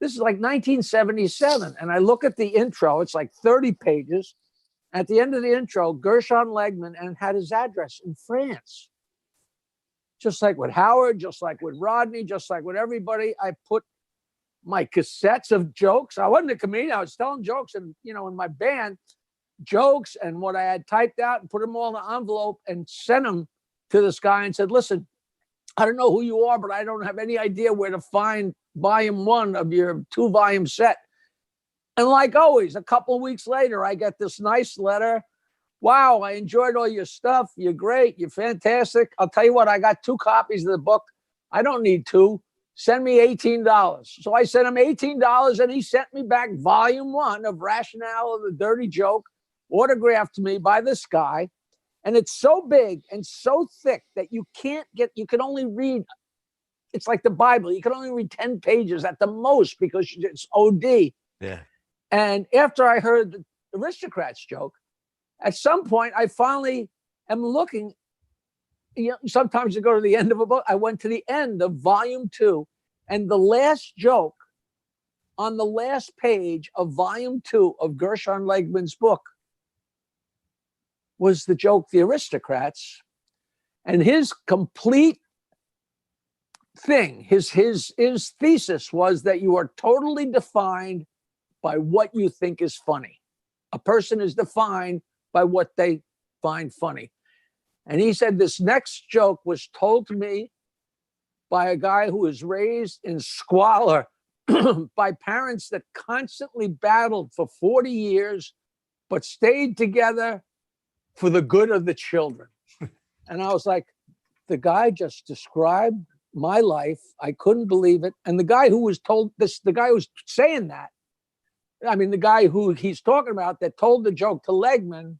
This is like 1977. And I look at the intro, it's like 30 pages. At the end of the intro, Gershon Legman, and had his address in France. Just like with Howard, just like with Rodney, just like with everybody, I put my cassettes of jokes. I wasn't a comedian. I was telling jokes and, in my band, jokes and what I had typed out, and put them all in an envelope and sent them to this guy and said, listen, I don't know who you are, but I don't have any idea where to find volume 1 of your 2-volume set. And like always, a couple of weeks later, I get this nice letter. Wow, I enjoyed all your stuff. You're great. You're fantastic. I'll tell you what, I got 2 copies of the book. I don't need 2. Send me $18. So I sent him $18, and he sent me back volume 1 of Rationale of the Dirty Joke, autographed to me by this guy. And it's so big and so thick that you can only read, it's like the Bible. You can only read 10 pages at the most because it's OD. Yeah. And after I heard the Aristocrats joke, at some point, I finally am looking, sometimes you go to the end of a book. I went to the end of volume 2, and the last joke on the last page of volume 2 of Gershon Legman's book was the joke, The Aristocrats. And his complete thing, his thesis was that you are totally defined by what you think is funny. A person is defined by what they find funny. And he said this next joke was told to me by a guy who was raised in squalor by parents that constantly battled for 40 years, but stayed together for the good of the children. And I was like, the guy just described my life. I couldn't believe it. And the guy who was told this, the guy who's saying that, I mean, the guy who he's talking about that told the joke to Legman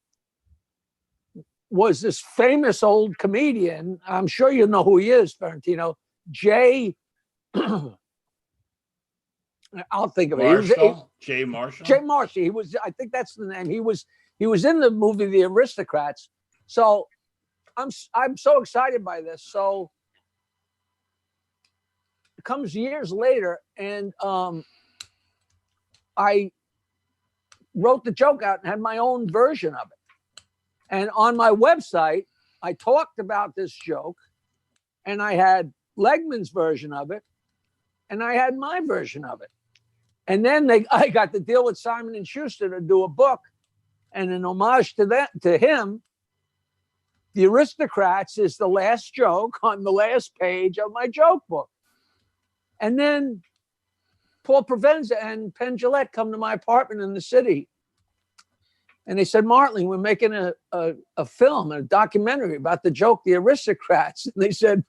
was this famous old comedian. I'm sure you know who he is, Ferrantino. Jay, I'll think of it. Jay Marshall. Jay Marshall. He was, I think that's the name. He was in the movie The Aristocrats. So I'm so excited by this. So it comes years later, and I wrote the joke out and had my own version of it. And on my website, I talked about this joke, and I had Legman's version of it, and I had my version of it. And then I got to deal with Simon & Schuster to do a book, and in homage to him, The Aristocrats is the last joke on the last page of my joke book. And then Paul Provenza and Penn Jillette come to my apartment in the city. And they said, Martley, we're making a film, a documentary about the joke, The Aristocrats. And they said,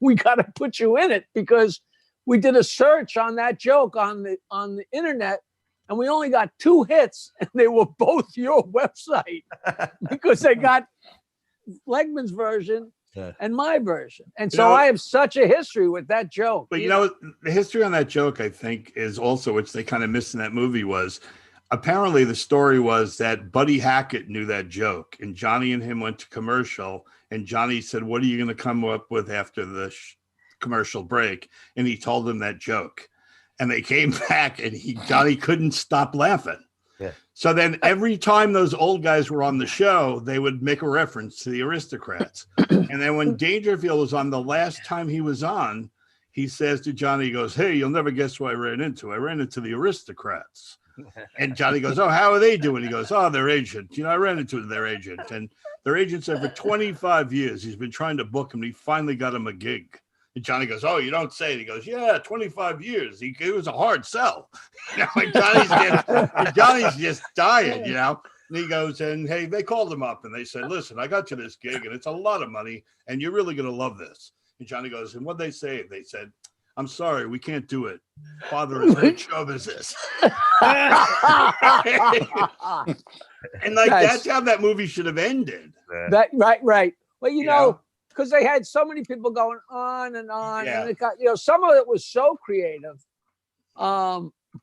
we got to put you in it because we did a search on that joke on the internet, and we only got 2 hits, and they were both your website because they got Legman's version and my version. And so I have such a history with that joke. But the history on that joke, I think, is also, which they kind of missed in that movie, was apparently the story was that Buddy Hackett knew that joke, and Johnny and him went to commercial, and Johnny said, what are you going to come up with after the commercial break? And he told them that joke, and they came back, and Johnny couldn't stop laughing. Yeah. So then every time those old guys were on the show, they would make a reference to the Aristocrats. And then when Dangerfield was on, the last time he was on, he says to Johnny, he goes, hey, you'll never guess who I ran into. I ran into the Aristocrats. And Johnny goes, "Oh, how are they doing?" He goes, "Oh, their agent. I ran into their agent, and their agent said for 25 years he's been trying to book him. And he finally got him a gig." And Johnny goes, "Oh, you don't say it." He goes, "Yeah, 25 years. It was a hard sell." And Johnny's just dying, And he goes, and hey, they called him up and they said, "Listen, I got you this gig and it's a lot of money and you're really going to love this." And Johnny goes, "And what'd they say?" They said, "I'm sorry, we can't do it. Father is big show business." And that's how that movie should have ended. Right. Well, because they had so many people going on and on, and it got, some of it was so creative.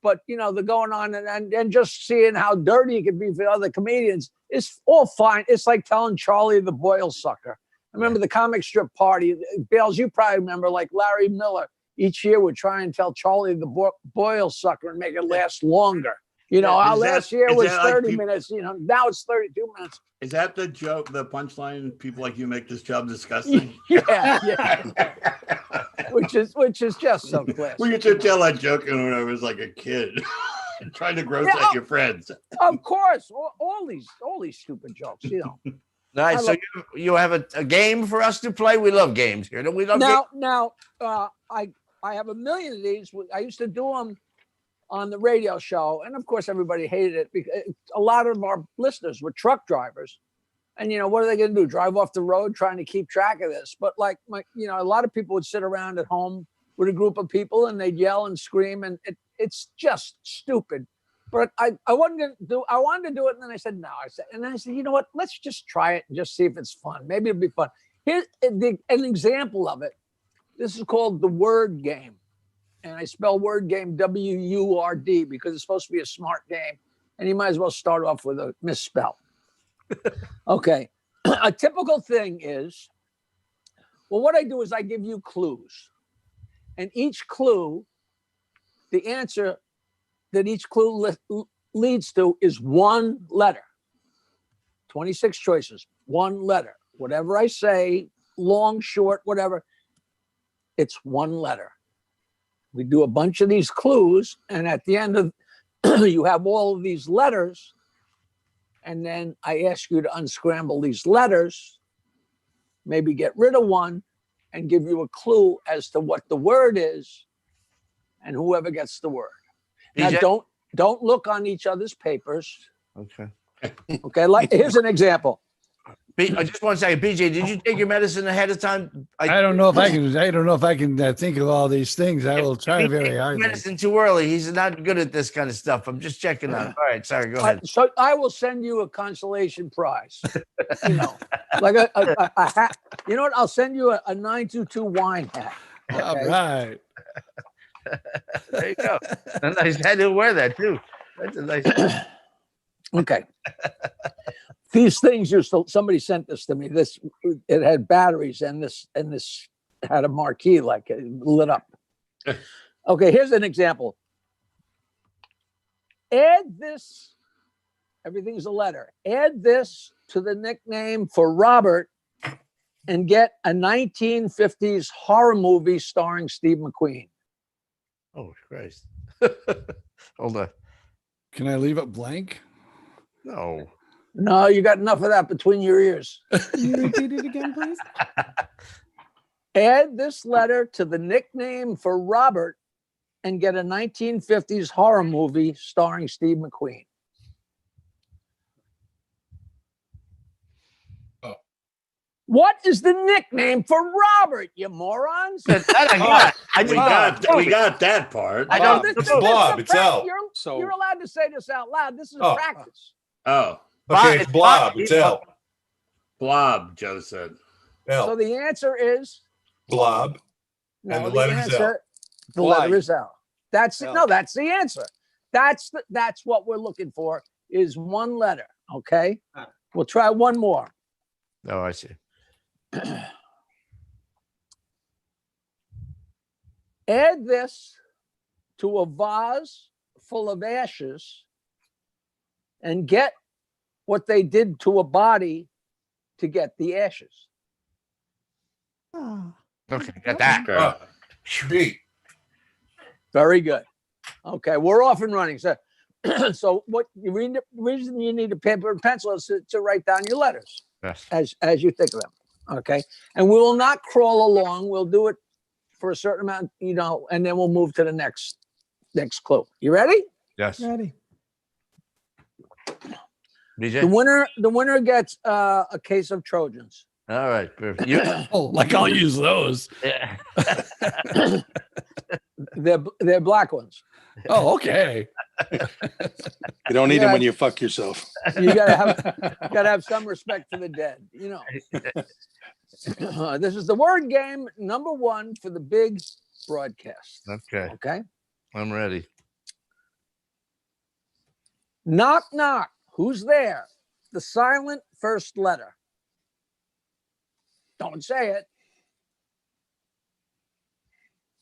But they're going on and just seeing how dirty it could be for other comedians is all fine. It's like telling Charlie the Boyle Sucker. I remember the comic strip party. Bales, you probably remember, like Larry Miller each year would try and tell Charlie the Boyle Sucker and make it last longer. Last year was 30 minutes. Now it's 32 minutes. Is that the joke, the punchline? People like you make this job disgusting. Yeah. which is just so classic. We used to tell that joke when I was like a kid, trying to gross at your friends. Of course, all these stupid jokes. All right, so you have a game for us to play. We love games here. Don't we love games? Now, I have a million of these. I used to do them on the radio show, and of course everybody hated it because a lot of our listeners were truck drivers, and what are they going to do, drive off the road trying to keep track of this? But a lot of people would sit around at home with a group of people and they'd yell and scream, and it's just stupid. But I wanted to do it, and then I said no. And then I said, you know what, let's just try it and just see if it's fun. Maybe it'll be fun. Here's an example of it. This is called the word game. And I spell word game W-U-R-D because it's supposed to be a smart game. And you might as well start off with a misspell. Okay. A typical thing is, what I do is I give you clues. And each clue, the answer that each clue leads to is one letter. 26 choices, one letter. Whatever I say, long, short, whatever, it's one letter. We do a bunch of these clues, and at the end of you have all of these letters, and then I ask you to unscramble these letters, maybe get rid of one, and give you a clue as to what the word is, and whoever gets the word. Now, don't look on each other's papers. Okay. Okay. Here's an example. I just want to say, BJ, did you take your medicine ahead of time? I don't know if I can. I don't know if I can think of all these things. I will try very hard. Medicine too early. He's not good at this kind of stuff. I'm just checking out. All right, sorry. Go ahead. So I will send you a consolation prize. Like a hat. You know what? I'll send you a 922 wine hat. Okay? All right. There you go. A nice hat. He'll wear that too. That's a nice. Okay. These things somebody sent this to me. It had batteries and this had a marquee like it lit up. Okay, here's an example. Add this, everything's a letter. Add this to the nickname for Robert and get a 1950s horror movie starring Steve McQueen. Oh, Christ. Hold on. Can I leave it blank? No. No, you got enough of that between your ears. Can you repeat it again, please? Add this letter to the nickname for Robert and get a 1950s horror movie starring Steve McQueen. Oh. What is the nickname for Robert, you morons? We got that part. I don't. It's Blob. It's L. You're allowed to say this out loud. This is practice. Oh. Okay, it's Blob. It's L. Blob, Joe said. L. So the answer is Blob. No, and the letter is L. The letter is L. That's it. No, that's the answer. That's what we're looking for is one letter. Okay. We'll try one more. Oh, I see. Add this to a vase full of ashes and get what they did to a body to get the ashes. Oh. Okay, got that. B. Very good. Okay, we're off and running. So So what you read, the reason you need a paper and pencil is to write down your letters Yes. as you think of them. Okay. And we will not crawl along. We'll do it for a certain amount, and then we'll move to the next clue. You ready? Yes. Ready. BJ. The winner gets a case of Trojans. All right. Perfect. You, like I'll use those. yeah. They're black ones. Oh, okay. You don't need them when you fuck yourself. You gotta have some respect for the dead. This is the word game number 1 for the big broadcast. Okay. Okay. I'm ready. Knock, knock. Who's there? The silent first letter. Don't say it.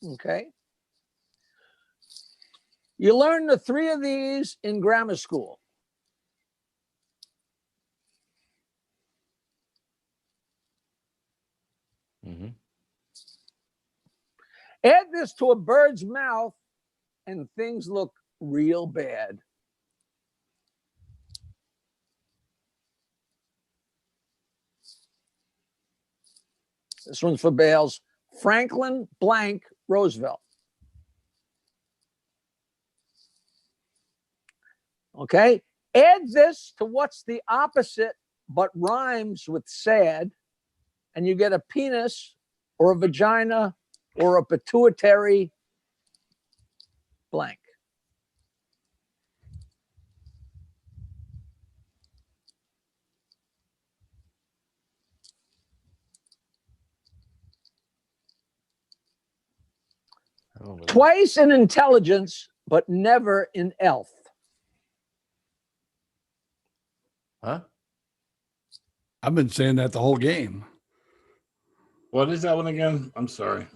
Okay. You learn the 3 of these in grammar school. Mm-hmm. Add this to a bird's mouth and things look real bad. This one's for Bales. Franklin blank Roosevelt. Okay. Add this to what's the opposite but rhymes with sad, and you get a penis or a vagina or a pituitary blank. Twice in intelligence, but never in elf. Huh? I've been saying that the whole game. What is that one again? I'm sorry.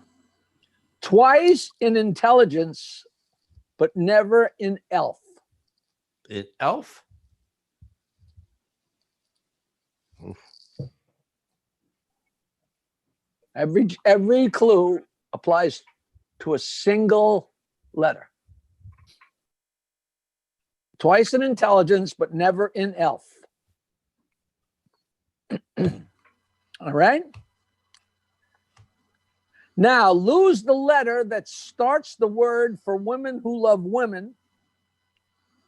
Twice in intelligence, but never in elf. Elf? Oof. Every clue applies to a single letter. Twice in intelligence, but never in elf. All right. Now lose the letter that starts the word for women who love women.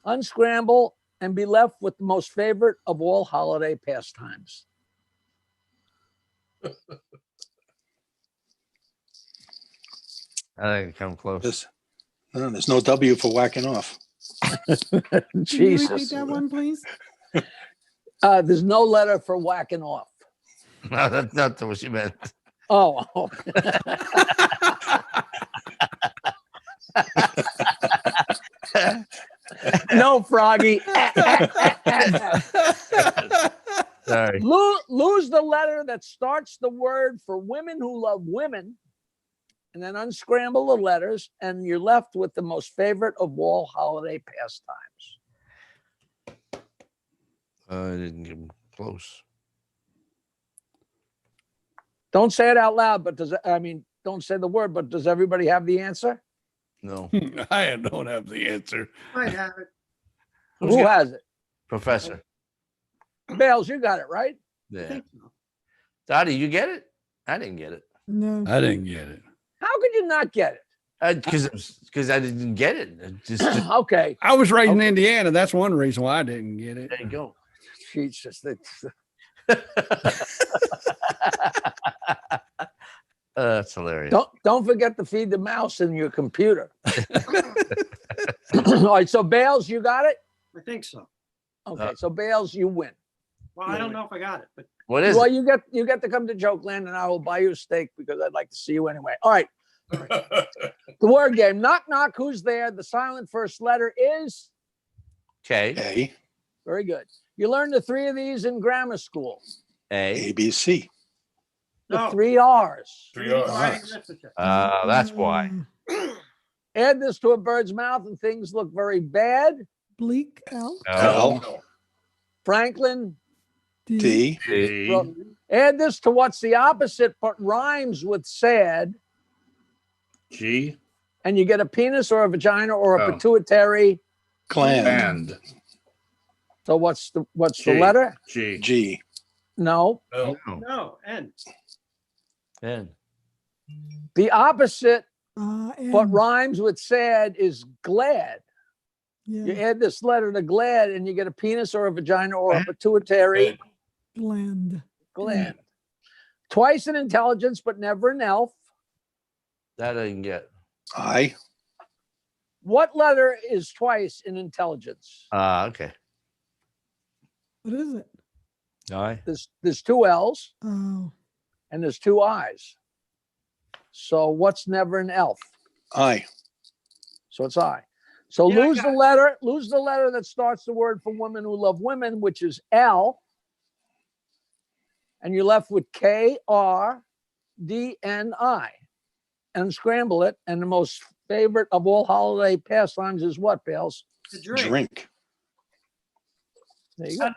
Unscramble and be left with the most favorite of all holiday pastimes. I think come close. There's no W for whacking off. Can you Jesus. repeat that one, please? There's no letter for whacking off. No, that's not what she meant. Oh. No, Froggy. Sorry. Lose the letter that starts the word for women who love women, and then unscramble the letters, and you're left with the most favorite of all holiday pastimes. I didn't get close. Don't say it out loud, but don't say the word, but does everybody have the answer? No. I don't have the answer. I have it. Who has it? Professor. Bales, you got it, right? Yeah. Dottie, you get it? I didn't get it. No. I didn't get it. How could you not get it? Because I didn't get it. Okay. I was raised in Indiana. That's one reason why I didn't get it. There you go. Jesus. That's hilarious. Don't forget to feed the mouse in your computer. All right, so Bales, you got it? I think so. Okay, so Bales, you win. Well, I don't know if I got it, but What is Well, it? you get to come to Jokeland, and I will buy you a steak because I'd like to see you anyway. All right. The word game. Knock, knock. Who's there? The silent first letter is K. A, very good. You learned the 3 of these in grammar school. A. A, B, C. The No. 3 R's. writing literature. That's why. Add this to a bird's mouth, and things look very bad. Bleak L. L, Franklin. D, Well, add this to what's the opposite but rhymes with sad, G. and you get a penis or a vagina or a Oh. pituitary Gland. So what's the G. letter? G. G. No. No, N. N. The opposite, N. but rhymes with sad, is glad. Yeah. You add this letter to glad, and you get a penis or a vagina or a pituitary Gland. gland. Twice in intelligence, but never an elf. That I can get. I. What letter is twice in intelligence? Okay. What is it? I. There's two L's Oh. and there's two I's. So what's never an elf? I. So it's I. So Yeah, I lose got the letter that starts the word for women who love women, which is L. And you're left with KRDNI. And scramble it. And the most favorite of all holiday pastimes is what, Bales? The drink. Drink. There you go.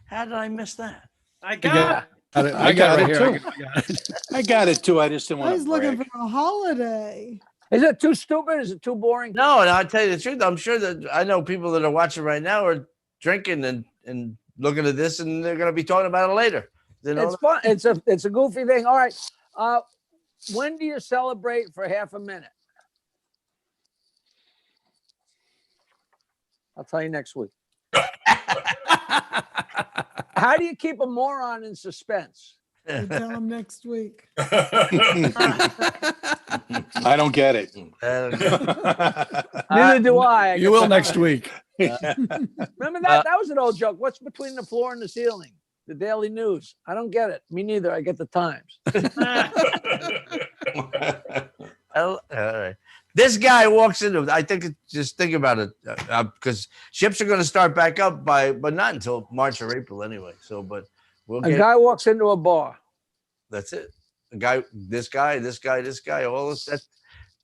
How did I miss that? I got it. I got it too. too. I got it too. I just didn't I want was to looking brag. for a holiday. Is it too stupid? Is it too boring? No, and I'll tell you the truth. I'm sure that I know people that are watching right now are drinking and looking at this, and they're going to be talking about it later. You know? It's fun. It's a goofy thing. All right. When do you celebrate for half a minute? I'll tell you next week. How do you keep a moron in suspense? You tell them next week. I don't get it. Neither do I. You will next week. Remember that? That was an old joke. What's between the floor and the ceiling? The Daily News. I don't get it. Me neither. I get the Times. All right. This guy walks into. I think just think about it, because ships are going to start back up but not until March or April anyway. So, but we'll A get. guy walks into a bar. That's it. This guy, all this. That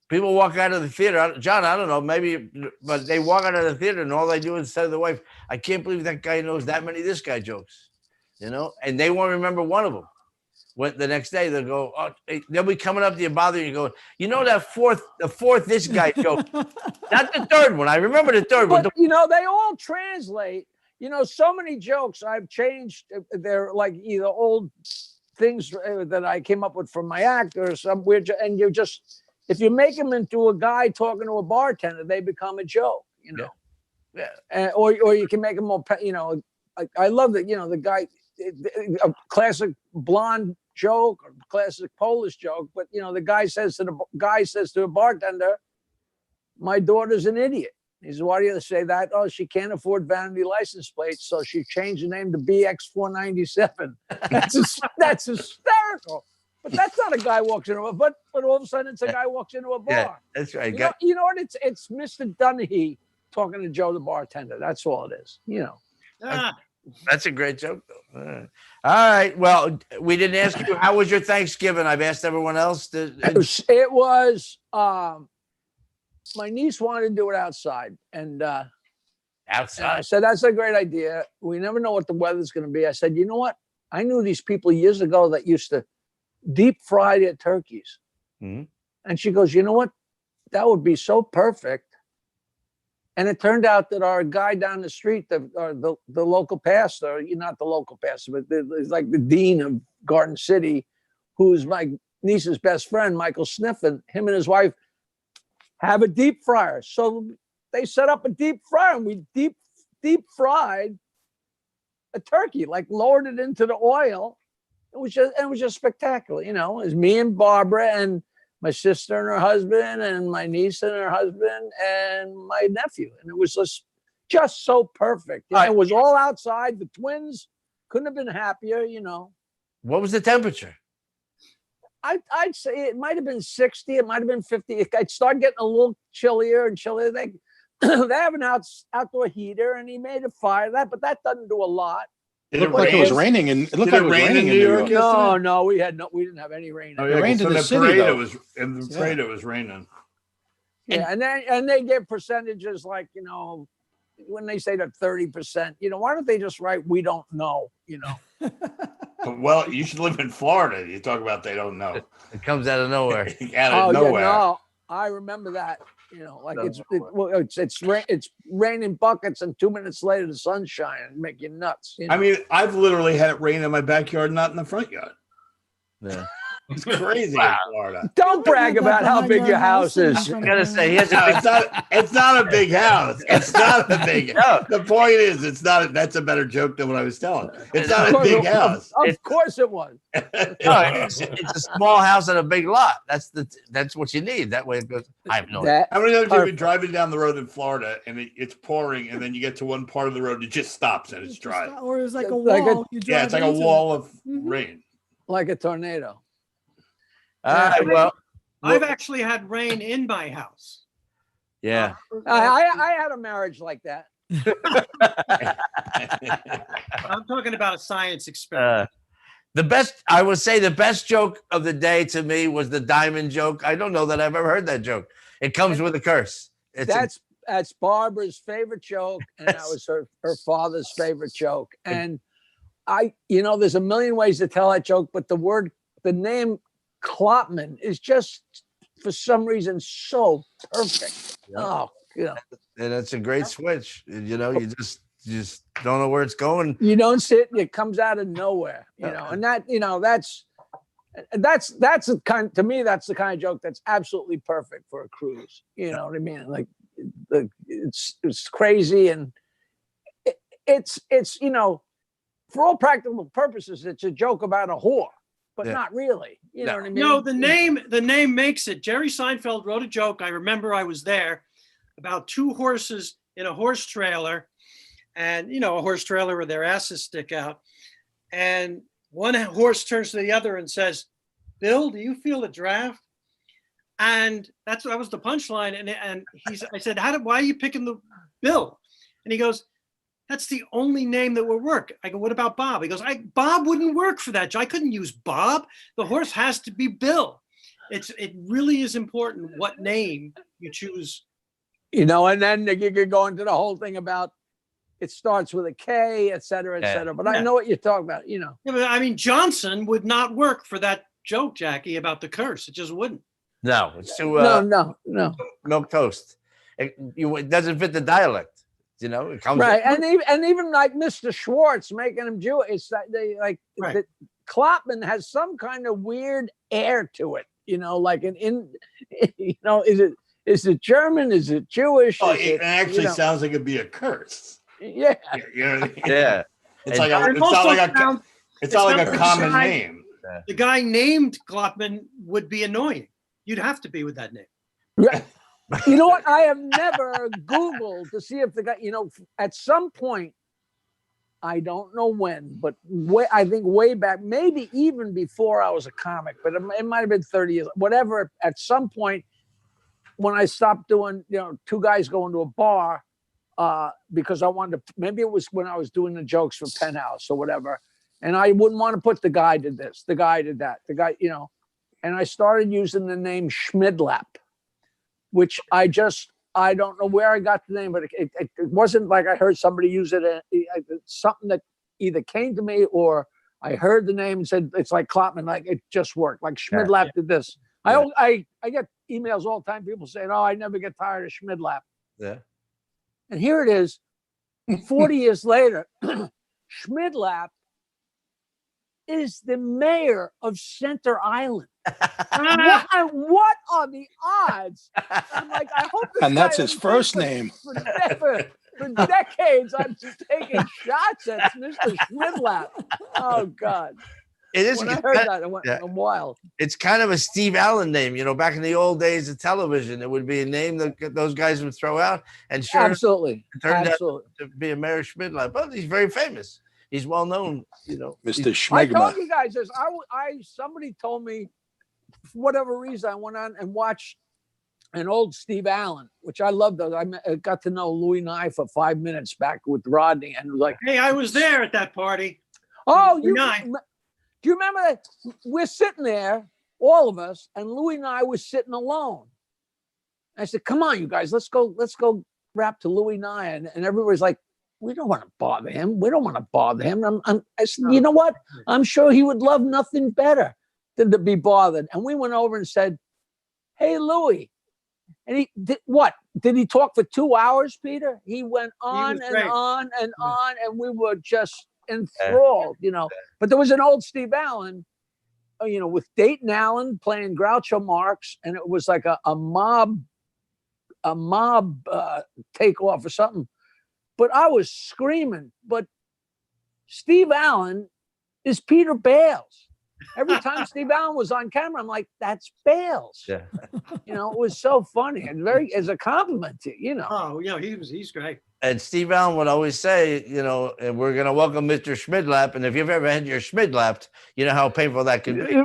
people walk out of the theater. John, I don't know, maybe, but they walk out of the theater and all they do is say to the wife, "I can't believe that guy knows that many this guy jokes," and they won't remember one of them. When the next day they'll go, they'll be coming up to you, bothering you, going, the fourth this guy joke, not the third one. I remember the third one. But they all translate. So many jokes I've changed. They're like either old things that I came up with from my act or some weird, and if you make them into a guy talking to a bartender, they become a joke. Yeah. Or you can make them more. I love that. The guy, a classic blonde joke or classic Polish joke, but the guy says to the bartender, "My daughter's an idiot." He says, "Why do you say that?" "Oh, she can't afford vanity license plates, so she changed the name to BX497. That's hysterical. But that's not a guy walks into a but all of a sudden it's a guy walks into a bar. Yeah, that's right. You know what? It's Mr. Dunahee talking to Joe the bartender. That's all it is. That's a great joke, though. All right. Well, we didn't ask you, how was your Thanksgiving? I've asked everyone else. It was my niece wanted to do it outside. And outside. I said, that's a great idea. We never know what the weather's going to be. I said, you know what? I knew these people years ago that used to deep fry their turkeys. Mm-hmm. And she goes, you know what? That would be so perfect. And it turned out that our guy down the street, the local pastor, not the local pastor, but it's like the dean of Garden City, who's my niece's best friend, Michael Sniffen, him and his wife have a deep fryer. So they set up a deep fryer and we deep fried a turkey, like lowered it into the oil. It was just spectacular. It was me and Barbara and my sister and her husband and my niece and her husband and my nephew. And it was just so perfect. It was all outside. The twins couldn't have been happier, What was the temperature? I'd say it might have been 60. It might have been 50. It started getting a little chillier and chillier. They have an outdoor heater and he made a fire, but that doesn't do a lot. It looked like it was raining, and it looked like it was raining in New York. No, we didn't have any rain. It rained in the city, though. In the parade, it was raining. Yeah, and they give percentages like when they say that 30%. Why don't they just write "we don't know"? Well, you should live in Florida. You talk about they don't know. It comes out of nowhere. Out of nowhere. Yeah, no, I remember that. Like it's raining buckets, and 2 minutes later the sun's shining and make you nuts. I mean, I've literally had it rain in my backyard, not in the front yard. Yeah. It's crazy in Florida. Don't brag about how big your house is. I gotta say, he has a No, big it's not a big house. It's not a big house. The point is, it's not. That's a better joke than what I was telling. It's not a big house. Of course it was. No, it's a small house and a big lot. That's what you need. That way it goes. I have no idea. How many times have you been driving down the road in Florida and it's pouring, and then you get to one part of the road, it just stops and it's dry? Or it's like a Like wall. Yeah, it's like a wall of rain. Like a tornado. All right, well, I've actually had rain in my house. yeah. I had a marriage like that. I'm talking about a science experiment. The best joke of the day to me was the diamond joke. I don't know that I've ever heard that joke. It comes with a curse. That's Barbara's favorite joke, and that was her father's favorite joke. And there's a million ways to tell that joke, but the name Klopman is just, for some reason, so perfect. Yeah. Oh, yeah. And it's a great switch. You just don't know where it's going. You don't sit, it comes out of nowhere, and that's the kind, to me, that's the kind of joke that's absolutely perfect for a cruise. You know what I mean? Like it's crazy, and it's for all practical purposes, it's a joke about a whore, but not really. You know what I mean? No, the name makes it. Jerry Seinfeld wrote a joke. I remember I was there about two horses in a horse trailer, and a horse trailer where their asses stick out. And one horse turns to the other and says, "Bill, do you feel a draft?" And that was the punchline. And I said, why are you picking the Bill? And he goes, "That's the only name that will work." I go, "What about Bob?" He goes, "Bob wouldn't work for that. I couldn't use Bob. The horse has to be Bill." It really is important what name you choose. And then you could go into the whole thing about it starts with a K, et cetera, et cetera. But I know what you're talking about, Yeah, but I mean, Johnson would not work for that joke, Jackie, about the curse. It just wouldn't. No, it's too no. milk toast. It doesn't fit the dialect. It comes right, and even like Mr. Schwartz making him Jewish. It's that they like that Klopman has some kind of weird air to it. Like is it German? Is it Jewish? Oh, it actually sounds like it'd be a curse. Yeah. You know what I mean? Yeah. It's not like a common name. The guy named Klopman would be annoying. You'd have to be with that name. Right. You know what? I have never Googled to see if the guy, at some point, I don't know when, but I think way back, maybe even before I was a comic, but it might have been 30 years, whatever. At some point, when I stopped doing, two guys going to a bar, because I wanted to, maybe it was when I was doing the jokes for Penthouse or whatever, and I wouldn't want to put the guy did this, the guy did that, the guy, and I started using the name Schmidlap, which I don't know where I got the name, but it wasn't like I heard somebody use it. It's something that either came to me or I heard the name and said, it's like Klopman, like it just worked. Like Schmidlap did this. Yeah. I get emails all the time, people saying, "Oh, I never get tired of Schmidlap." Yeah. And here it is, 40 years later, Schmidlap is the mayor of Center Island. What are the odds? I'm like, I hope this and that's guy his first name. For decades, I'm just taking shots at Mr. Schmidlap. Oh, God. It is. When I heard that, it went wild. It's kind of a Steve Allen name. Back in the old days of television, it would be a name that those guys would throw out. And sure, absolutely, it turned out to be a Mayor Schmidlap. But he's very famous. He's well known, Mr. Schmigma. I told you guys this. Somebody told me, for whatever reason, I went on and watched an old Steve Allen, which I loved. I got to know Louis Nye for 5 minutes back with Rodney, and like, hey, I was there at that party. Oh, do you remember that? We're sitting there, all of us, and Louis and I was sitting alone. I said, "Come on, you guys, let's go rap to Louis Nye," and everybody's like, "We don't want to bother him. We don't want to bother him." I said, "You know what? I'm sure he would love nothing better than to be bothered." And we went over and said, "Hey, Louis, And he did what? Did he talk for 2 hours, Peter? He went on and great. on and on, and we were just enthralled, you know. But there was an old Steve Allen, you know, with Dayton Allen playing Groucho Marx, and it was like a mob takeoff or something. But I was screaming. But Steve Allen is Peter Bales. Every time Steve Allen was on camera, I'm like, that's Bales. Yeah. You know, it was so funny and very as a compliment to, you know. Oh, yeah, he's great. And Steve Allen would always say, you know, we're going to welcome Mr. Schmidlap. And if you've ever had your Schmidlapped, you know how painful that could be.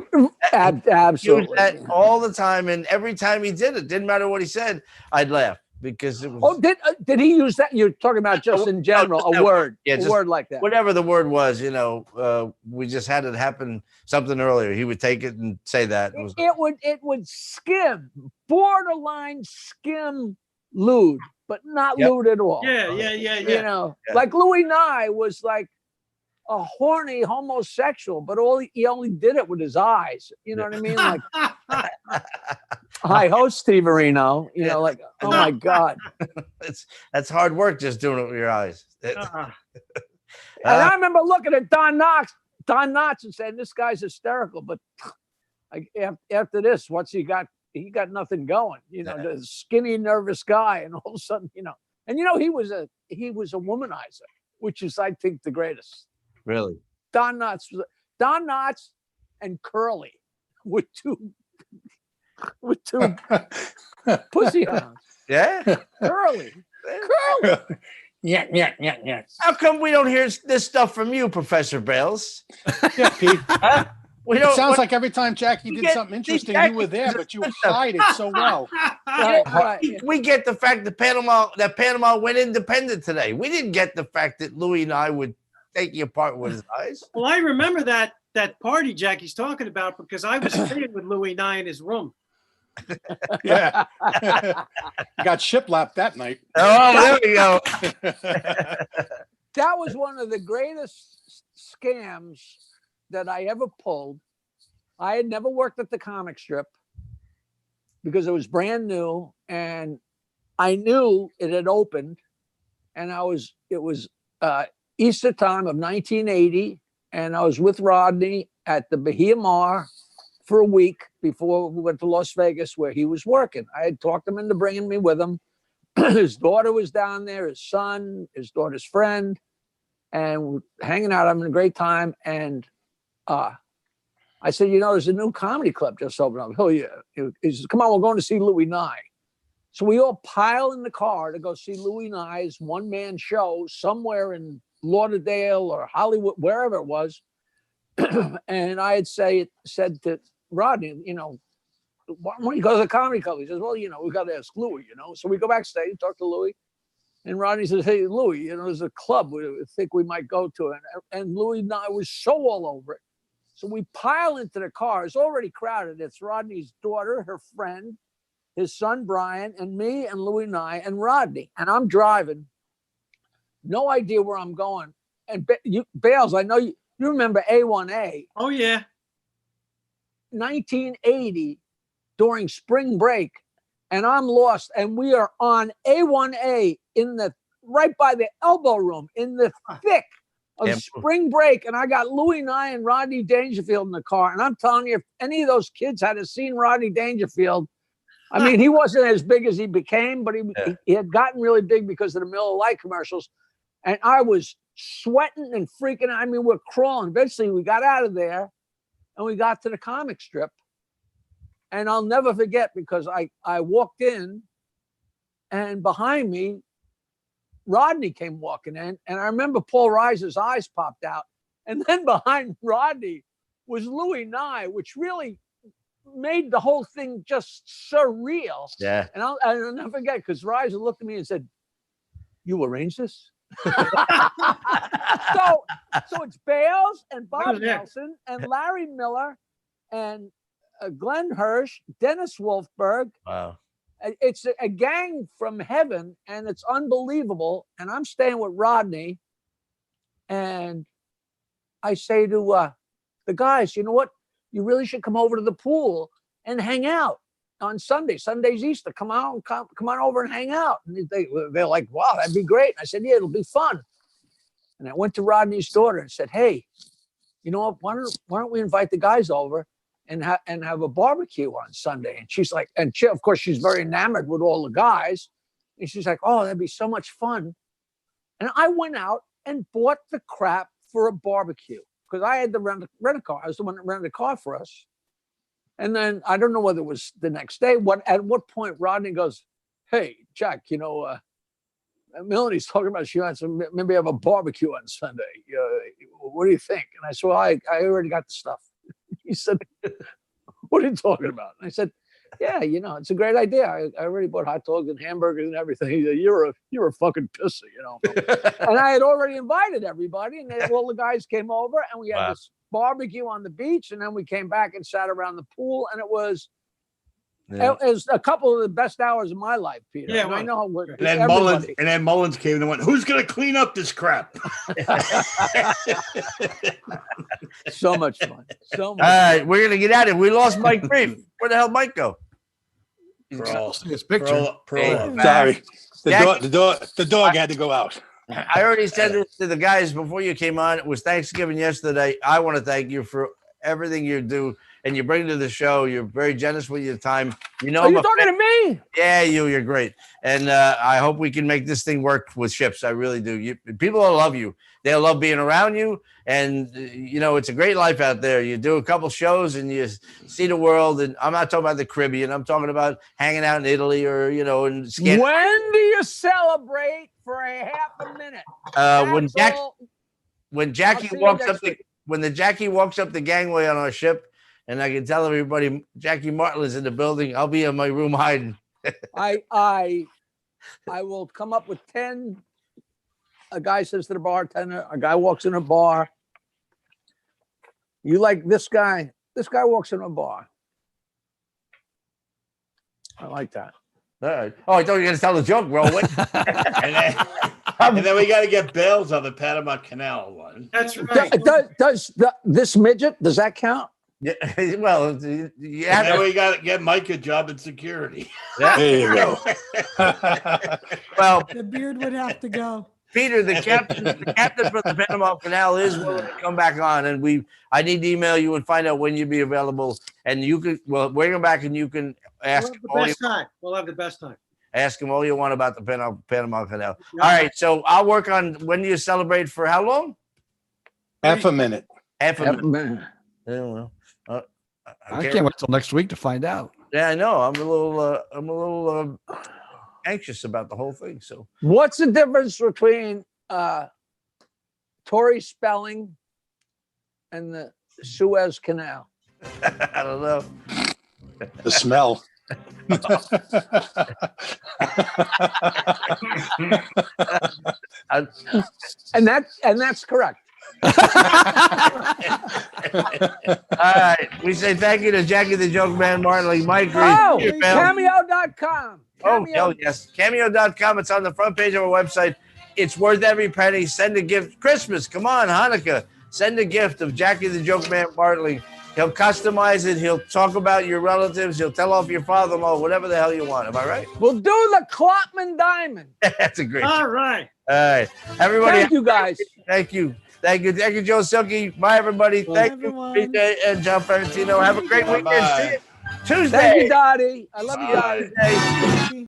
Absolutely. He was that all the time. And every time he did it, didn't matter what he said, I'd laugh because it was. Oh, did he use that? You're talking about just in general, a word, a word like that. Whatever the word was, you know, we just had it happen something earlier. He would take it and say that. It would skim, borderline skim lewd, but not lewd at all. Yeah. You know, like Louis Nye was like a horny homosexual, but he only did it with his eyes. You know what I mean? Like, hi, host Steve Areno. You know, like, oh my God. That's hard work just doing it with your eyes. And I remember looking at Don Knotts and saying, this guy's hysterical, but like after this, what's he got? He got nothing going, you know, the skinny, nervous guy. And all of a sudden, you know, and you know, he was a womanizer, which is, I think, the greatest. Really? Don Knotts and Curly with two pussy hounds. Yeah. Curly. Yeah. How come we don't hear this stuff from you, Professor Bales? Yeah, Pete. It sounds like every time Jackie did something interesting, you were there, but you hide it so well. We get the fact that Panama went independent today. We didn't get the fact that Louis and I would take you apart with his eyes. Well, I remember that party Jackie's talking about because I was staying with Louis Nye in his room. Yeah. Got shiplapped that night. Oh, there we go. That was one of the greatest scams that I ever pulled. I had never worked at the comic strip because it was brand new, and I knew it had opened, and it was Easter time of 1980, and I was with Rodney at the Bahia Mar for a week before we went to Las Vegas, where he was working. I had talked him into bringing me with him. His daughter was down there, his son, his daughter's friend, and we're hanging out, having a great time. And I said, you know, there's a new comedy club just opened up. Oh, yeah. He says, come on, we're going to see Louis Nye. So we all pile in the car to go see Louis Nye's one-man show somewhere in Lauderdale or Hollywood, wherever it was. And I had said to Rodney, you know, why don't you go to the comedy club? He says, well, you know, we got to ask Louis, you know. So we go backstage, talk to Louis. And Rodney says, hey, Louis, you know, there's a club we think we might go to. And Louis and I was so all over it. So we pile into the car. It's already crowded. It's Rodney's daughter, her friend, his son, Brian, and me and Louis Nye and Rodney. And I'm driving. No idea where I'm going. And Bales, I know you remember A1A. Oh, yeah. 1980 during spring break. And I'm lost. And we are on A1A right by the elbow room in the thick of spring break. And I got Louis Nye and Rodney Dangerfield in the car. And I'm telling you, if any of those kids had seen Rodney Dangerfield, I mean, he wasn't as big as he became, but he had gotten really big because of the Miller Lite commercials. And I was sweating and freaking out. I mean, we're crawling. Eventually, we got out of there and we got to the comic strip. And I'll never forget because I walked in and behind me, Rodney came walking in. And I remember Paul Reiser's eyes popped out. And then behind Rodney was Louis Nye, which really made the whole thing just surreal. Yeah. And I'll never forget because Reiser looked at me and said, you arranged this? So it's Bales and Bob Nelson and Larry Miller and Glenn Hirsch, Dennis Wolfberg. Wow. It's a gang from heaven, and it's unbelievable. And I'm staying with Rodney, and I say to the guys, you know what? You really should come over to the pool and hang out. on Sunday. Sunday's Easter. Come on over and hang out. And they're like, wow, that'd be great. And I said, yeah, it'll be fun. And I went to Rodney's daughter and said, hey, you know what? Why don't we invite the guys over and have a barbecue on Sunday? And she's like, and she, of course, she's very enamored with all the guys. And she's like, oh, that'd be so much fun. And I went out and bought the crap for a barbecue because I had to rent a car. I was the one that rented a car for us. And then I don't know whether it was the next day. At what point Rodney goes, hey, Jack, you know, Melanie's talking about she wants to maybe have a barbecue on Sunday. What do you think? And I said, well, I already got the stuff. He said, what are you talking about? And I said, yeah, you know, it's a great idea. I already bought hot dogs and hamburgers and everything. He said, you're a fucking pisser, you know. And I had already invited everybody, and all the guys came over, and we had this barbecue on the beach, and then we came back and sat around the pool, and it was a couple of the best hours of my life, Peter. Yeah, and I know and then Mullins came and went, who's gonna clean up this crap? So much fun. So much All right, we're gonna get out of here. We lost Mike Brief. Where the hell Mike go? His picture. Sorry. The dog had to go out. I already said this to the guys before you came on. It was Thanksgiving yesterday. I want to thank you for everything you do and you bring to the show. You're very generous with your time. You know, you're talking to me. Yeah, you're great. And I hope we can make this thing work with Ships. I really do. People will love you. They'll love being around you. And, you know, it's a great life out there. You do a couple shows and you see the world. And I'm not talking about the Caribbean. I'm talking about hanging out in Italy or, you know, in Scandinavia. When do you celebrate for a half a minute? When Jackie walks up the gangway on our ship, and I can tell everybody Jackie Martin is in the building, I'll be in my room hiding. I will come up with 10. A guy says to the bartender, a guy walks in a bar. You like this guy? This guy walks in a bar. I like that. All right. Oh, I thought you were going to tell the joke, bro. and then we got to get bails on the Panama Canal one. That's right. Does this midget, does that count? Yeah, well, yeah. And then we got to get Mike a job in security. There you go. Well, The beard would have to go. Peter, the captain for the Panama Canal is willing to come back on, and I need to email you and find out when you'd be available, and you can bring him back, and you can ask. We'll have the best time. Ask him all you want about the Panama Canal. Yeah. All right, so I'll work on when you celebrate for how long? Half a minute. Half a minute. Yeah, well, I can't wait till next week to find out. Yeah, I know. I'm a little anxious about the whole thing. So, what's the difference between Tori Spelling and the Suez Canal? I don't know. The smell. and that's correct. All right. We say thank you to Jackie the Joke Man, Martin, Mike Reed. Oh, Cameo.com. Oh, hell yes. Cameo.com. It's on the front page of our website. It's worth every penny. Send a gift. Christmas. Come on, Hanukkah. Send a gift of Jackie the Joke Man, Martin. He'll customize it. He'll talk about your relatives. He'll tell off your father-in-law, whatever the hell you want. Am I right? We'll do the Klopman Diamond. That's a great All right. All right. Everybody. Thank you, guys. Thank you. Thank you. Thank you, Joe Silky. Bye, everybody. Thank you, PJ and John Ferentino. Have a great weekend. See you Tuesday. Thank you, Dottie. I love you, Dottie.